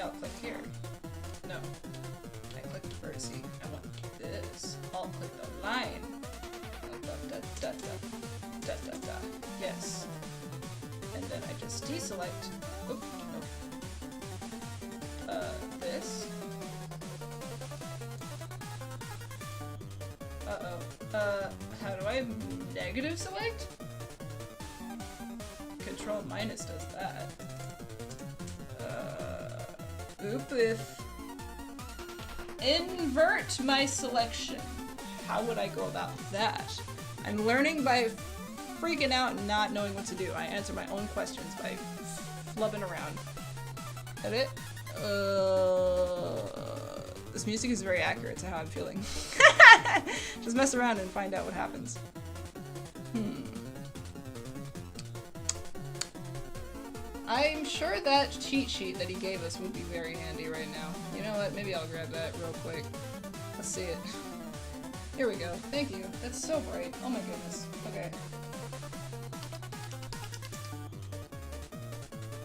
I'll click here. No. I clicked vertice. I want this. I'll click the line. Da, da, da, da, da, da, da. Yes. And then I just deselect. Oop, nope. This. How do I negative select? Control minus does that. If invert my selection. How would I go about that? I'm learning by freaking out and not knowing what to do. I answer my own questions by flubbing around. Edit. This music is very accurate to how I'm feeling. Just mess around and find out what happens. I'm sure that cheat sheet that he gave us would be very handy right now. You know what? Maybe I'll grab that real quick. Let's see it. Here we go. Thank you. That's so bright. Oh my goodness. Okay.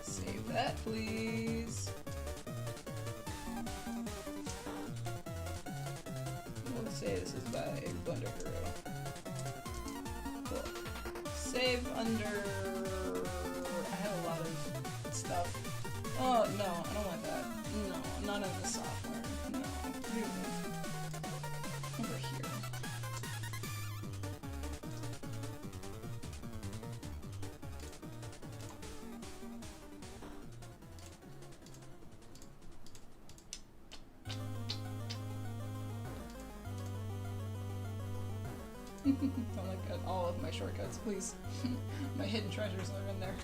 Save that, please. We'll say this is by Blender Guru. Cool. Save under... I have a lot of stuff. Oh, no, I don't want that. No, none of the software. No. Over here. Don't look at all of my shortcuts, please. My hidden treasures are in there.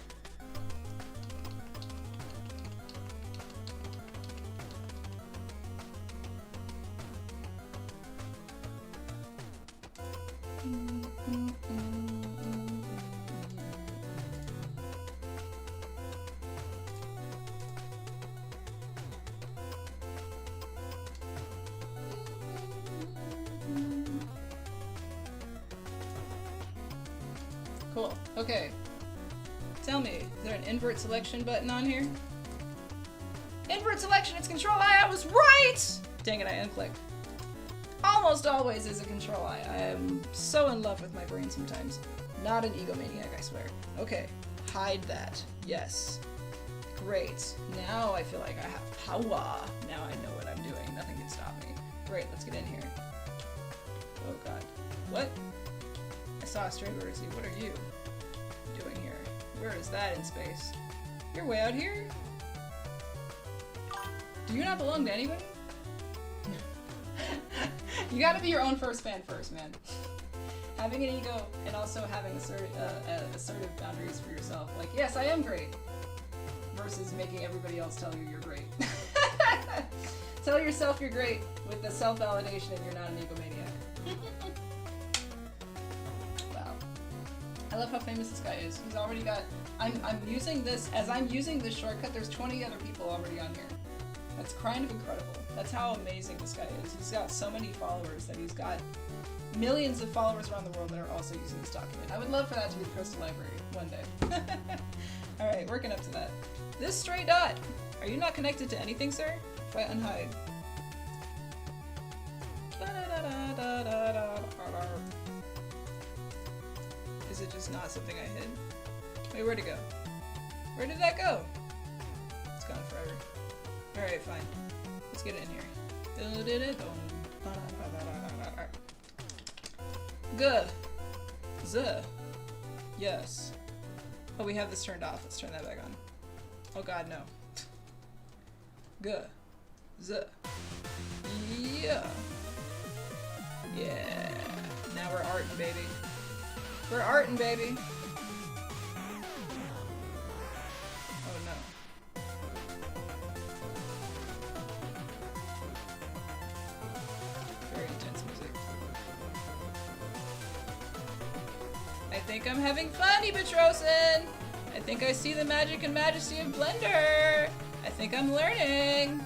Cool. Okay. Tell me, is there an invert selection button on here? Invert selection, it's control I. I was right! Dang it, I unclicked. Almost always is a control I. I am so in love with my brain sometimes. Not an egomaniac, I swear. Okay. Hide that. Yes. Great. Now I feel like I have power. Now I know what I'm doing. Nothing can stop me. Great, let's get in here. Oh god. What? I saw a stray birdie. What are you doing here? Where is that in space? You're way out here? Do you not belong to anybody? You gotta be your own first fan first, man. Having an ego and also having assertive boundaries for yourself. Like, yes, I am great. Versus making everybody else tell you you're great. Tell yourself you're great with the self-validation and you're not an egomaniac. Wow. I love how famous this guy is. He's already got... I'm using this... As I'm using this shortcut, there's 20 other people already on here. That's kind of incredible. That's how amazing this guy is. He's got so many followers that he's got millions of followers around the world that are also using this document. I would love for that to be the Crystal Library one day. Alright, working up to that. This stray dot! Are you not connected to anything, sir? If I unhide. Is it just not something I hid? Wait, where'd it go? Where did that go? It's gone forever. Alright, fine. Let's get it in here. Good. Zuh. Yes. Oh, we have this turned off. Let's turn that back on. Oh god, no. Good. Zuh. Yeah. Yeah. Now we're artin', baby. We're artin', baby. Oh no. Very intense music. I think I'm having fun, Ebatrosin! I think I see the magic and majesty of Blender! I think I'm learning!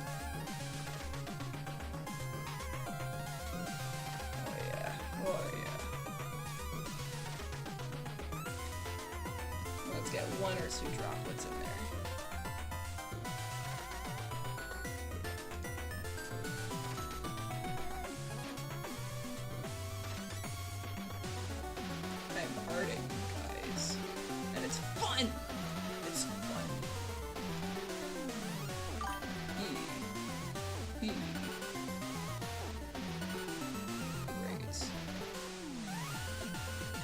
Oh yeah, oh yeah. Let's get one or two droplets in there. I'm arting, guys. And it's fun! It's fun. Great.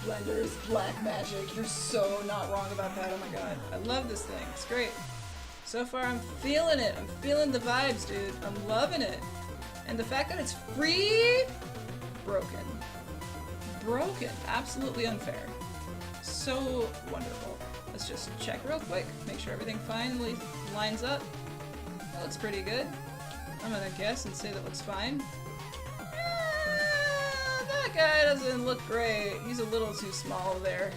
Blender is black magic. You're so not wrong about that. Oh my god. I love this thing. It's great. So far, I'm feeling it. I'm feeling the vibes, dude. I'm loving it. And the fact that it's free? Broken. Broken. Absolutely unfair. So wonderful. Let's just check real quick. Make sure everything finally lines up. That looks pretty good. I'm gonna guess and say that looks fine. That guy doesn't look great. He's a little too small there.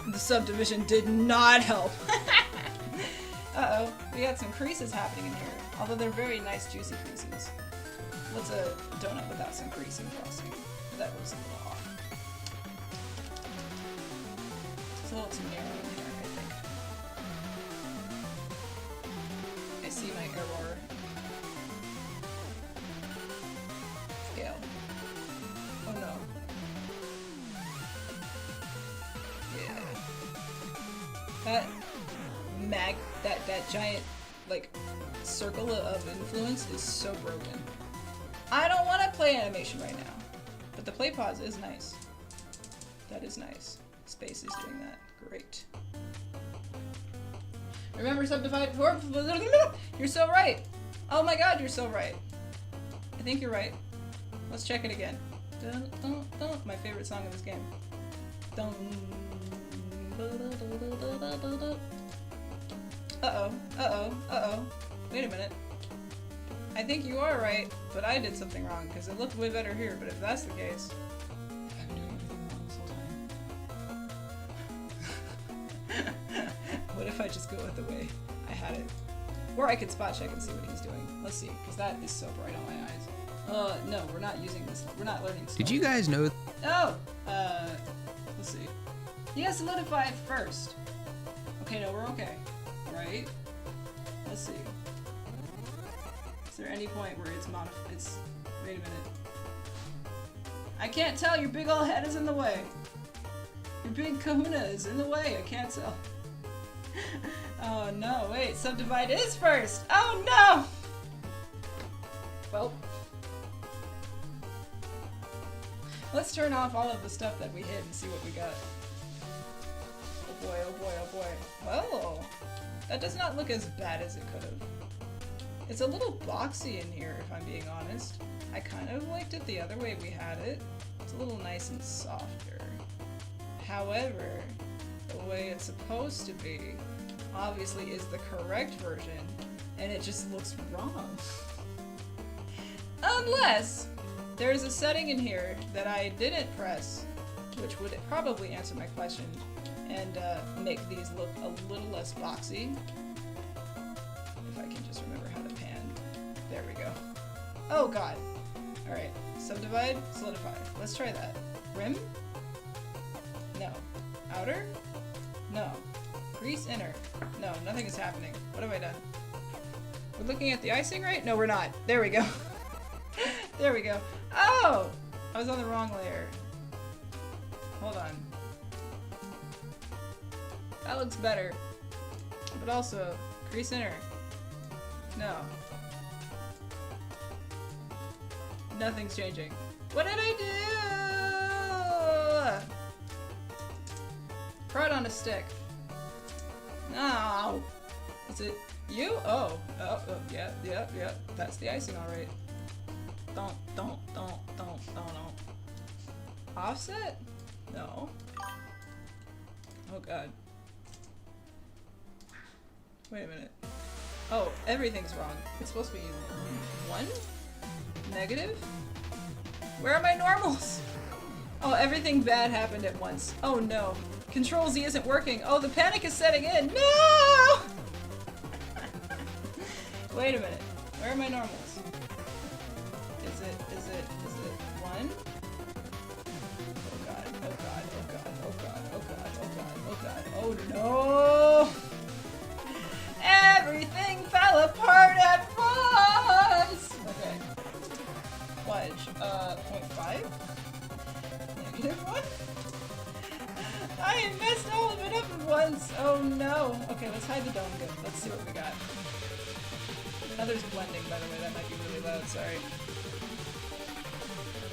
The subdivision did not help. Uh-oh. We got some creases happening in here. Although they're very nice, juicy creases. What's a donut without some creasing frosting? That was a little off. It's a little too narrow in here, I think. I see my error. Scale. Oh no. Yeah. That giant, like, circle of influence is so broken. I don't want to play animation right now, but the play pause is nice. That is nice. Space is doing that. Great. Remember subdivide. You're so right. Oh my god, you're so right. I think you're right. Let's check it again. Dun, dun, dun. My favorite song in this game. Dun. Uh-oh. Uh-oh. Uh-oh. Wait a minute. I think you are right, but I did something wrong, because it looked way better here, but if that's the case... I'm doing everything wrong this whole time. What if I just go with the way I had it? Or I could spot check and see what he's doing. Let's see, because that is so bright on my eyes. No, we're not using this. We're not learning stuff. Did you guys know? Oh! Let's see. Yeah, solidify it first. Okay, no, we're okay. Right? Let's see. Is there any point where it's wait a minute. I can't tell, your big ol' head is in the way. Your big kahuna is in the way, I can't tell. Oh no, wait, subdivide is first! Oh no! Well. Let's turn off all of the stuff that we hid and see what we got. Oh boy, oh boy, oh boy. Well, that does not look as bad as it could have. It's a little boxy in here, if I'm being honest. I kind of liked it the other way we had it. It's a little nice and softer. However, the way it's supposed to be, obviously is the correct version, and it just looks wrong. Unless there's a setting in here that I didn't press, which would probably answer my question and make these look a little less boxy. If I can just remember how to pan. There we go. Oh god. Alright. Subdivide, solidify. Let's try that. Rim? No. Outer? No. Crease inner? No, nothing is happening. What have I done? We're looking at the icing, right? No, we're not. There we go. There we go. Oh! I was on the wrong layer. Hold on. That looks better. But also, crease inner. No. Nothing's changing. What did I do? Crud on a stick. No. Is it you? Oh. Oh, yeah. That's the icing, alright. Don't. Offset? No. Oh god. Wait a minute. Oh, everything's wrong. It's supposed to be 1? Negative? Where are my normals? Oh, everything bad happened at once. Oh no. Control Z isn't working. Oh, the panic is setting in. No! Wait a minute. Where are my normals? Is it 1? Oh god, oh god, oh god, oh god, oh god, oh god, oh god, oh no! Everything fell apart at once! Okay. Fudge. 0.5? -1? I messed all of it up at once! Oh no! Okay, let's hide the dome good. Let's see what we got. Oh, there's blending, by the way. That might be really loud. Sorry.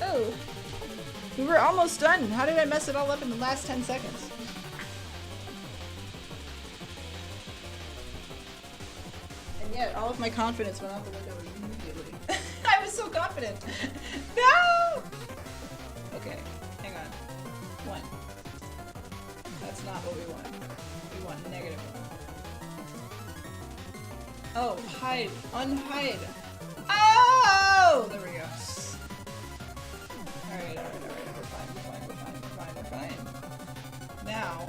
Oh. We were almost done. How did I mess it all up in the last 10 seconds? And yet, all of my confidence went out the window immediately. I was so confident. No! Okay, hang on. 1. That's not what we want. We want -1. Oh, hide. Unhide. Oh! There we go. Alright. We're fine. Now,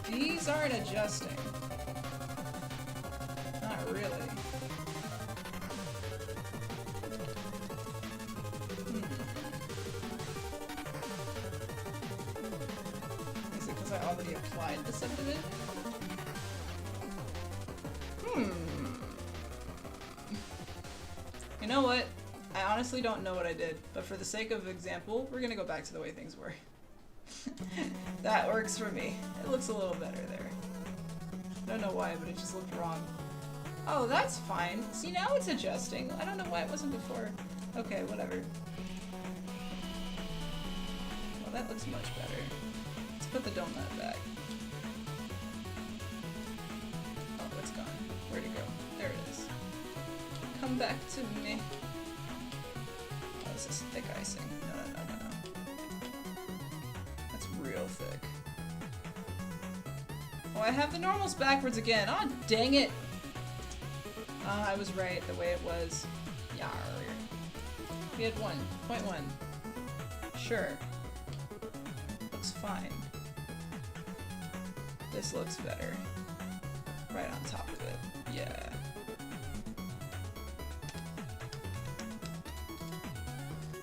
these aren't adjusting. Not really. Is it because I already applied the subdivision? You know what? I honestly don't know what I did, but for the sake of example, we're gonna go back to the way things were. That works for me. It looks a little better there. Don't know why, but it just looked wrong. Oh, that's fine. See, now it's adjusting. I don't know why it wasn't before. Okay, whatever. Well, that looks much better. Let's put the donut back. Oh, it's gone. Where'd it go? There it is. Come back to me. Oh, this is thick icing. No. That's real thick. Oh, I have the normals backwards again. Oh, dang it. I was right the way it was. Yarr. We had 1.1. Sure. Looks fine. This looks better. Right on top of it. Yeah.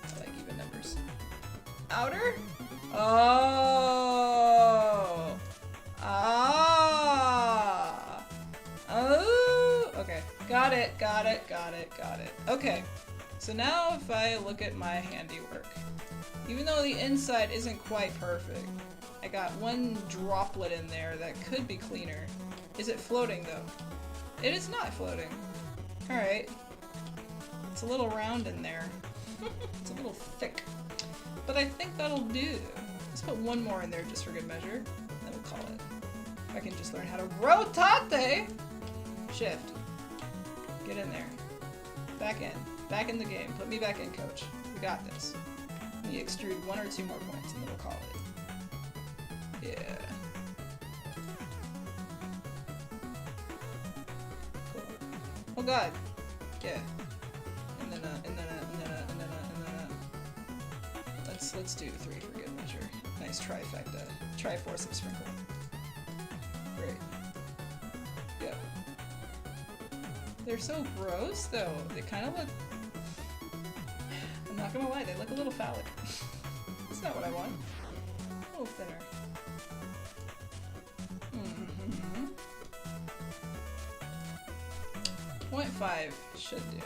I like even numbers. Outer? Oh! Ah! Oh! Okay. Got it. Okay. So now if I look at my handiwork, even though the inside isn't quite perfect, I got one droplet in there that could be cleaner. Is it floating though? It is not floating. Alright. It's a little round in there. It's a little thick. But I think that'll do. Let's put one more in there just for good measure. Then we'll call it. If I can just learn how to rotate! Shift. Get in there. Back in. Back in the game. Put me back in, coach. We got this. We extrude 1 or 2 more points and then we'll call it. Yeah. Cool. Oh god. Yeah. And then let's do 3 for good measure. Nice trifecta. Triforce of sprinkle. Great. Yep. They're so gross though. They kind of look, I'm not gonna lie, they look a little phallic. That's not what I want. A little thinner. 0.5 should do.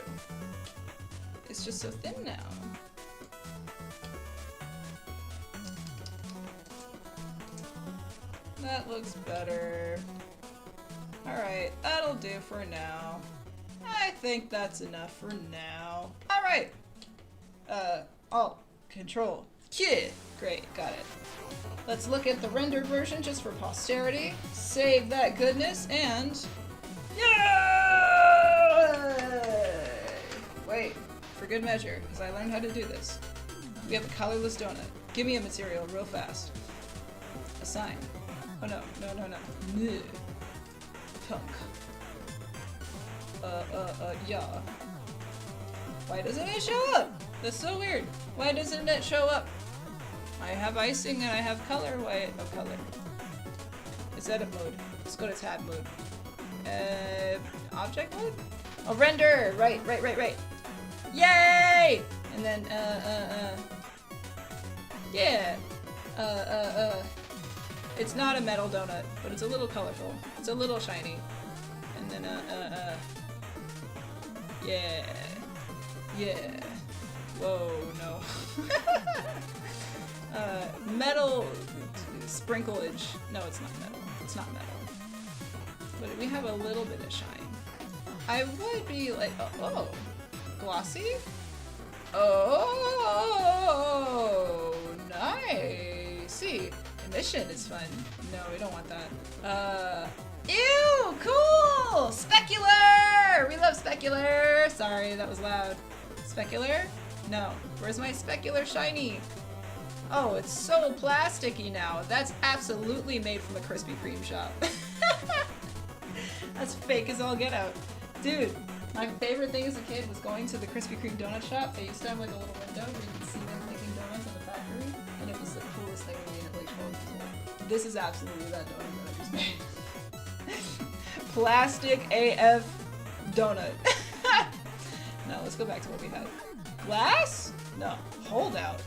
It's just so thin now. That looks better. Alright, that'll do for now. I think that's enough for now. Alright! Alt, Control, Q. Great, got it. Let's look at the rendered version just for posterity. Save that goodness and... Yay! Wait, for good measure, because I learned how to do this. We have a colorless donut. Give me a material real fast. Assign. Oh no. Nuh. Punk. Yeah. Why doesn't it show up? That's so weird. Why doesn't it show up? I have icing and I have color. Why? Oh, color. It's edit mode. Let's go to tab mode. Object mode? Oh, render! Right. Yay! And then, yeah. It's not a metal donut, but it's a little colorful. It's a little shiny. And then, yeah. Yeah. Whoa, no. Metal sprinklage. No, it's not metal. It's not metal. But we have a little bit of shine. I would be like, oh, glossy? Oh, nice. See, emission is fun. No, we don't want that. Ew, cool! Specular! We love specular! Sorry, that was loud. Specular? No. Where's my specular shiny? Oh, it's so plasticky now. That's absolutely made from a Krispy Kreme shop. That's fake as all get out. Dude, my favorite thing as a kid was going to the Krispy Kreme donut shop. They used to have like a little window where you could see them making donuts in the factory, and it was the coolest thing to me at like 12 years old. This is absolutely that donut that I just made. Plastic AF donut. No, let's go back to what we had. Glass? No. Holdout.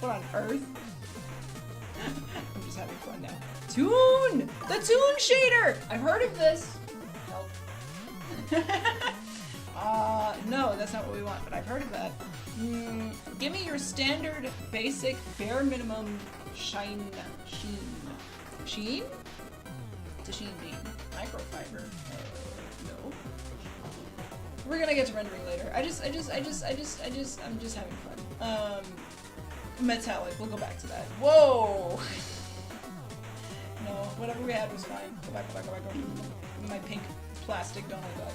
What on earth? I'm just having fun now. Toon! The Toon shader! I've heard of this. Help. No, that's not what we want, but I've heard of that. Give me your standard, basic, bare minimum sheen. Sheen? It's a sheen beam. Microfiber. No. We're gonna get to rendering later. I'm just having fun. Metallic, we'll go back to that. Whoa! No, whatever we had was fine. Go back. My pink plastic donut back.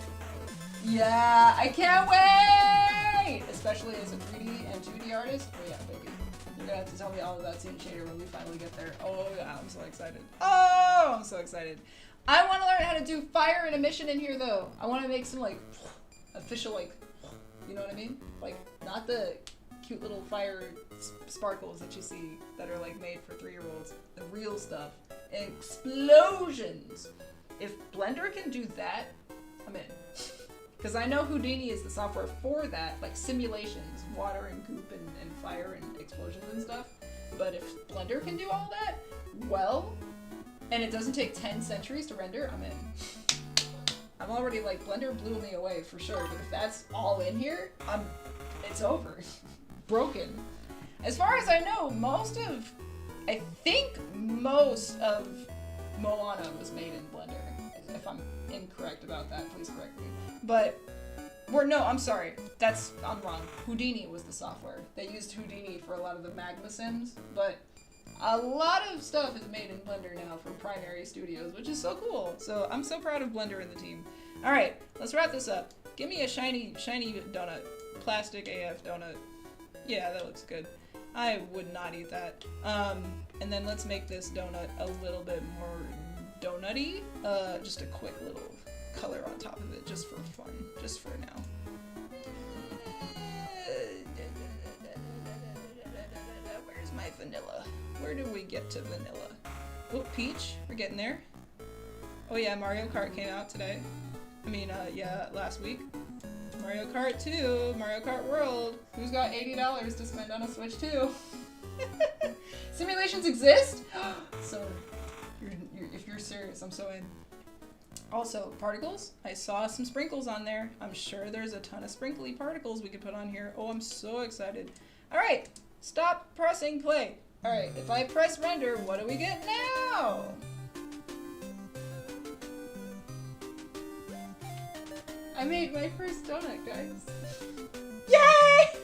Yeah, I can't wait! Especially as a 3D and 2D artist. Oh yeah, baby. You're gonna have to tell me all about Toon Shader when we finally get there. Oh yeah, I'm so excited. Oh, I'm so excited. I want to learn how to do fire and emission in here though. I want to make some like official like, you know what I mean? Like not the cute little fire sparkles that you see that are like made for 3-year-olds. The real stuff. Explosions. If Blender can do that, I'm in. Because I know Houdini is the software for that, like simulations, water and goop and fire and explosions and stuff. But if Blender can do all that, well, and it doesn't take 10 centuries to render, I'm in. I'm already like, Blender blew me away for sure, but if that's all in here, it's over. Broken. As far as I know, I think most of Moana was made in Blender. If I'm incorrect about that, please correct me. But, no, I'm sorry. I'm wrong. Houdini was the software. They used Houdini for a lot of the Magma Sims, but a lot of stuff is made in Blender now from Primary Studios, which is so cool. So I'm so proud of Blender and the team. All right, let's wrap this up. Give me a shiny donut. Plastic AF donut. Yeah, that looks good. I would not eat that. And then let's make this donut a little bit more donutty. Just a quick little color on top of it, just for fun, just for now. Where's my vanilla? Where do we get to vanilla? Oh, peach, we're getting there. Oh yeah, Mario Kart came out today. Last week. Mario Kart 2, Mario Kart World. Who's got $80 to spend on a Switch 2? Simulations exist? So, if you're serious, I'm so in. Also, particles. I saw some sprinkles on there. I'm sure there's a ton of sprinkly particles we could put on here. Oh, I'm so excited. All right, stop pressing play. All right, if I press render, what do we get now? I made my first donut, guys. Yay!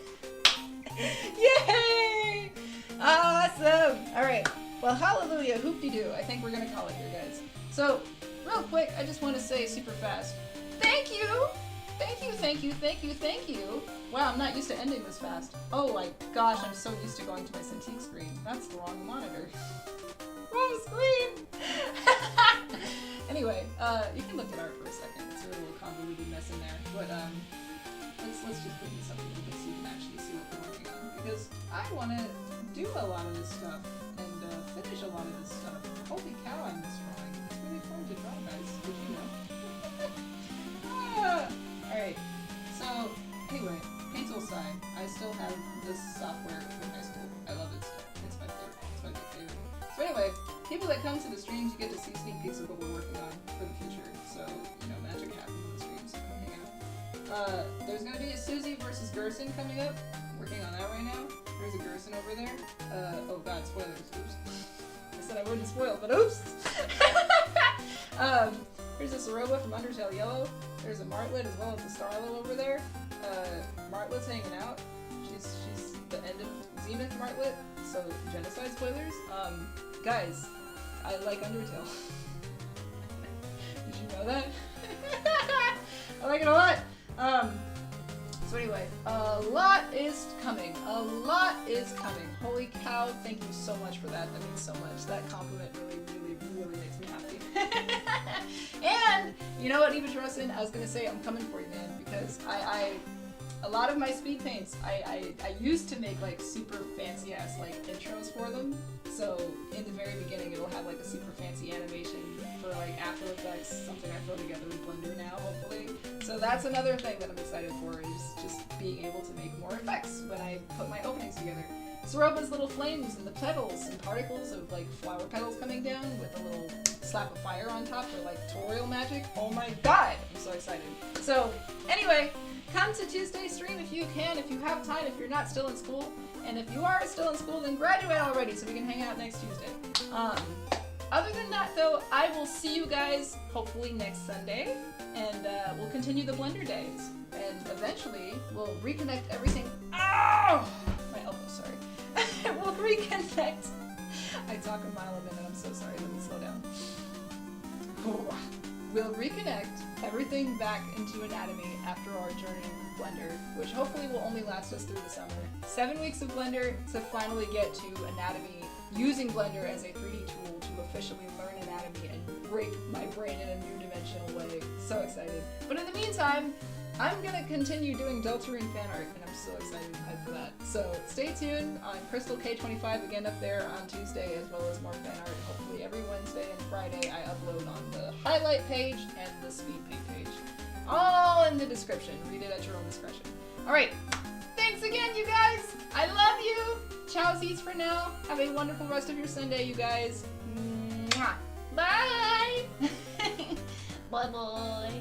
Yay! Awesome! Alright, well, hallelujah, hoop-de-doo. I think we're gonna call it here, guys. So, real quick, I just want to say super fast, thank you! Thank you, thank you, thank you, thank you! Wow, I'm not used to ending this fast. Oh my gosh, I'm so used to going to my Cintiq screen. That's the wrong monitor. Wrong screen! Anyway, you can look at art for a second. It's a little convoluted mess in there. But let's just put this up a little bit so you can actually see what we're working on. Because I want to do a lot of this stuff and finish a lot of this stuff. Holy cow, I miss drawing. It's really fun to draw, guys. Did you know? Alright, so anyway, Paint Tool side. I still have this software from high school. I love it still. It's my favorite. It's my big favorite. So anyway, people that come to the streams, you get to see sneak peeks of what we're working on for the future. So, magic happens on the streams, so come hang out. There's gonna be a Susie versus Gerson coming up. Working on that right now. There's a Gerson over there. Oh god, spoilers. Oops. I said I wouldn't spoil, but oops! Here's a Soroba from Undertale Yellow. There's a Martlet as well as a Starlo over there. Martlet's hanging out. She's the end of Zenith Martlet, so genocide spoilers. Guys, I like Undertale. Did you know that? I like it a lot. So anyway, a lot is coming. A lot is coming. Holy cow, thank you so much for that. That means so much. That compliment really makes me happy. And, you know what, Eva Drossen, I was going to say I'm coming for you, man, because a lot of my speed paints, I used to make like super fancy ass like intros for them. So in the very beginning, it'll have like a super fancy animation for like After Effects, something I throw together with Blender now, hopefully. So that's another thing that I'm excited for, is just being able to make more effects when I put my openings together. Soroba's little flames and the petals and particles of like flower petals coming down with a little slap of fire on top for like tutorial magic. Oh my god, I'm so excited. So anyway, come to Tuesday stream if you can, if you have time, if you're not still in school. And if you are still in school, then graduate already so we can hang out next Tuesday. Other than that though, I will see you guys hopefully next Sunday. And we'll continue the Blender days. And eventually we'll reconnect everything. Oh! My elbow, sorry. We'll reconnect. I talk a mile a minute, I'm so sorry, let me slow down. We'll reconnect everything back into anatomy after our journey with Blender, which hopefully will only last us through the summer. 7 weeks of Blender to finally get to anatomy, using Blender as a 3D tool to officially learn anatomy and break my brain in a new dimensional way. So excited. But in the meantime, I'm gonna continue doing Deltarune fan art, and I'm so excited and hyped for that. So stay tuned on Crystal K25 again up there on Tuesday, as well as more fan art. Hopefully every Wednesday and Friday I upload on the highlight page and the speed paint page. All in the description. Read it at your own discretion. Alright, thanks again, you guys! I love you! Chowsies for now. Have a wonderful rest of your Sunday, you guys. Mwah. Bye. Bye bye.